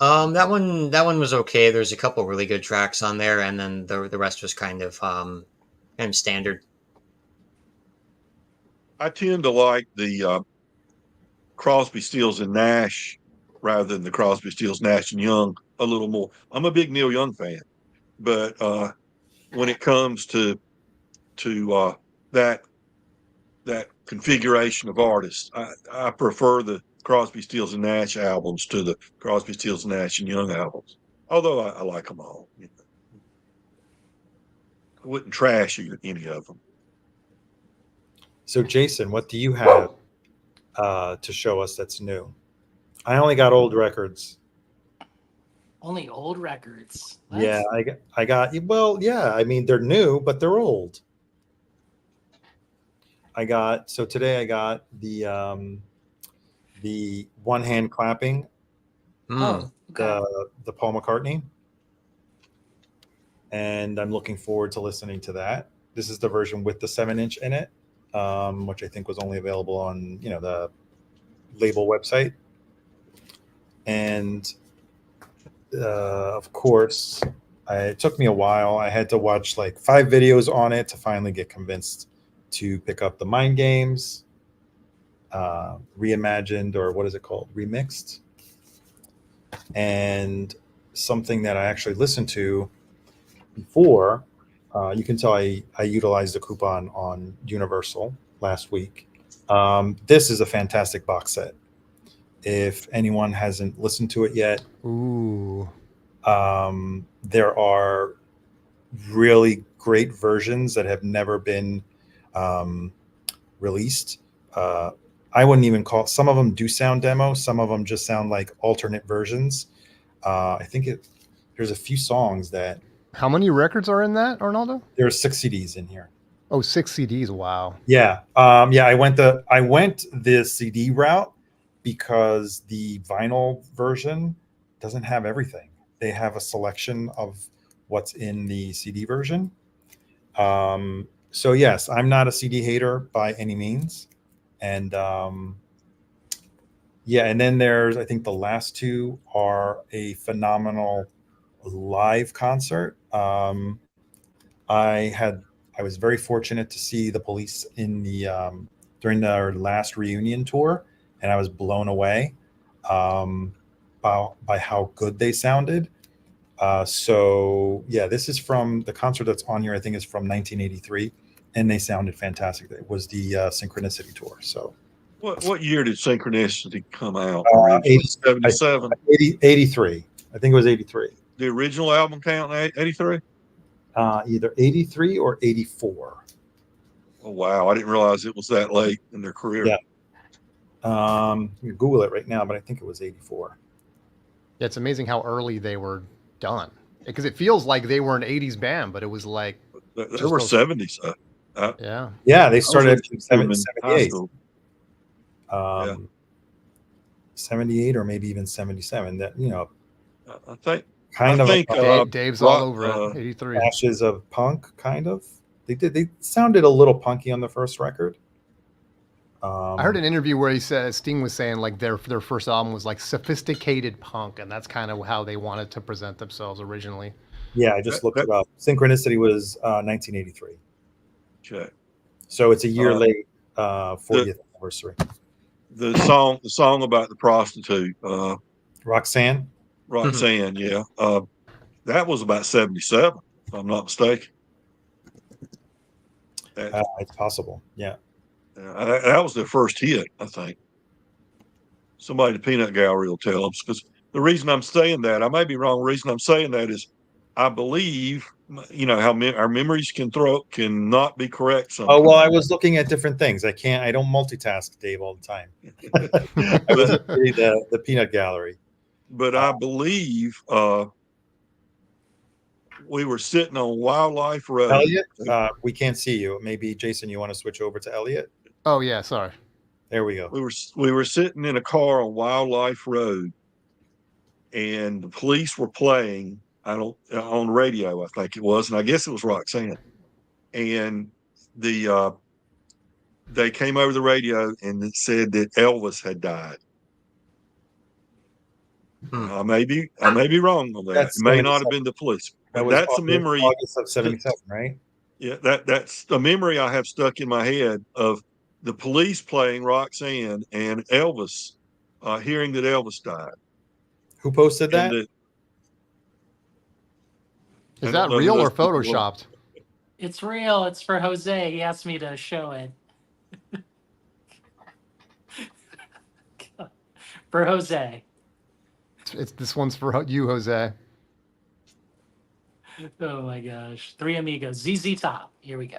C: That one was okay. There's a couple really good tracks on there, and then the rest was kind of standard.
E: I tend to like the Crosby, Stills, and Nash rather than the Crosby, Stills, Nash and Young a little more. I'm a big Neil Young fan, but when it comes to that configuration of artists, I prefer the Crosby, Stills, and Nash albums to the Crosby, Stills, Nash and Young albums. Although I like them all, I wouldn't trash any of them.
B: So, Jason, what do you have to show us that's new? I only got old records.
D: Only old records.
B: Yeah, I got. Well, yeah. I mean, they're new, but they're old. Today I got the one hand clapping.
D: Oh, okay.
B: The Paul McCartney, and I'm looking forward to listening to that. This is the version with the 7-inch in it, which I think was only available on the label website. And of course, it took me a while. I had to watch like 5 videos on it to finally get convinced to pick up the Mind Games reimagined, or what is it called, remixed. And something that I actually listened to before, you can tell I utilized the coupon on Universal last week. This is a fantastic box set. If anyone hasn't listened to it yet, there are really great versions that have never been released. I wouldn't even call, some of them do sound demo, some of them just sound like alternate versions. I think there's a few songs that.
A: How many records are in that, Arnaldo?
B: There's 6 CDs in here.
A: Oh, 6 CDs. Wow.
B: Yeah. I went the CD route because the vinyl version doesn't have everything. They have a selection of what's in the CD version. So yes, I'm not a CD hater by any means. And and then there's, I think the last 2 are a phenomenal live concert. I was very fortunate to see the Police in the during their last reunion tour, and I was blown away by how good they sounded. So yeah, this is from the concert that's on here. I think is from 1983, and they sounded fantastic. It was the Synchronicity tour. So
E: what year did Synchronicity come out?
B: 77, 83. I think it was 83.
E: The original album count 83.
B: Either 83 or 84.
E: Oh wow, I didn't realize it was that late in their career.
B: Yeah. You Google it right now, but I think it was 84.
A: Yeah, it's amazing how early they were done, because it feels like they were an 80s band, but it was like
E: they were 70s.
B: Yeah, they started in 78. 78 or maybe even 77. That
E: I think
A: Dave's all over it. 83.
B: Ashes of Punk, kind of. They sounded a little punky on the first record.
A: I heard an interview where Sting was saying like their first album was like sophisticated punk, and that's kind of how they wanted to present themselves originally.
B: Yeah, I just looked it up. Synchronicity was 1983.
E: Okay.
B: So it's a year late, 40th anniversary.
E: The song about the prostitute,
B: Roxanne.
E: Yeah. That was about 77, if I'm not mistaken.
B: It's possible. Yeah.
E: That was their first hit, I think. Somebody at the Peanut Gallery will tell us, because the reason I'm saying that, I may be wrong. The reason I'm saying that is I believe, how our memories cannot be correct sometimes.
B: Oh, well, I was looking at different things. I don't multitask, Dave, all the time. I was reading the Peanut Gallery.
E: But I believe we were sitting on Wildlife Road.
B: Elliot, we can't see you. Maybe, Jason, you want to switch over to Elliot?
A: Oh, yeah, sorry.
B: There we go.
E: We were sitting in a car on Wildlife Road, and the Police were playing on radio, I think it was, and I guess it was Roxanne. And they came over the radio and it said that Elvis had died. I may be wrong on that. It may not have been the Police. That's a memory.
B: August of 77, right?
E: Yeah, that's a memory I have stuck in my head of the Police playing Roxanne and Elvis, hearing that Elvis died.
B: Who posted that?
A: Is that real or photoshopped?
D: It's real. It's for Jose. He asked me to show it. For Jose.
A: This one's for you, Jose.
D: Oh my gosh. Three Amigos. ZZ Top. Here we go.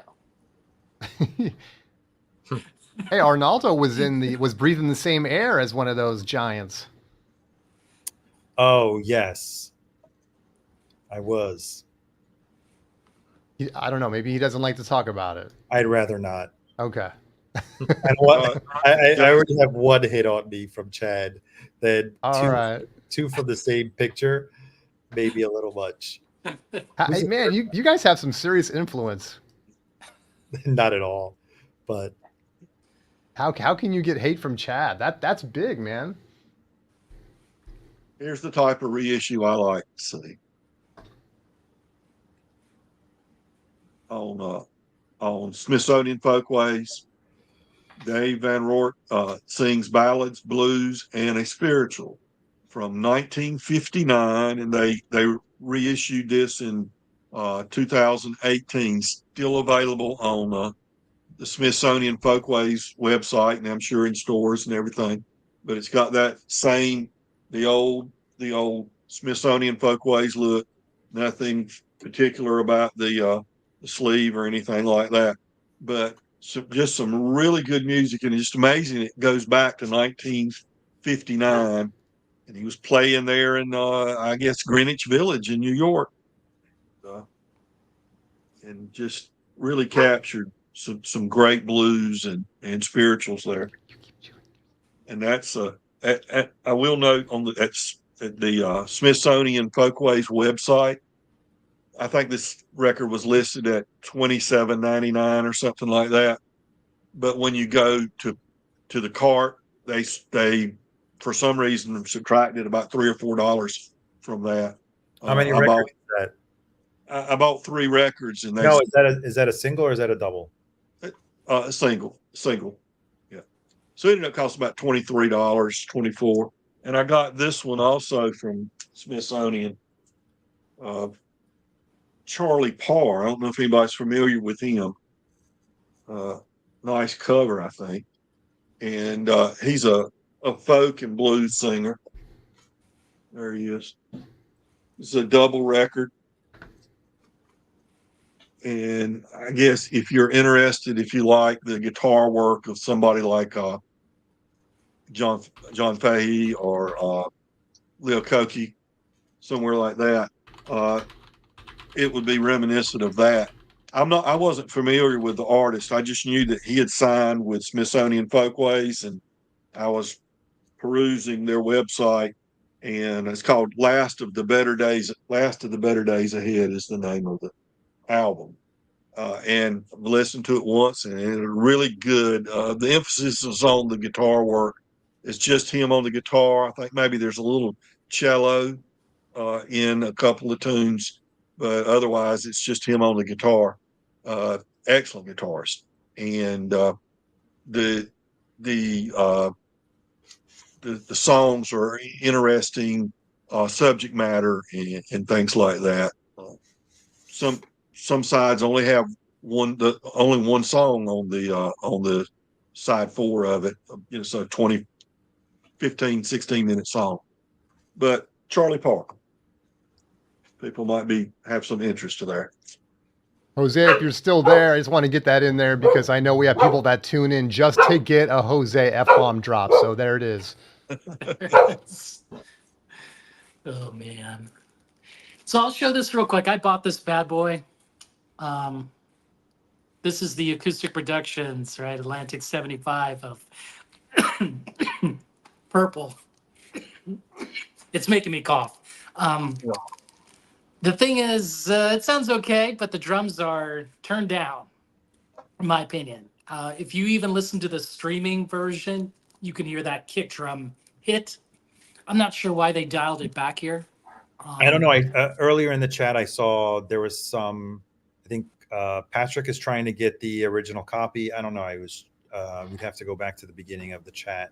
A: Hey, Arnaldo was breathing the same air as one of those giants.
B: Oh, yes. I was.
A: I don't know. Maybe he doesn't like to talk about it.
B: I'd rather not.
A: Okay.
B: I already have one hit on me from Chad. Then two from the same picture, maybe a little much.
A: Hey, man, you guys have some serious influence.
B: Not at all, but
A: how can you get hate from Chad? That's big, man.
E: Here's the type of reissue I like to see. On Smithsonian Folkways, Dave Van Rort sings ballads, blues, and a spiritual from 1959, and they reissued this in 2018. Still available on the Smithsonian Folkways website, and I'm sure in stores and everything. But it's got that same the old Smithsonian Folkways look. Nothing particular about the sleeve or anything like that, but just some really good music, and it's just amazing. It goes back to 1959, and he was playing there in I guess Greenwich Village in New York, and just really captured some great blues and spirituals there. And that's I will note on the Smithsonian Folkways website, I think this record was listed at $27.99 or something like that. But when you go to the cart, they for some reason subtracted about $3 or $4 from that.
B: How many records is that?
E: I bought 3 records, and
B: No, is that a single or is that a double?
E: Single. Yeah. So it ended up costing about $23, 24. And I got this one also from Smithsonian. Charlie Parr. I don't know if anybody's familiar with him. Nice cover, I think. And he's a folk and blues singer. There he is. It's a double record. And I guess if you're interested, if you like the guitar work of somebody like John Fahey or Leo Koki, somewhere like that, it would be reminiscent of that. I wasn't familiar with the artist. I just knew that he had signed with Smithsonian Folkways, and I was perusing their website, and it's called Last of the Better Days Ahead is the name of the album. And I listened to it once, and it was really good. The emphasis is on the guitar work. It's just him on the guitar. I think maybe there's a little cello in a couple of tunes, but otherwise it's just him on the guitar. Excellent guitarist, and the the the songs are interesting subject matter and things like that. Some sides only have only one song on the side 4 of it. So 20, 15, 16-minute song. But Charlie Parker, people might have some interest to there.
A: Jose, if you're still there, I just want to get that in there because I know we have people that tune in just to get a Jose F-bomb drop. So there it is.
D: Oh, man. So I'll show this real quick. I bought this bad boy. This is the Acoustic Productions, right? Atlantic 75 of Purple. It's making me cough. The thing is, it sounds okay, but the drums are turned down, in my opinion. If you even listen to the streaming version, you can hear that kick drum hit. I'm not sure why they dialed it back here.
B: I don't know. Earlier in the chat, I saw there was some. I think Patrick is trying to get the original copy. I don't know. We'd have to go back to the beginning of the chat.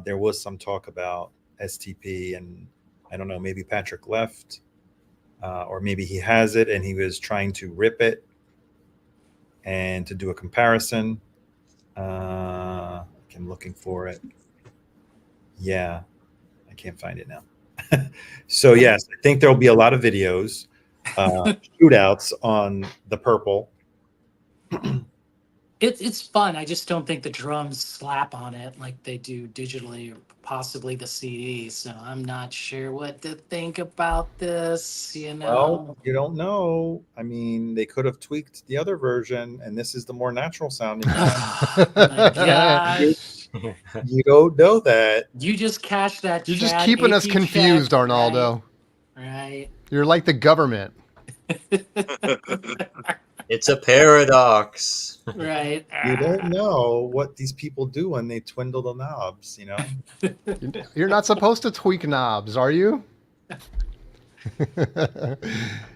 B: There was some talk about STP, and I don't know. Maybe Patrick left, or maybe he has it and he was trying to rip it and to do a comparison. I'm looking for it. Yeah, I can't find it now. So yes, I think there'll be a lot of videos, shootouts on the Purple.
D: It's fun. I just don't think the drums slap on it like they do digitally, or possibly the CD. So I'm not sure what to think about this.
B: Well, you don't know. I mean, they could have tweaked the other version, and this is the more natural sounding.
D: Oh my gosh.
B: You don't know that.
D: You just cashed that.
A: You're just keeping us confused,
D: check,
A: Arnaldo.
D: Right.
A: You're like the government.
C: It's a paradox.
D: Right.
B: You don't know what these people do when they twindle the knobs,
A: You're not supposed to tweak knobs, are you?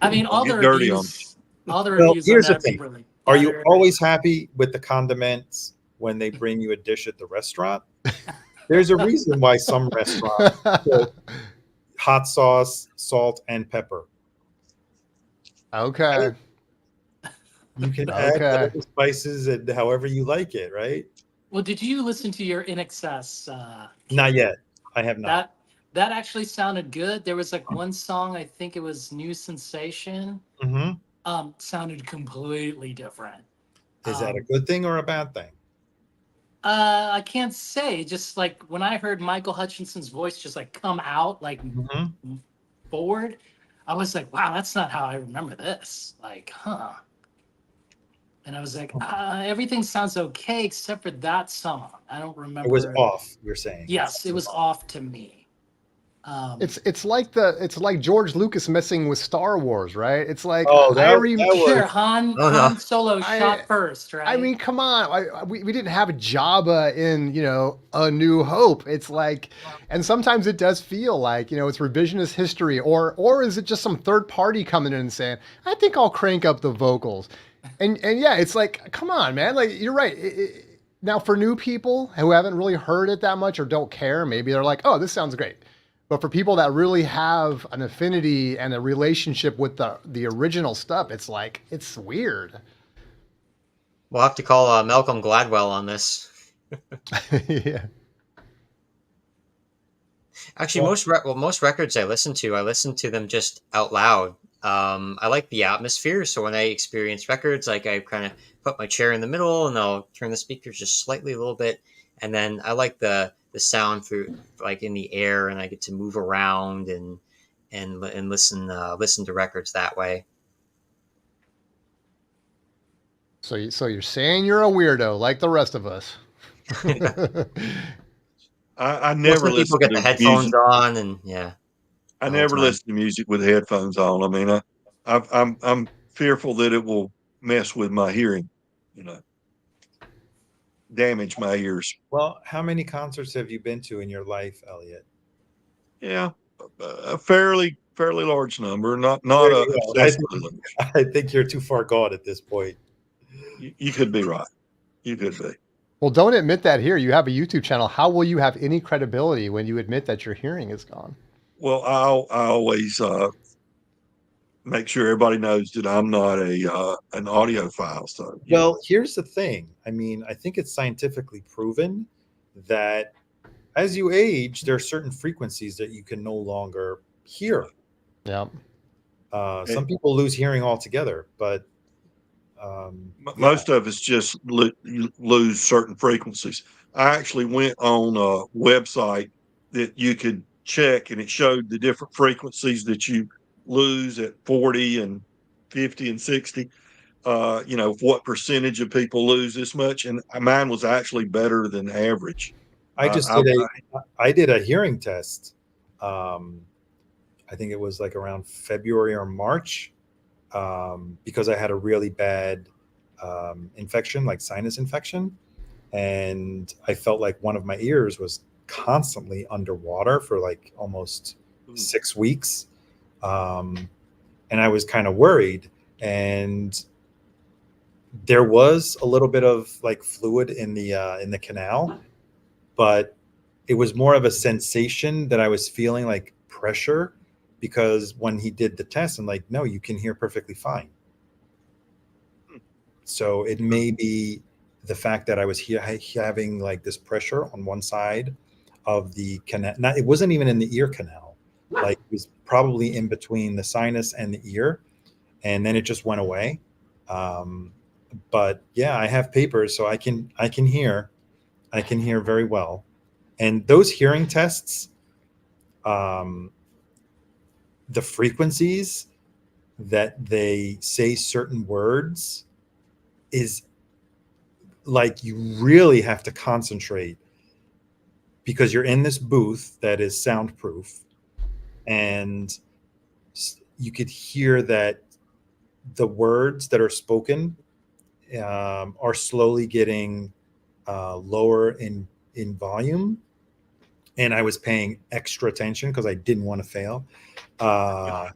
D: I mean, all the reviews.
B: Here's the thing.
D: Really
B: are you always happy with the condiments when they bring you a dish at the restaurant? There's a reason why some restaurants put hot sauce, salt, and pepper.
A: Okay.
B: You can add whatever spices and however you like it, right?
D: Well, did you listen to your In Excess?
B: Not yet. I have not.
D: That actually sounded good. There was like one song, I think it was New Sensation.
B: Mm-hmm.
D: Sounded completely different.
B: Is that a good thing or a bad thing?
D: I can't say. Just like when I heard Michael Hutchinson's voice just like come out like forward, I was like, wow, that's not how I remember this. Like, huh. And I was like, everything sounds okay except for that song. I don't remember.
B: It was off, you're saying.
D: Yes, it was off to me.
A: It's like George Lucas messing with Star Wars, right? It's like
B: Oh,
A: I
B: that
A: remember
D: Sure,
B: was
D: Han Solo
A: I
D: shot first,
A: I
D: right?
A: mean, come on. We didn't have Jabba in, A New Hope. It's like, and sometimes it does feel like, it's revisionist history, or is it just some third party coming in and saying, I think I'll crank up the vocals. And yeah, it's like, come on, man. Like, you're right. Now, for new people who haven't really heard it that much or don't care, maybe they're like, oh, this sounds great. But for people that really have an affinity and a relationship with the original stuff, it's like, it's weird.
C: We'll have to call Malcolm Gladwell on this.
A: Yeah.
C: Actually, most records I listen to them just out loud. I like the atmosphere, so when I experience records, like I kind of put my chair in the middle and I'll turn the speakers just slightly a little bit, and then I like the sound through like in the air, and I get to move around and listen to records that way.
A: So you're saying you're a weirdo like the rest of us.
E: I
C: Well,
E: never
C: some people
E: listen
C: get the
E: to
C: headphones
E: music.
C: on, and yeah,
E: I
C: the whole
E: never
C: time.
E: listen to music with headphones on. I mean, I'm fearful that it will mess with my hearing, you know, damage my ears.
B: Well, how many concerts have you been to in your life, Elliot?
E: Yeah, a fairly large number,
B: There
E: not a
B: you go.
E: excessively large.
B: I think you're too far gone at this point.
E: You could be right. You could be.
A: Well, don't admit that here. You have a YouTube channel. How will you have any credibility when you admit that your hearing is gone?
E: Well, I always make sure everybody knows that I'm not an audiophile. So
B: Well, here's the thing. I mean, I think it's scientifically proven that as you age, there are certain frequencies that you can no longer hear.
A: Yeah.
B: Some people lose hearing altogether, but yeah.
E: Most of us just lose certain frequencies. I actually went on a website that you could check, and it showed the different frequencies that you lose at 40 and 50 and 60. What percentage of people lose this much, and mine was actually better than average.
B: I just
E: I,
B: did I did a hearing test. I think it was like around February or March, because I had a really bad infection, like sinus infection, and I felt like one of my ears was constantly underwater for like almost 6 weeks, and I was kind of worried. And there was a little bit of like fluid in the canal, but it was more of a sensation that I was feeling like pressure, because when he did the test, I'm like, no, you can hear perfectly fine. So it may be the fact that I was having like this pressure on one side of the canal. Not, it wasn't even in the ear canal. Like it was probably in between the sinus and the ear, and then it just went away. But yeah, I have papers, so I can hear. I can hear very well. And those hearing tests, the frequencies that they say certain words is like you really have to concentrate, because you're in this booth that is soundproof, and you could hear that the words that are spoken are slowly getting lower in volume, and I was paying extra attention because I didn't want to fail. And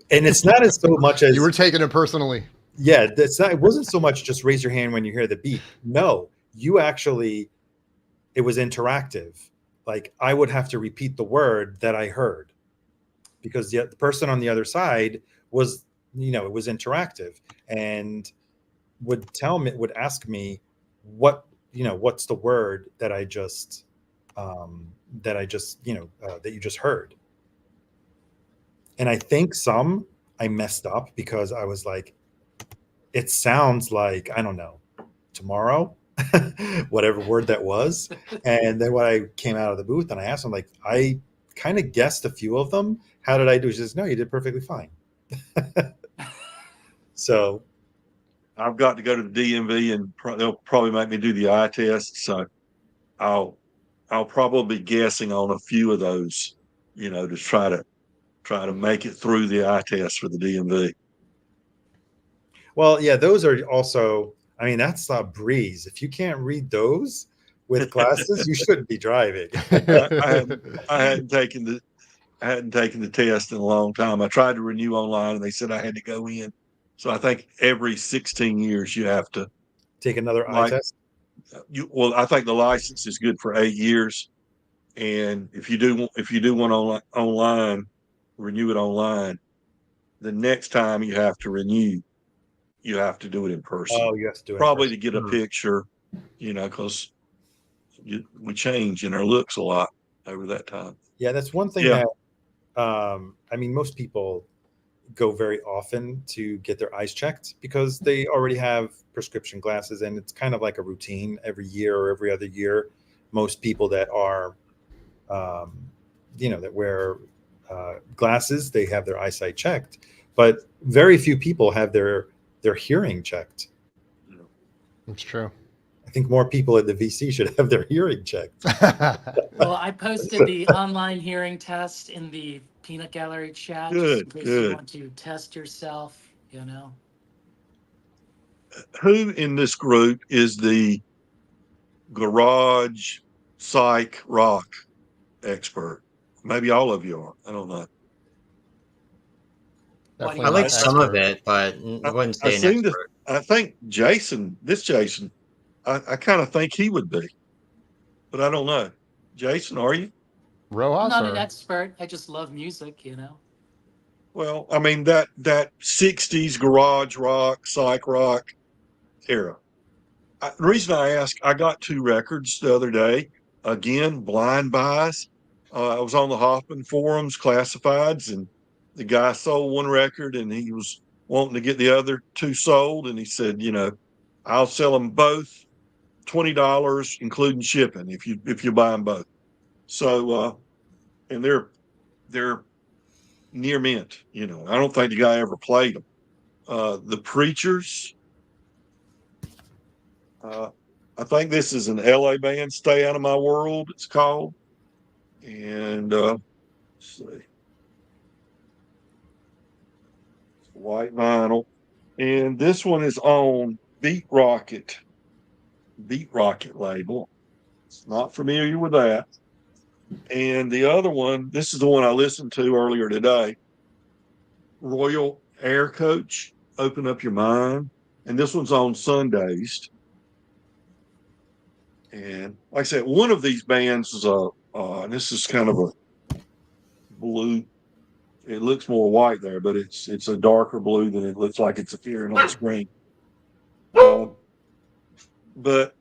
B: it's not as so much as
A: you were taking it personally.
B: Yeah, that's not. It wasn't so much just raise your hand when you hear the beep. No, you actually. It was interactive. Like I would have to repeat the word that I heard, because the person on the other side was, it was interactive, and would ask me what, what's the word that I just that you just heard. And I think I messed up, because I was like, it sounds like, I don't know, tomorrow, whatever word that was. And then when I came out of the booth and I asked him, like, I kind of guessed a few of them. How did I do? He says, no, you did perfectly fine. So
E: I've got to go to the DMV, and they'll probably make me do the eye test. So I'll probably be guessing on a few of those. to try to make it through the eye test for the DMV.
B: Well, yeah, those are also, I mean, that's a breeze. If you can't read those with glasses, you shouldn't be driving.
E: I hadn't taken the test in a long time. I tried to renew online and they said I had to go in. So I think every 16 years you have to
B: take another eye test.
E: Well, I think the license is good for 8 years. And if you do one online, renew it online, the next time you have to renew, you have to do it in person.
B: Oh, you have to do it
E: probably
B: in person.
E: to get a picture, because we change in our looks a lot over that time.
B: Yeah, that's one thing that I mean, most people go very often to get their eyes checked because they already have prescription glasses, and it's kind of like a routine every year or every other year. Most people that are that wear glasses, they have their eyesight checked, but very few people have their hearing checked.
A: It's true.
B: I think more people at the VC should have their hearing checked.
D: Well, I posted the online hearing test in the Peanut Gallery chat, just in case you want to test yourself,
E: Who in this group is the garage psych rock expert? Maybe all of you are. I don't know.
C: I like some of it, but I wouldn't say an expert.
E: I think Jason, I kind of think he would be, but I don't know. Jason, are you?
A: Rojas?
D: I'm not an expert. I just love music,
E: Well, I mean, that 60s garage rock, psych rock era. The reason I ask, I got 2 records the other day. Again, blind buys. I was on the Hoffman forums, classifieds, and the guy sold 1 record and he was wanting to get the other 2 sold. And he said, I'll sell them both $20, including shipping, if you buy them both. So, and they're near mint. I don't think the guy ever played them. The Preachers. I think this is an LA band, Stay Out of My World, it's called. And let's see. White vinyl. And this one is on Beat Rocket label. Not familiar with that. And the other one, this is the one I listened to earlier today. Royal Air Coach, Open Up Your Mind. And this one's on Sundays. And like I said, one of these bands is this is kind of a blue. It looks more white there, but it's a darker blue than it looks like it's appearing on the screen. But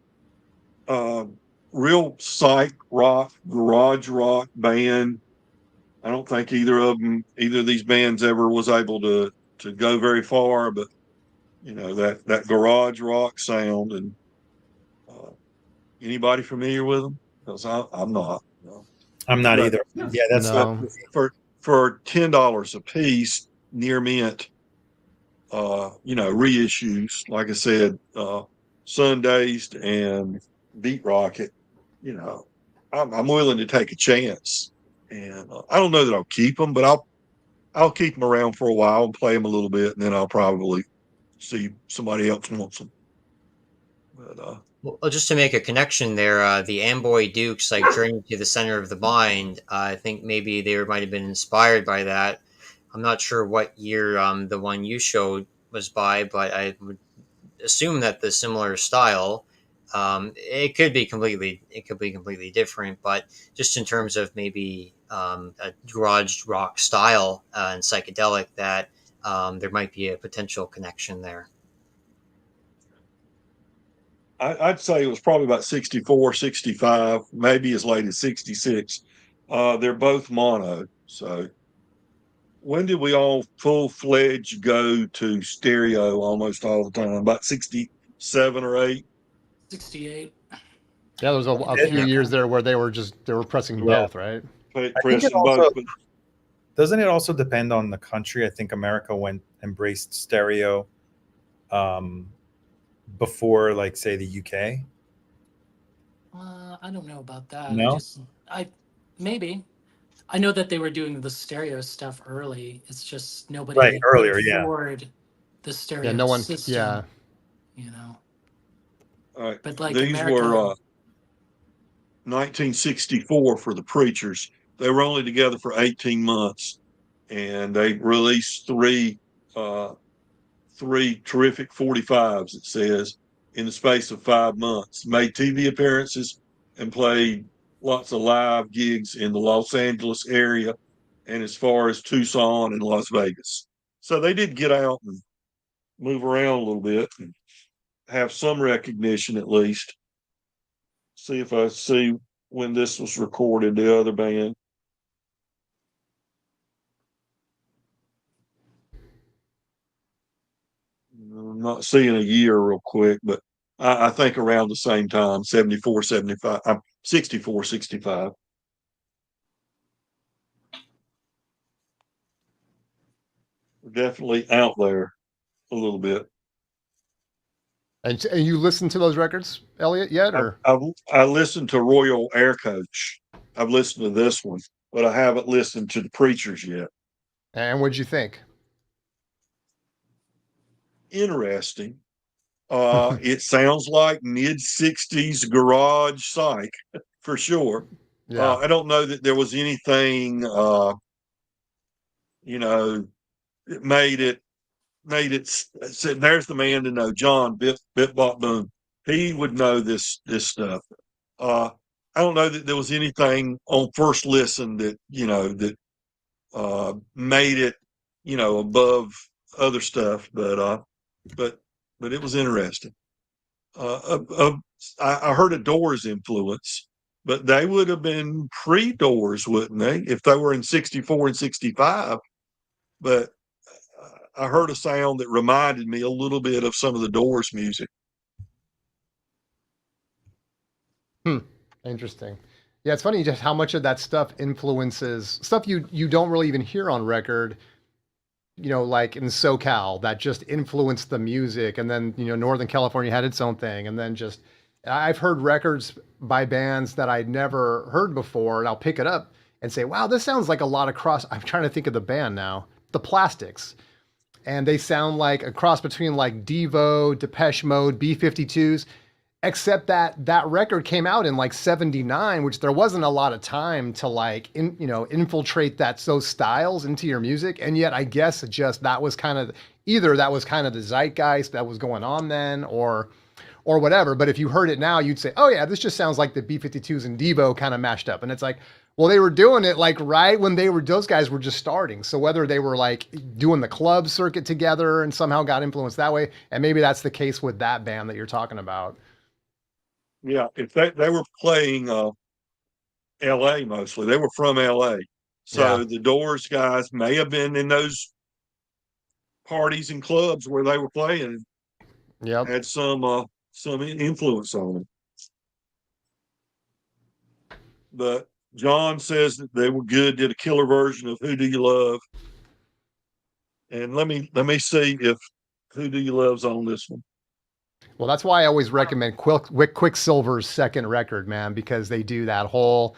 E: real psych rock, garage rock band. I don't think either of these bands ever was able to go very far, but that garage rock sound. And anybody familiar with them? Because I'm not. No.
B: I'm not either. Yeah, that's not
E: for $10 a piece, near mint. Reissues, like I said, Sundazed and Beat Rocket. I'm willing to take a chance, and I don't know that I'll keep them, but I'll keep them around for a while and play them a little bit, and then I'll probably see somebody else wants them. But
C: well, just to make a connection there, the Amboy Dukes, like Journey to the Center of the Mind, I think maybe they might have been inspired by that. I'm not sure what year the one you showed was by, but I would assume that the similar style. It could be completely different, but just in terms of maybe a garage rock style and psychedelic, that there might be a potential connection there.
E: I'd say it was probably about 64, 65, maybe as late as 66. They're both mono. So when did we all full-fledged go to stereo almost all the time? About 67 or 8?
D: 68.
A: Yeah, there was a few years there where they were pressing both, right?
E: Pressing both.
B: Doesn't it also depend on the country? I think America embraced stereo before, like, say, the UK.
D: I don't know about that.
B: No?
D: Maybe. I know that they were doing the stereo stuff early. It's just
B: Right,
D: nobody could
B: earlier, yeah.
D: afford the
A: Yeah,
D: stereo
A: no one.
D: system,
A: Yeah,
D: you know.
E: All right.
D: But like
E: These were
D: America,
E: 1964 for the Preachers. They were only together for 18 months, and they released three terrific 45s, it says, in the space of 5 months. Made TV appearances and played lots of live gigs in the Los Angeles area and as far as Tucson and Las Vegas. So they did get out and move around a little bit and have some recognition at least. See if I see when this was recorded, the other band. I'm not seeing a year real quick, but I think around the same time, 74, 75, 64, 65. We're definitely out there a little bit.
A: and you listened to those records, Elliot, yet or?
E: I listened to Royal Air Coach. I've listened to this one, but I haven't listened to the Preachers yet.
A: And what'd you think?
E: Interesting. It sounds like mid 60s garage psych for sure.
A: Yeah.
E: I don't know that there was anything, that made it said, there's the man to know, John Bit Bop Boom. He would know this stuff. I don't know that there was anything on first listen that, made it, above other stuff, but it was interesting. I heard a Doors influence, but they would have been pre-Doors, wouldn't they? If they were in 64 and 65. But I heard a sound that reminded me a little bit of some of the Doors music.
A: Interesting. Yeah, it's funny just how much of that stuff influences stuff you don't really even hear on record. Like in SoCal, that just influenced the music, and then Northern California had its own thing, and then just I've heard records by bands that I'd never heard before, and I'll pick it up and say, "Wow, this sounds like a lot of cross." I'm trying to think of the band now, the Plastics, and they sound like a cross between like Devo, Depeche Mode, B-52s, except that record came out in like 79, which there wasn't a lot of time to like infiltrate those styles into your music. And yet I guess just that was kind of either that was kind of the zeitgeist that was going on then or whatever. But if you heard it now, you'd say, oh yeah, this just sounds like the B-52s and Devo kind of mashed up. And it's like, well, they were doing it like right when those guys were just starting. So whether they were like doing the club circuit together and somehow got influenced that way, and maybe that's the case with that band that you're talking about.
E: Yeah, if they were playing L.A. mostly, they were from L.A. So
A: Yeah.
E: the Doors guys may have been in those parties and clubs where they were playing,
A: Yep.
E: had some influence on them. But John says that they were good, did a killer version of Who Do You Love? And let me see if Who Do You Love's on this one.
A: Well, that's why I always recommend Quicksilver's second record, man, because they do that whole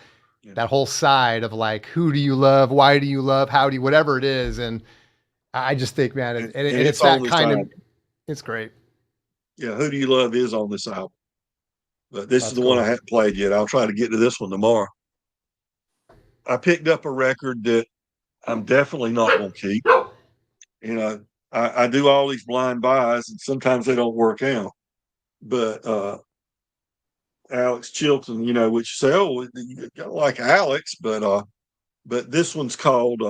A: side of like, who do you love? Why do you love? How do you, whatever it is. And I just think, man, and it's that kind of, it's great.
E: Yeah. Who Do You Love is on this album, but this is the
A: cool.
E: one I haven't played yet. I'll try to get to this one tomorrow. I picked up a record that I'm definitely not going to keep. I do all these blind buys and sometimes they don't work out. But Alex Chilton, which you say, oh, you got like Alex, but this one's called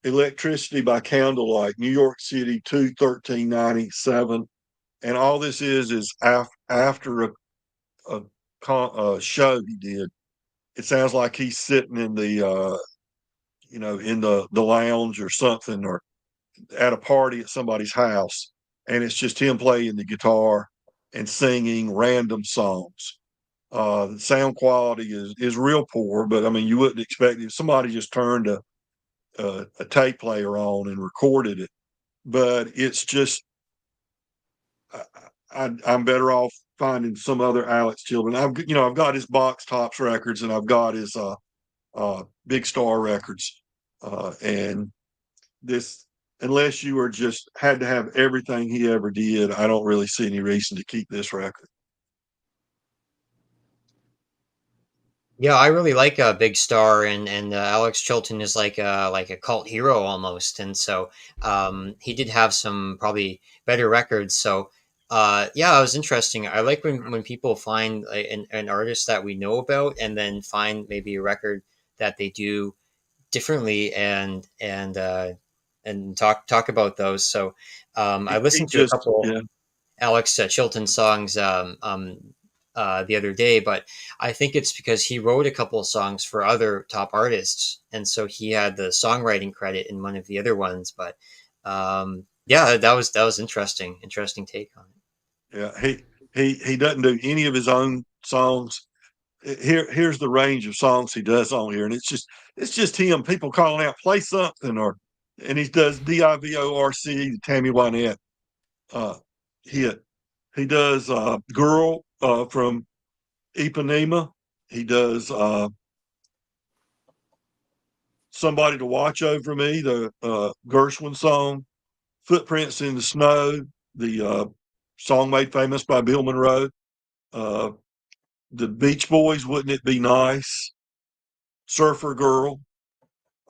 E: Electricity by Candlelight, New York City 2/13/97, and all this is after a show he did. It sounds like he's sitting in the in the lounge or something, or at a party at somebody's house, and it's just him playing the guitar and singing random songs. The sound quality is real poor, but I mean, you wouldn't expect it if somebody just turned a tape player on and recorded it. But it's just, I'm better off finding some other Alex Chilton. I've got his Box Tops records, and I've got his Big Star Records, and this, unless you were just had to have everything he ever did, I don't really see any reason to keep this record.
C: Yeah, I really like Big Star, and Alex Chilton is like a cult hero almost, and so he did have some probably better records. So yeah, it was interesting. I like when people find an artist that we know about, and then find maybe a record that they do differently, and talk about those. So I
E: He
C: listened to a
E: just,
C: couple
E: yeah,
C: Alex Chilton songs the other day, but I think it's because he wrote a couple of songs for other top artists, and so he had the songwriting credit in one of the other ones. But yeah, that was interesting take on it.
E: yeah. He doesn't do any of his own songs. Here's the range of songs he does on here, and it's just him. People calling out, play something, and he does DIVORC, Tammy Wynette hit. He does Girl from Ipanema. He does Somebody to Watch Over Me, the Gershwin song. Footprints in the Snow, the song made famous by Bill Monroe. Uh, the Beach Boys, Wouldn't It Be Nice? Surfer Girl.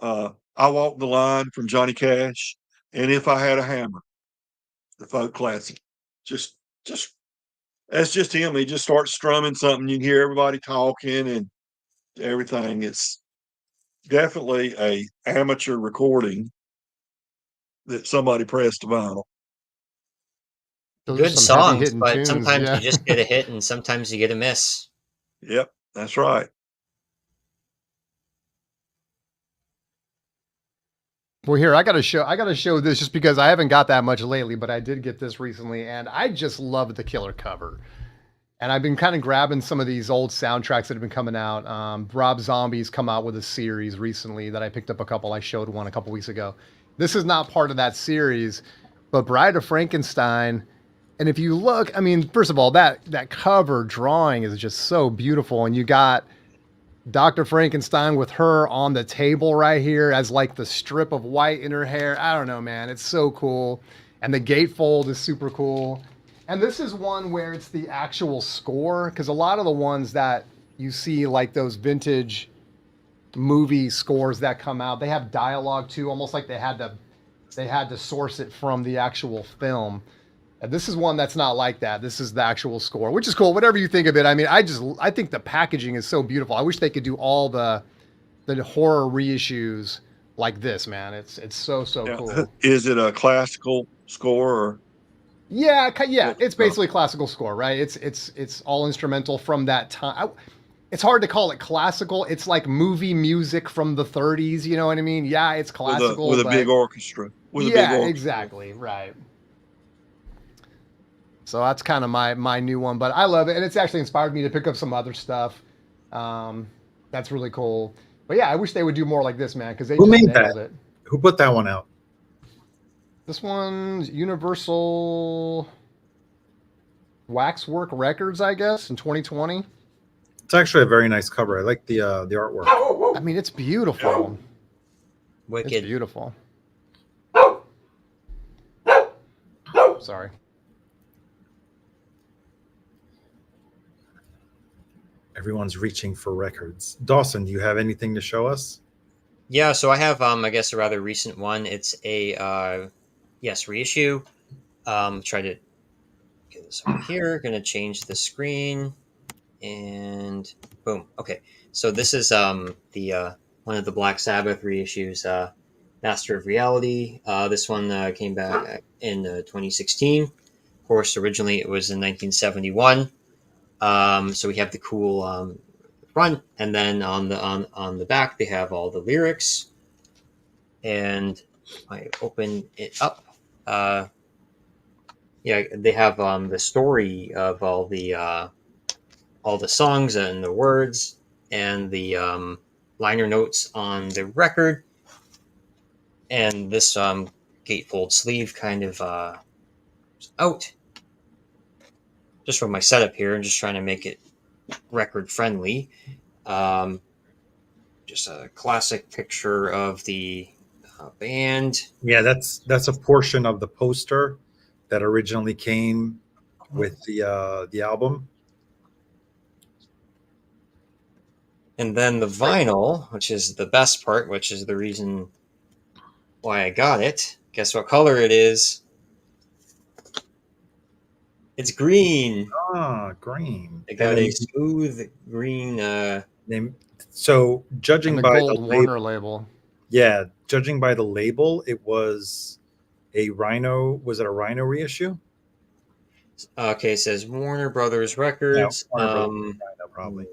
E: I Walk the Line from Johnny Cash. And If I Had a Hammer, the folk classic. Just that's just him. He just starts strumming something. You can hear everybody talking and everything. It's definitely a amateur recording that somebody pressed to vinyl.
A: Those are
C: Good
A: some heavy
C: songs,
A: hitting
C: but
A: tunes.
C: sometimes
A: Yeah.
C: you just get a hit, and sometimes you get a miss.
E: Yep, that's right.
A: Well, here I got to show this just because I haven't got that much lately, but I did get this recently, and I just love the killer cover. And I've been kind of grabbing some of these old soundtracks that have been coming out. Rob Zombie's come out with a series recently that I picked up a couple. I showed one a couple weeks ago. This is not part of that series, but Bride of Frankenstein. And if you look, I mean, first of all, that cover drawing is just so beautiful, and you got Dr. Frankenstein with her on the table right here as like the strip of white in her hair. I don't know, man. It's so cool. And the gatefold is super cool. And this is one where it's the actual score, because a lot of the ones that you see, like those vintage movie scores that come out, they have dialogue too, almost like they had to source it from the actual film. And this is one that's not like that. This is the actual score, which is cool. Whatever you think of it. I mean, I think the packaging is so beautiful. I wish they could do all the horror reissues like this, man. It's so
E: Yeah.
A: cool.
E: Is it a classical score or
A: Yeah,
E: what?
A: it's basically classical score, right? It's all instrumental from that time. It's hard to call it classical. It's like movie music from the 30s, you know what I mean? Yeah, it's classical,
E: with a
A: but
E: big orchestra. With a big
A: yeah,
E: orchestra.
A: exactly, right. So that's kind of my new one, but I love it, and it's actually inspired me to pick up some other stuff. That's really cool. But yeah, I wish they would do more like this, man, because they
B: Who
A: just
B: made
A: nailed
B: that?
A: it.
B: Who put that one out?
A: This one's Universal Waxwork Records, I guess, in 2020.
B: It's actually a very nice cover. I like the artwork.
A: I mean, it's beautiful.
C: Wicked.
A: It's beautiful. Sorry.
B: Everyone's reaching for records. Dawson, do you have anything to show us?
C: Yeah, so I have I guess a rather recent one. It's a yes, reissue. Try to get this over here. Gonna change the screen, and boom. Okay, so this is the one of the Black Sabbath reissues, Master of Reality. This one came back in 2016. Of course, originally it was in 1971. So we have the cool front, and then on the back they have all the lyrics. And I open it up. Yeah, they have the story of all the songs and the words, and the liner notes on the record, and this gatefold sleeve kind of out. Just from my setup here, and just trying to make it record friendly. Just just a classic picture of the band.
B: Yeah, that's a portion of the poster that originally came with the album.
C: And then the vinyl, which is the best part, which is the reason why I got it. Guess what color it is? It's green.
B: Ah, green.
C: It got a smooth green.
B: So judging
A: the
B: by
A: gold
B: the
A: Warner
B: label,
A: label.
B: judging by the label, it was a Rhino. Was it a Rhino reissue?
C: Okay, it says Warner Brothers Records.
B: Yeah, Warner Brothers, Rhino, probably.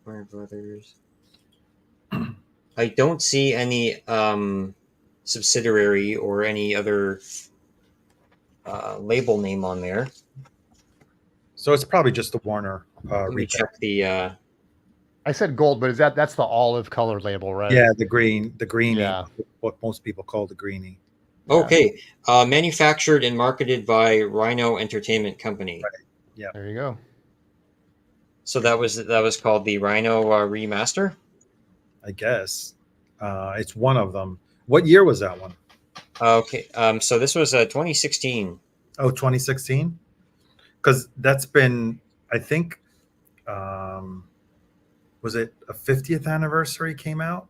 C: Warner Brothers. I don't see any subsidiary or any other label name on there.
B: So it's probably just the Warner.
C: Let me check the.
A: I said gold, but that's the olive color label, right?
B: Yeah, the greenie.
A: Yeah.
B: What most people call the greenie.
A: Yeah.
C: Okay, manufactured and marketed by Rhino Entertainment Company.
B: Right. Yeah,
A: there you go.
C: So that was called the Rhino remaster.
B: I guess it's one of them. What year was that one?
C: Okay, so this was 2016.
B: Oh, 2016. Because that's been, I think, was it a 50th anniversary came out?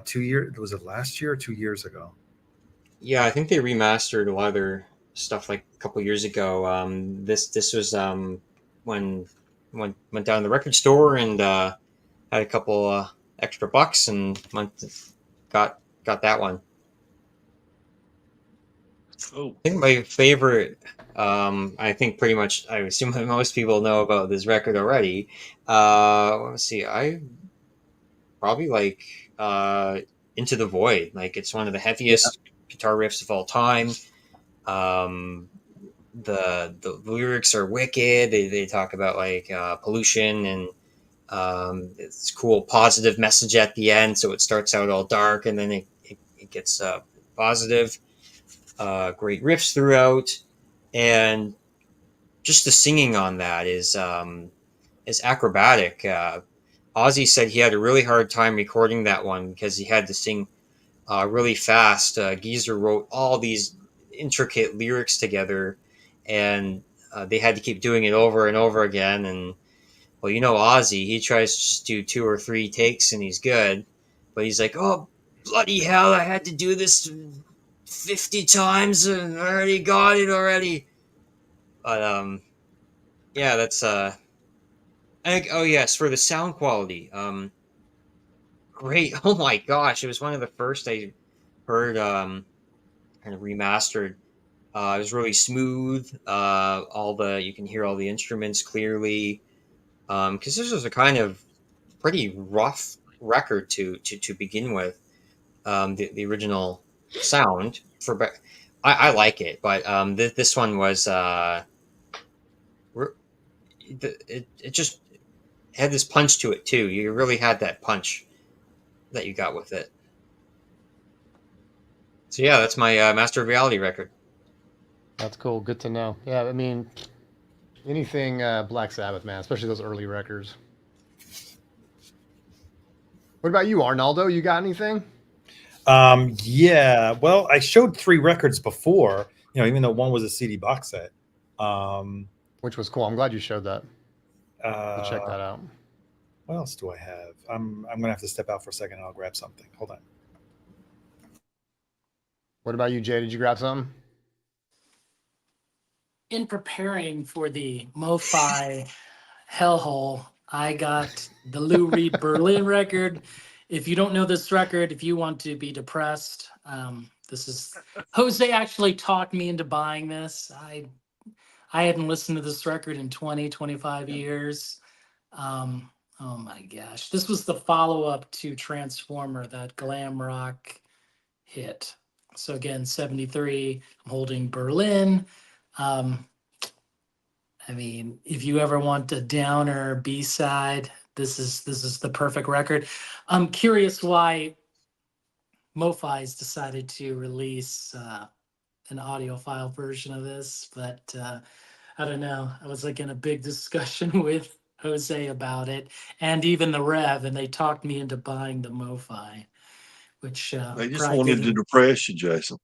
B: 2 years? Was it last year or 2 years ago?
C: Yeah, I think they remastered a lot of their stuff like a couple years ago. This was when went down to the record store and had a couple extra bucks and got that one.
E: Oh,
C: I think my favorite. I think pretty much. I assume that most people know about this record already. Let's see. I probably like Into the Void. Like it's one of the heaviest guitar riffs of all time. The lyrics are wicked. They talk about like pollution and it's cool positive message at the end. So it starts out all dark and then it gets positive. Great riffs throughout, and just the singing on that is acrobatic. Ozzy said he had a really hard time recording that one because he had to sing really fast. Geezer wrote all these intricate lyrics together, and they had to keep doing it over and over again. And well, you know, Ozzy, he tries to just do 2 or 3 takes and he's good, but he's like, oh bloody hell, I had to do this 50 times and I already got it already. But yeah, that's I think, oh yes, for the sound quality, great. Oh my gosh, it was one of the first I heard kind of remastered. It was really smooth. You can hear all the instruments clearly. Because this was a kind of pretty rough record to begin with. The original sound I like it, but this one was it just had this punch to it too. You really had that punch that you got with it. So yeah, that's my Master of Reality record.
A: That's cool. Good to know. Yeah, I mean, anything Black Sabbath, man, especially those early records. What about you, Arnaldo? You got anything?
B: Yeah. Well, I showed 3 records before, even though one was a CD box set.
A: Which was cool. I'm glad you showed that. I'll check that out.
B: What else do I have? I'm gonna have to step out for a second and I'll grab something. Hold on.
A: What about you, Jay? Did you grab something?
D: In preparing for the MoFi hellhole, I got the Lou Reed Berlin record. If you don't know this record, if you want to be depressed, this is Jose actually talked me into buying this. I hadn't listened to this record in 25 years. Oh my gosh. This was the follow-up to Transformer, that glam rock hit. So again, 73, I'm holding Berlin. I mean, if you ever want a downer B-side, this is the perfect record. I'm curious why MoFi's decided to release an audiophile version of this, but I don't know. I was like in a big discussion with Jose about it, and even the Rev, and they talked me into buying the MoFi, which
E: They just
D: probably
E: wanted to
D: didn't.
E: depress you, Jason.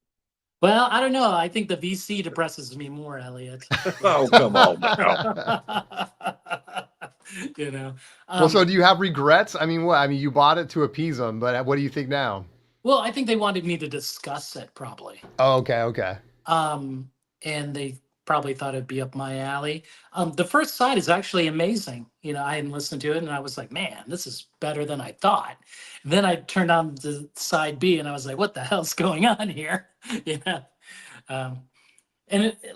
D: Well, I don't know. I think the VC depresses me more, Elliot.
E: Oh, come on now.
D: You know.
A: Well, so do you have regrets? I mean, what? I mean, you bought it to appease them, but what do you think now?
D: Well, I think they wanted me to discuss it probably.
A: Oh, okay, okay.
D: And they probably thought it'd be up my alley. The first side is actually amazing. You know, I hadn't listened to it and I was like, man, this is better than I thought. And then I turned on the side B and I was like, what the hell's going on here? You know?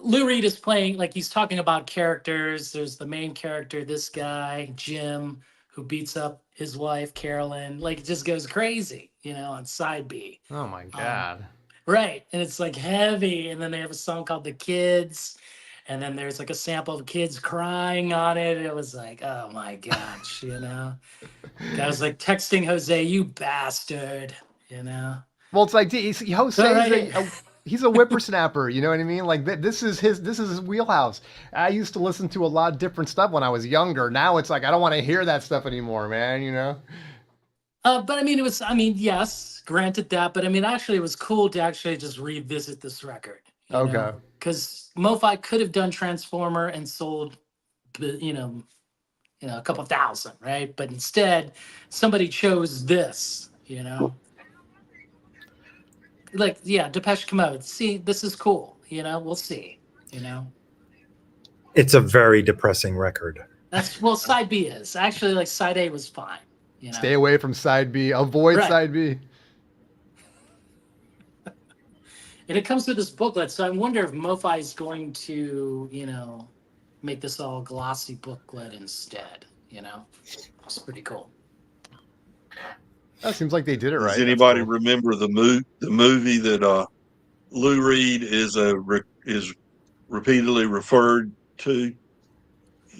D: Lou Reed is playing, like he's talking about characters. There's the main character, this guy, Jim, who beats up his wife, Carolyn. Like it just goes crazy, you know, on side B.
A: Oh my God.
D: Right. And it's like heavy. And then they have a song called The Kids. And then there's like a sample of kids crying on it. It was like, oh my gosh, you know. I was like texting Jose, you bastard, you know.
A: Well, it's like Jose, he's a whippersnapper, you know what I mean? Like this is his wheelhouse. I used to listen to a lot of different stuff when I was younger. Now it's like I don't want to hear that stuff anymore, man, you know.
D: But I mean, yes, granted that, but I mean, actually, it was cool to actually just revisit this record.
A: Okay.
D: Because MoFi could have done Transformer and sold, you know, a couple thousand, right? But instead, somebody chose this, you know. Like, yeah, Depeche Mode. See, this is cool. You know, we'll see. You know.
B: It's a very depressing record.
D: Side B is actually like side A was fine. You know?
A: Stay away from side B. Avoid side B.
D: And it comes with this booklet, so I wonder if MoFi is going to, you know, make this all glossy booklet instead. You know, it's pretty cool.
A: That seems like they did it right.
E: Does anybody remember the movie that Lou Reed is repeatedly referred to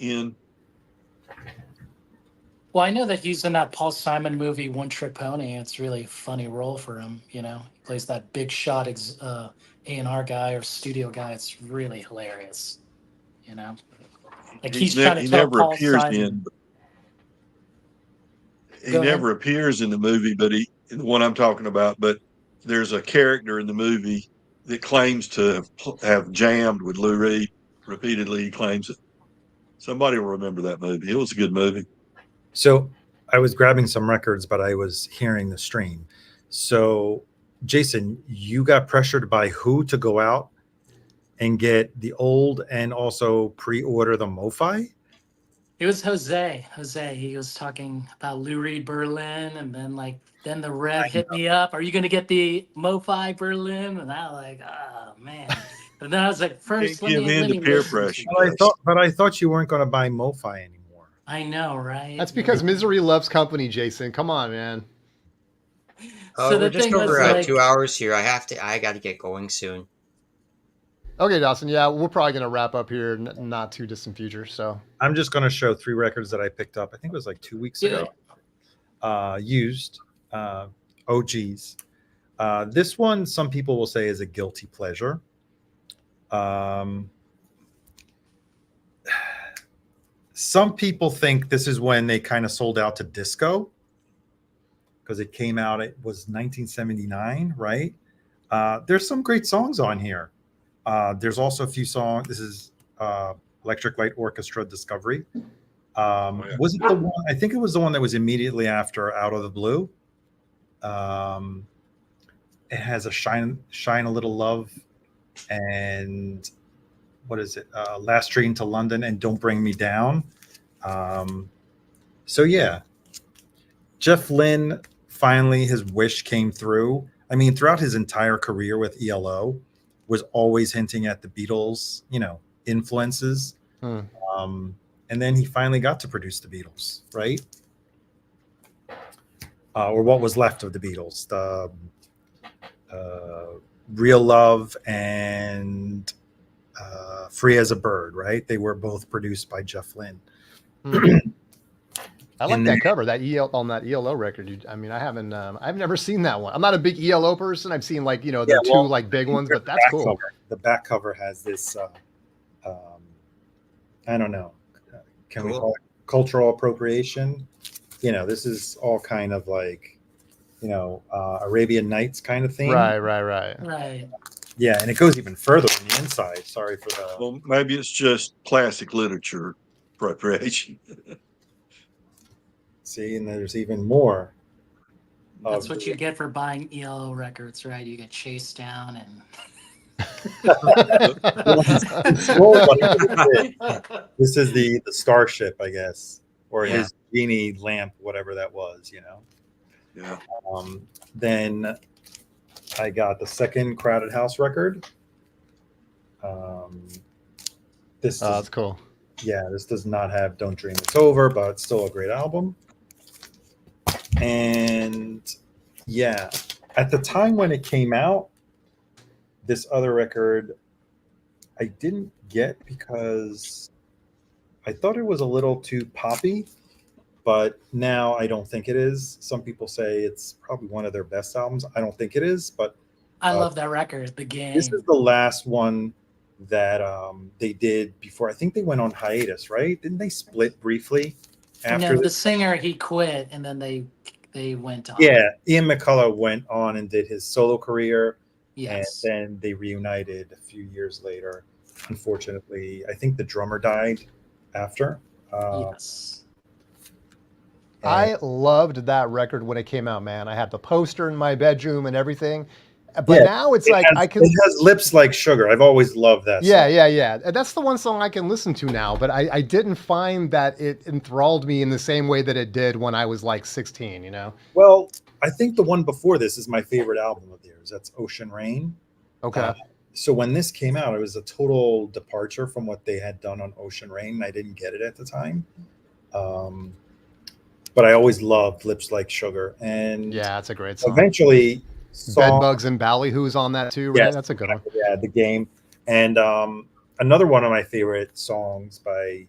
E: in?
D: Well, I know that he's in that Paul Simon movie, One Trick Pony. It's really a funny role for him. You know, he plays that big shot A&R guy or studio guy. It's really hilarious. You know, like he's trying to tell Paul Simon.
E: He never appears in the movie, but the one I'm talking about. But there's a character in the movie that claims to have jammed with Lou Reed repeatedly. He claims it. Somebody will remember that movie. It was a good movie.
B: So I was grabbing some records, but I was hearing the stream. So Jason, you got pressured by who to go out and get the old and also pre-order the MoFi?
D: It was Jose. He was talking about Lou Reed Berlin, and then the Rev hit me up. Are you going to get the MoFi Berlin? And I was like, oh man. And then I was like, first, let me
E: peer pressure.
B: But I thought you weren't going to buy MoFi anymore.
D: I know, right?
A: That's because misery loves company, Jason. Come on, man.
C: So we're just over 2 hours here. I got to get going soon.
A: Okay, Dawson. Yeah, we're probably going to wrap up here not too distant future. So
B: I'm just going to show 3 records that I picked up. I think it was like 2 weeks ago. Used OGs. This one, some people will say, is a guilty pleasure. Some people think this is when they kind of sold out to disco because it came out. It was 1979, right? There's some great songs on here. There's also a few songs. This is Electric Light Orchestra Discovery. Was it the one? I think it was the one that was immediately after Out of the Blue. It has a Shine a Little Love, and what is it? Last Train to London and Don't Bring Me Down. So yeah, Jeff Lynne, finally his wish came through. I mean, throughout his entire career with ELO, was always hinting at the Beatles, influences. And then he finally got to produce the Beatles, right? Or what was left of the Beatles, the Real Love and Free as a Bird, right? They were both produced by Jeff Lynne.
A: I like that cover, that on that ELO record. I've never seen that one. I'm not a big ELO person. I've seen two big ones, but that's cool.
B: The back cover has this, I don't know. Can we call it cultural appropriation. This is all kind of like, Arabian Nights kind of thing.
D: Right.
B: Yeah, and it goes even further on the inside. Sorry for the.
E: Well, maybe it's just classic literature appropriation.
B: See, and there's even more.
D: That's what you get for buying ELO records, right? You get chased down and.
B: This is the starship, I guess, or
C: Yeah.
B: his genie lamp, whatever that was.
E: Yeah.
B: Then I got the second Crowded House record.
A: That's cool.
B: Yeah, this does not have Don't Dream It's Over, but it's still a great album. And yeah, at the time when it came out, this other record I didn't get because I thought it was a little too poppy, but now I don't think it is. Some people say it's probably one of their best albums. I don't think it is, but
D: I love that record, The Game.
B: This is the last one that they did before. I think they went on hiatus, right? Didn't they split briefly after
D: No, the singer, he quit, and then they went on.
B: Yeah, Ian McCullough went on and did his solo career.
D: Yes.
B: And then they reunited a few years later. Unfortunately, I think the drummer died after.
D: Yes.
A: I loved that record when it came out, man. I had the poster in my bedroom and everything. But now it's like
B: it has Lips Like Sugar. I've always loved that
A: song.
B: song.
A: Yeah. And that's the one song I can listen to now, but I didn't find that it enthralled me in the same way that it did when I was like 16,
B: Well, I think the one before this is my favorite album of theirs. That's Ocean Rain.
A: Okay.
B: So when this came out, it was a total departure from what they had done on Ocean Rain. I didn't get it at the time. But I always loved Lips Like Sugar. And
A: yeah, it's a great song.
B: Eventually,
A: Bedbugs and Ballyhoo's on that too, right?
B: Yes,
A: That's a good one.
B: Yeah, The Game. And another one of my favorite songs by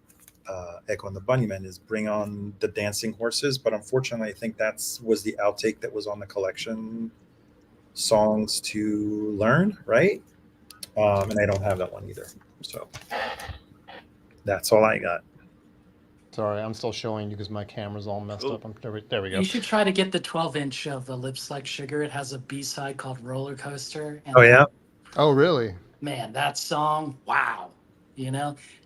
B: Echo and the Bunnymen is Bring On the Dancing Horses. But unfortunately, I think that was the outtake that was on the collection Songs to Learn, right? And I don't have that one either. So that's all I got.
A: Sorry, I'm still showing you because my camera's all messed up. There we go.
D: You should try to get the 12-inch of the Lips Like Sugar. It has a B-side called Roller Coaster. And
B: Oh, yeah?
A: Oh, really?
D: Man, that song, wow.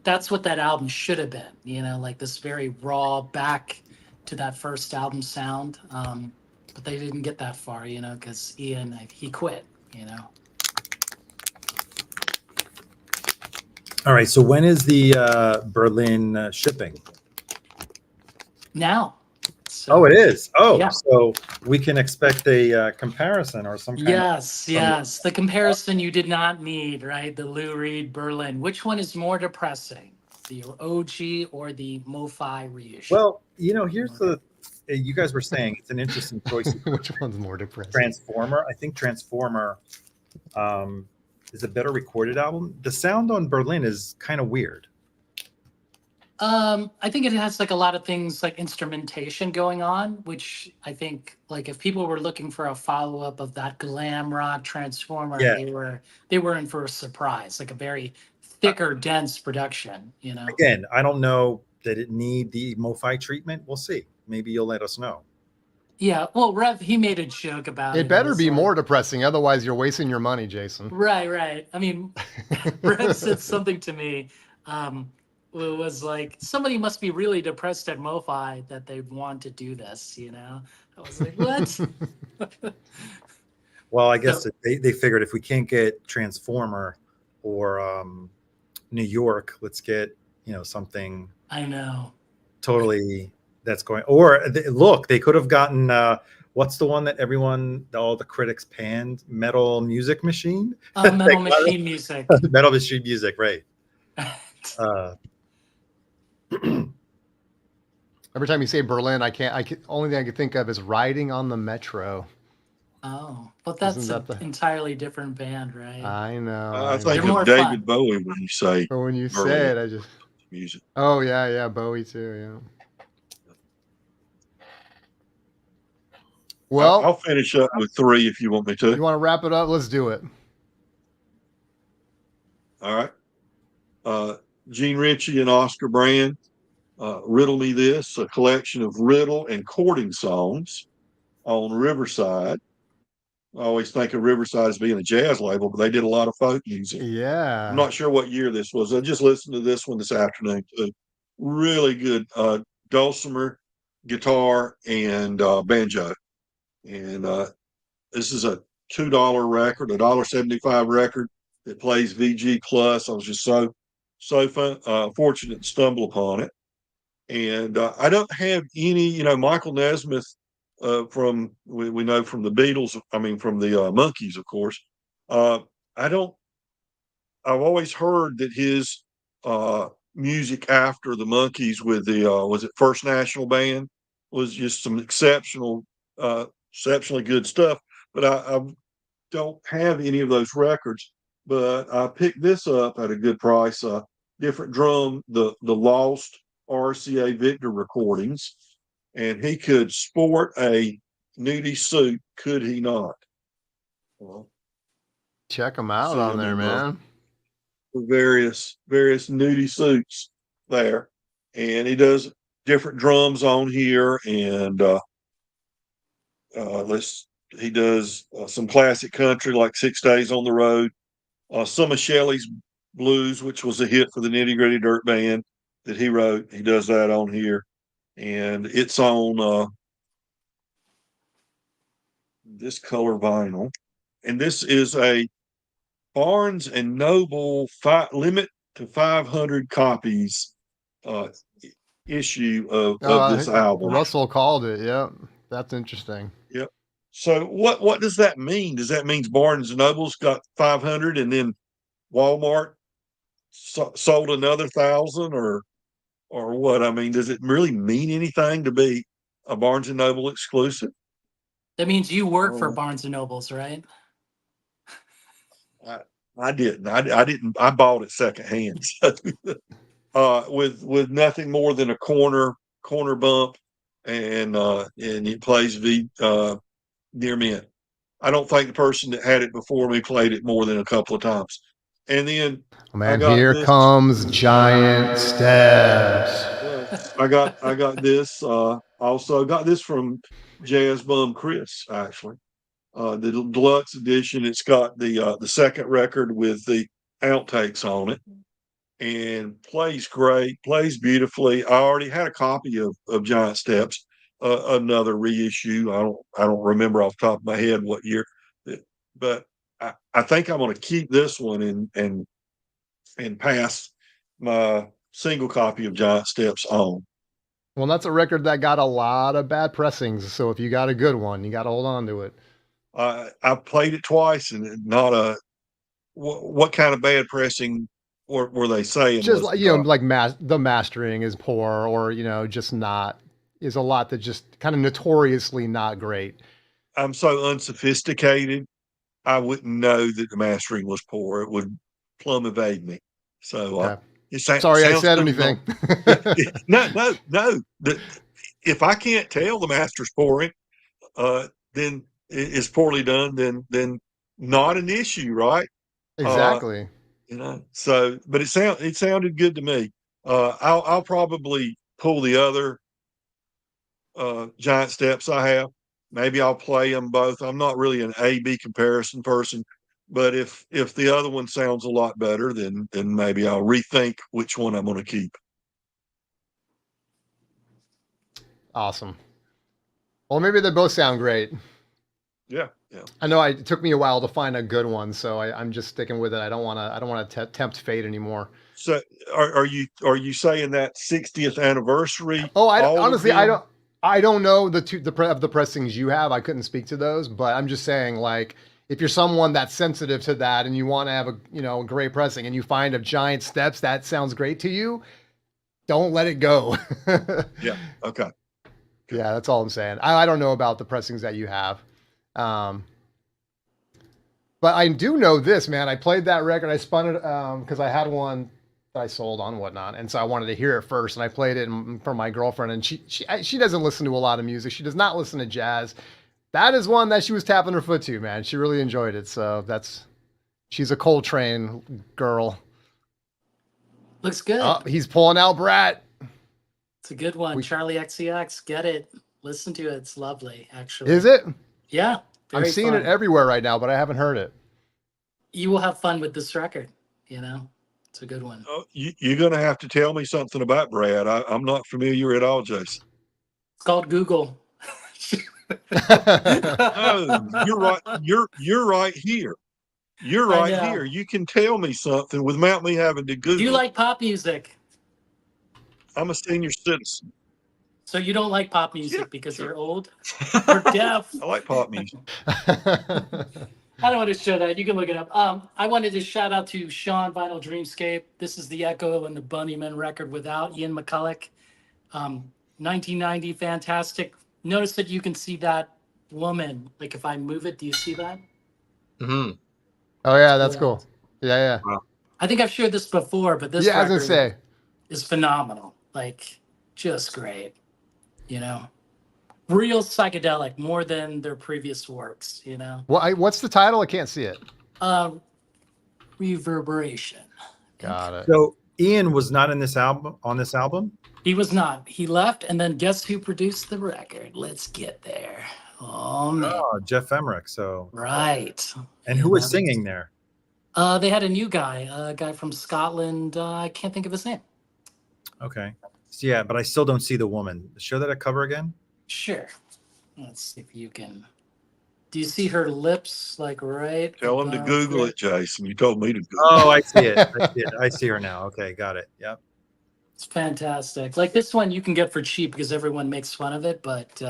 D: That's what that album should have been, like this very raw back to that first album sound. But they didn't get that far, because Ian, he quit,
B: All right, so when is the Berlin shipping?
D: Now. So,
B: it is. Oh,
D: yeah.
B: So we can expect a comparison or some kind
D: Yes. The comparison you did not need, right? The Lou Reed Berlin. Which one is more depressing? The OG or the MoFi reissue?
B: Well, here's you guys were saying it's an interesting choice.
A: Which one's more depressing?
B: Transformer. I think Transformer is a better recorded album. The sound on Berlin is kind of weird.
D: I think it has like a lot of things like instrumentation going on, which I think like if people were looking for a follow-up of that glam rock Transformer, they were in for a surprise, like a very thicker, dense production,
B: Again, I don't know that it need the MoFi treatment. We'll see. Maybe you'll let us know.
D: Yeah, well, Rev, he made a joke about it.
A: It better be more depressing, otherwise you're wasting your money, Jason.
D: Right. I mean, Rev said something to me. It was like, somebody must be really depressed at MoFi that they want to do this, I was like, what?
B: Well, I guess they figured if we can't get Transformer or New York, let's get, something.
D: I know.
B: Totally that's going. Or look, they could have gotten, what's the one that all the critics panned? Metal Music Machine?
D: Metal Machine Music.
B: Metal Machine Music, right.
A: Every time you say Berlin, only thing I can think of is Riding on the Metro.
D: Oh, but that's an entirely different band, right?
A: I know.
E: I think of David Bowie when you say.
A: But when you
E: Berlin.
A: say it, I just
E: music.
A: Oh yeah, Bowie too, yeah. Well,
E: I'll finish up with 3 if you want me to.
A: You want to wrap it up? Let's do it.
E: All right. Gene Ritchie and Oscar Brand, Riddle Me This, a collection of riddle and courting songs on Riverside. I always think of Riverside as being a jazz label, but they did a lot of folk music. I'm
A: Yeah.
E: not sure what year this was. I just listened to this one this afternoon too. Really good dulcimer, guitar, and banjo. And this is a $2 record, a $1.75 record that plays VG plus. I was just so fortunate to stumble upon it. And I don't have any, Michael Nesmith from we know from the Beatles. I mean, from the Monkees, of course. I don't. I've always heard that his music after the Monkees with the was it First National Band was just some exceptionally good stuff. But I don't have any of those records. But I picked this up at a good price. Different drum, the Lost RCA Victor recordings, and he could sport a nudie suit, could he not? Well,
A: Check them out
E: see
A: on
E: him
A: there,
E: in
A: man.
E: the various nudie suits there, and he does different drums on here, and let's he does some classic country like 6 Days on the Road, some of Shelley's blues, which was a hit for the Nitty Gritty Dirt Band that he wrote. He does that on here, and it's on this color vinyl. And this is a Barnes and Noble limit to 500 copies issue of this album.
A: Russell called it. Yep. That's interesting.
E: Yep. So what does that mean? Does that mean Barnes and Noble's got 500 and then Walmart sold another 1,000 or what? I mean, does it really mean anything to be a Barnes and Noble exclusive?
D: That means you work for Barnes and Nobles, right?
E: I didn't. I didn't. I bought it secondhand. So, with nothing more than a corner bump, and it plays near mint. I don't think the person that had it before me played it more than a couple of times. And then
A: here comes Giant Steps.
E: I got this. Also got this from Jazz Bum Chris, actually. The deluxe edition. It's got the second record with the outtakes on it, and plays great, plays beautifully. I already had a copy of Giant Steps, another reissue. I don't remember off the top of my head what year, but I think I'm going to keep this one and pass my single copy of Giant Steps on.
A: Well, that's a record that got a lot of bad pressings. So if you got a good one, you got to hold on to it.
E: I played it twice, and not a what kind of bad pressing were they saying?
A: Just like the mastering is poor, or just not is a lot that just kind of notoriously not great.
E: I'm so unsophisticated, I wouldn't know that the mastering was poor. It would plumb evade me. So
A: sorry I said anything.
E: No. If I can't tell the master's pouring, then it's poorly done. Then not an issue, right?
A: Exactly.
E: So but it sounded good to me. I'll probably pull the other Giant Steps I have. Maybe I'll play them both. I'm not really an A/B comparison person, but if the other one sounds a lot better, then maybe I'll rethink which one I'm going to keep.
A: Awesome. Well, maybe they both sound great.
E: Yeah.
A: I know it took me a while to find a good one, so I'm just sticking with it. I don't want to tempt fate anymore.
E: So, are you saying that 60th anniversary?
A: Oh, honestly, I don't know the pressings you have. I couldn't speak to those, but I'm just saying, like, if you're someone that's sensitive to that and you want to have a great pressing, and you find a Giant Steps that sounds great to you, don't let it go.
E: Yeah. Okay.
A: Yeah, that's all I'm saying. I don't know about the pressings that you have. But I do know this, man. I played that record. I spun it because I had one that I sold on Whatnot, and so I wanted to hear it first. And I played it for my girlfriend, and she doesn't listen to a lot of music. She does not listen to jazz. That is one that she was tapping her foot to, man. She really enjoyed it. So she's a Coltrane girl.
D: Looks good.
A: Oh, he's pulling out Brat.
D: It's a good one. Charlie XCX, get it. Listen to it. It's lovely, actually.
A: Is it?
D: Yeah.
A: I'm seeing it everywhere right now, but I haven't heard it.
D: You will have fun with this record, It's a good one.
E: You're going to have to tell me something about Brad. I'm not familiar at all, Jason.
D: It's called Google.
E: Oh, you're right. You're right here. You're right here. You can tell me something without me having to Google.
D: Do you like pop music?
E: I'm a senior citizen.
D: So you don't like pop music because you're old or deaf?
E: I like pop music.
D: I don't want to show that. You can look it up. I wanted to shout out to Sean Vinyl Dreamscape. This is the Echo and the Bunnymen record without Ian McCulloch. 1990, fantastic. Notice that you can see that woman. Like if I move it, do you see that?
C: Mm-hmm.
A: Oh yeah, that's cool. Yeah.
C: Wow.
D: I think I've shared this before, but this
A: record
D: is phenomenal. Like just great. Real psychedelic, more than their previous works,
A: Well, what's the title? I can't see it.
D: Reverberation.
A: Got it.
B: So Ian was not in this album, on this album?
D: He was not. He left, and then guess who produced the record? Let's get there. Oh, man.
B: Oh, Jeff Emmerich. So
D: right.
B: And who was singing there?
D: They had a new guy, a guy from Scotland. I can't think of his name.
B: Okay. So, yeah, but I still don't see the woman. Show that a cover again.
D: Sure. Let's see if you can. Do you see her lips, like right?
E: Tell him to Google it, Jason. You told me to Google
B: it. Oh, I see it. I see her now. Okay, got it. Yep.
D: It's fantastic. Like this one you can get for cheap because everyone makes fun of it, but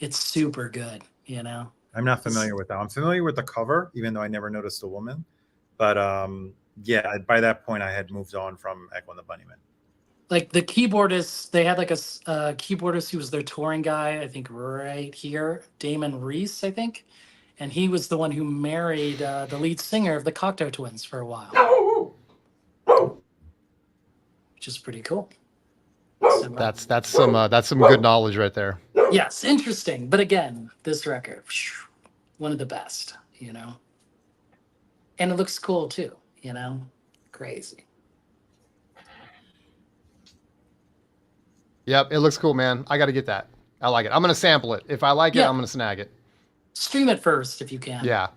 D: it's super good,
B: I'm not familiar with that. I'm familiar with the cover, even though I never noticed a woman. But yeah, by that point I had moved on from Echo and the Bunnymen.
D: Like the keyboardist, they had like a keyboardist who was their touring guy, I think right here, Damon Reese, I think. And he was the one who married the lead singer of the Cocteau Twins for a while. Which is pretty cool. So,
A: that's some good knowledge right there.
D: Yes, interesting. But again, this record, one of the best, And it looks cool too, Crazy.
A: Yep, it looks cool, man. I got to get that. I like it. I'm going to sample it. If I like it, I'm going to snag it.
D: Stream it first if you can.
A: Yeah.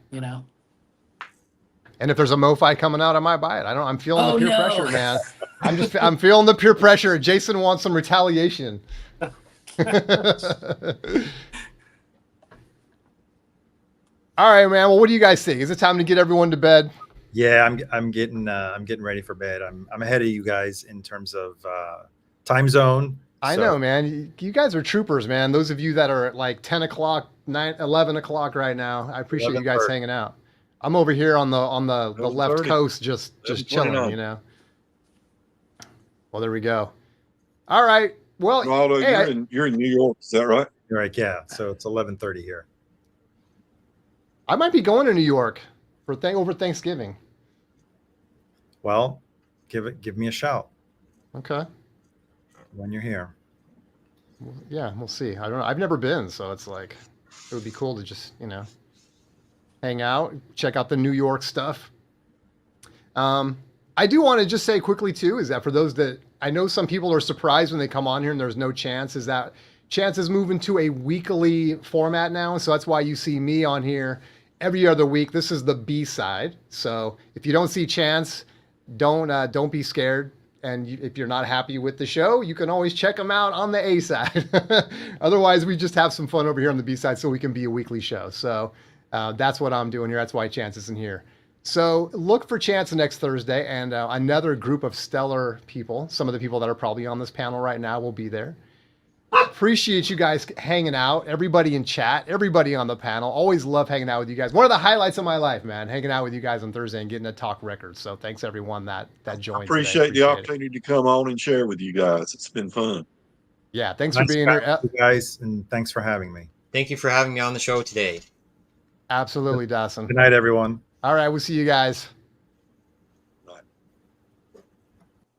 D: And
A: if there's a MoFi coming out, I might buy it. I'm feeling the peer pressure, man. I'm feeling the peer pressure. Jason wants some retaliation. All right, man. Well, what do you guys think? Is it time to get everyone to bed?
B: Yeah, I'm getting ready for bed. I'm ahead of you guys in terms of time zone.
A: I know, man. You guys are troopers, man. Those of you that are at like 10 o'clock, 11 o'clock right now, I appreciate you guys hanging out. I'm over here on the left coast, just chilling, Well, there we go. All right. Well,
E: Ronaldo, you're in New York, is that right?
B: You're right. Yeah. So it's 11:30 here.
A: I might be going to New York for over Thanksgiving.
B: Well, give me a shout.
A: Okay.
B: When you're here.
A: Yeah, we'll see. I don't know. I've never been, so it's like it would be cool to just, hang out, check out the New York stuff. I do want to just say quickly too, is that for those that I know some people are surprised when they come on here and there's no Chance, is that Chance is moving to a weekly format now. So that's why you see me on here every other week. This is the B side. So if you don't see Chance, don't be scared. And if you're not happy with the show, you can always check them out on the A side. Otherwise, we just have some fun over here on the B side so we can be a weekly show. So that's what I'm doing here. That's why Chance isn't here. So look for Chance next Thursday, and another group of stellar people. Some of the people that are probably on this panel right now will be there. Appreciate you guys hanging out. Everybody in chat, everybody on the panel. Always love hanging out with you guys. One of the highlights of my life, man, hanging out with you guys on Thursday and getting to talk records. So thanks everyone that joined.
E: Appreciate the opportunity to come on and share with you guys. It's been fun.
A: Yeah, thanks for being here,
B: guys, and thanks for having me.
C: Thank you for having me on the show today.
A: Absolutely, Dawson.
B: Good night, everyone.
A: All right, we'll see you guys.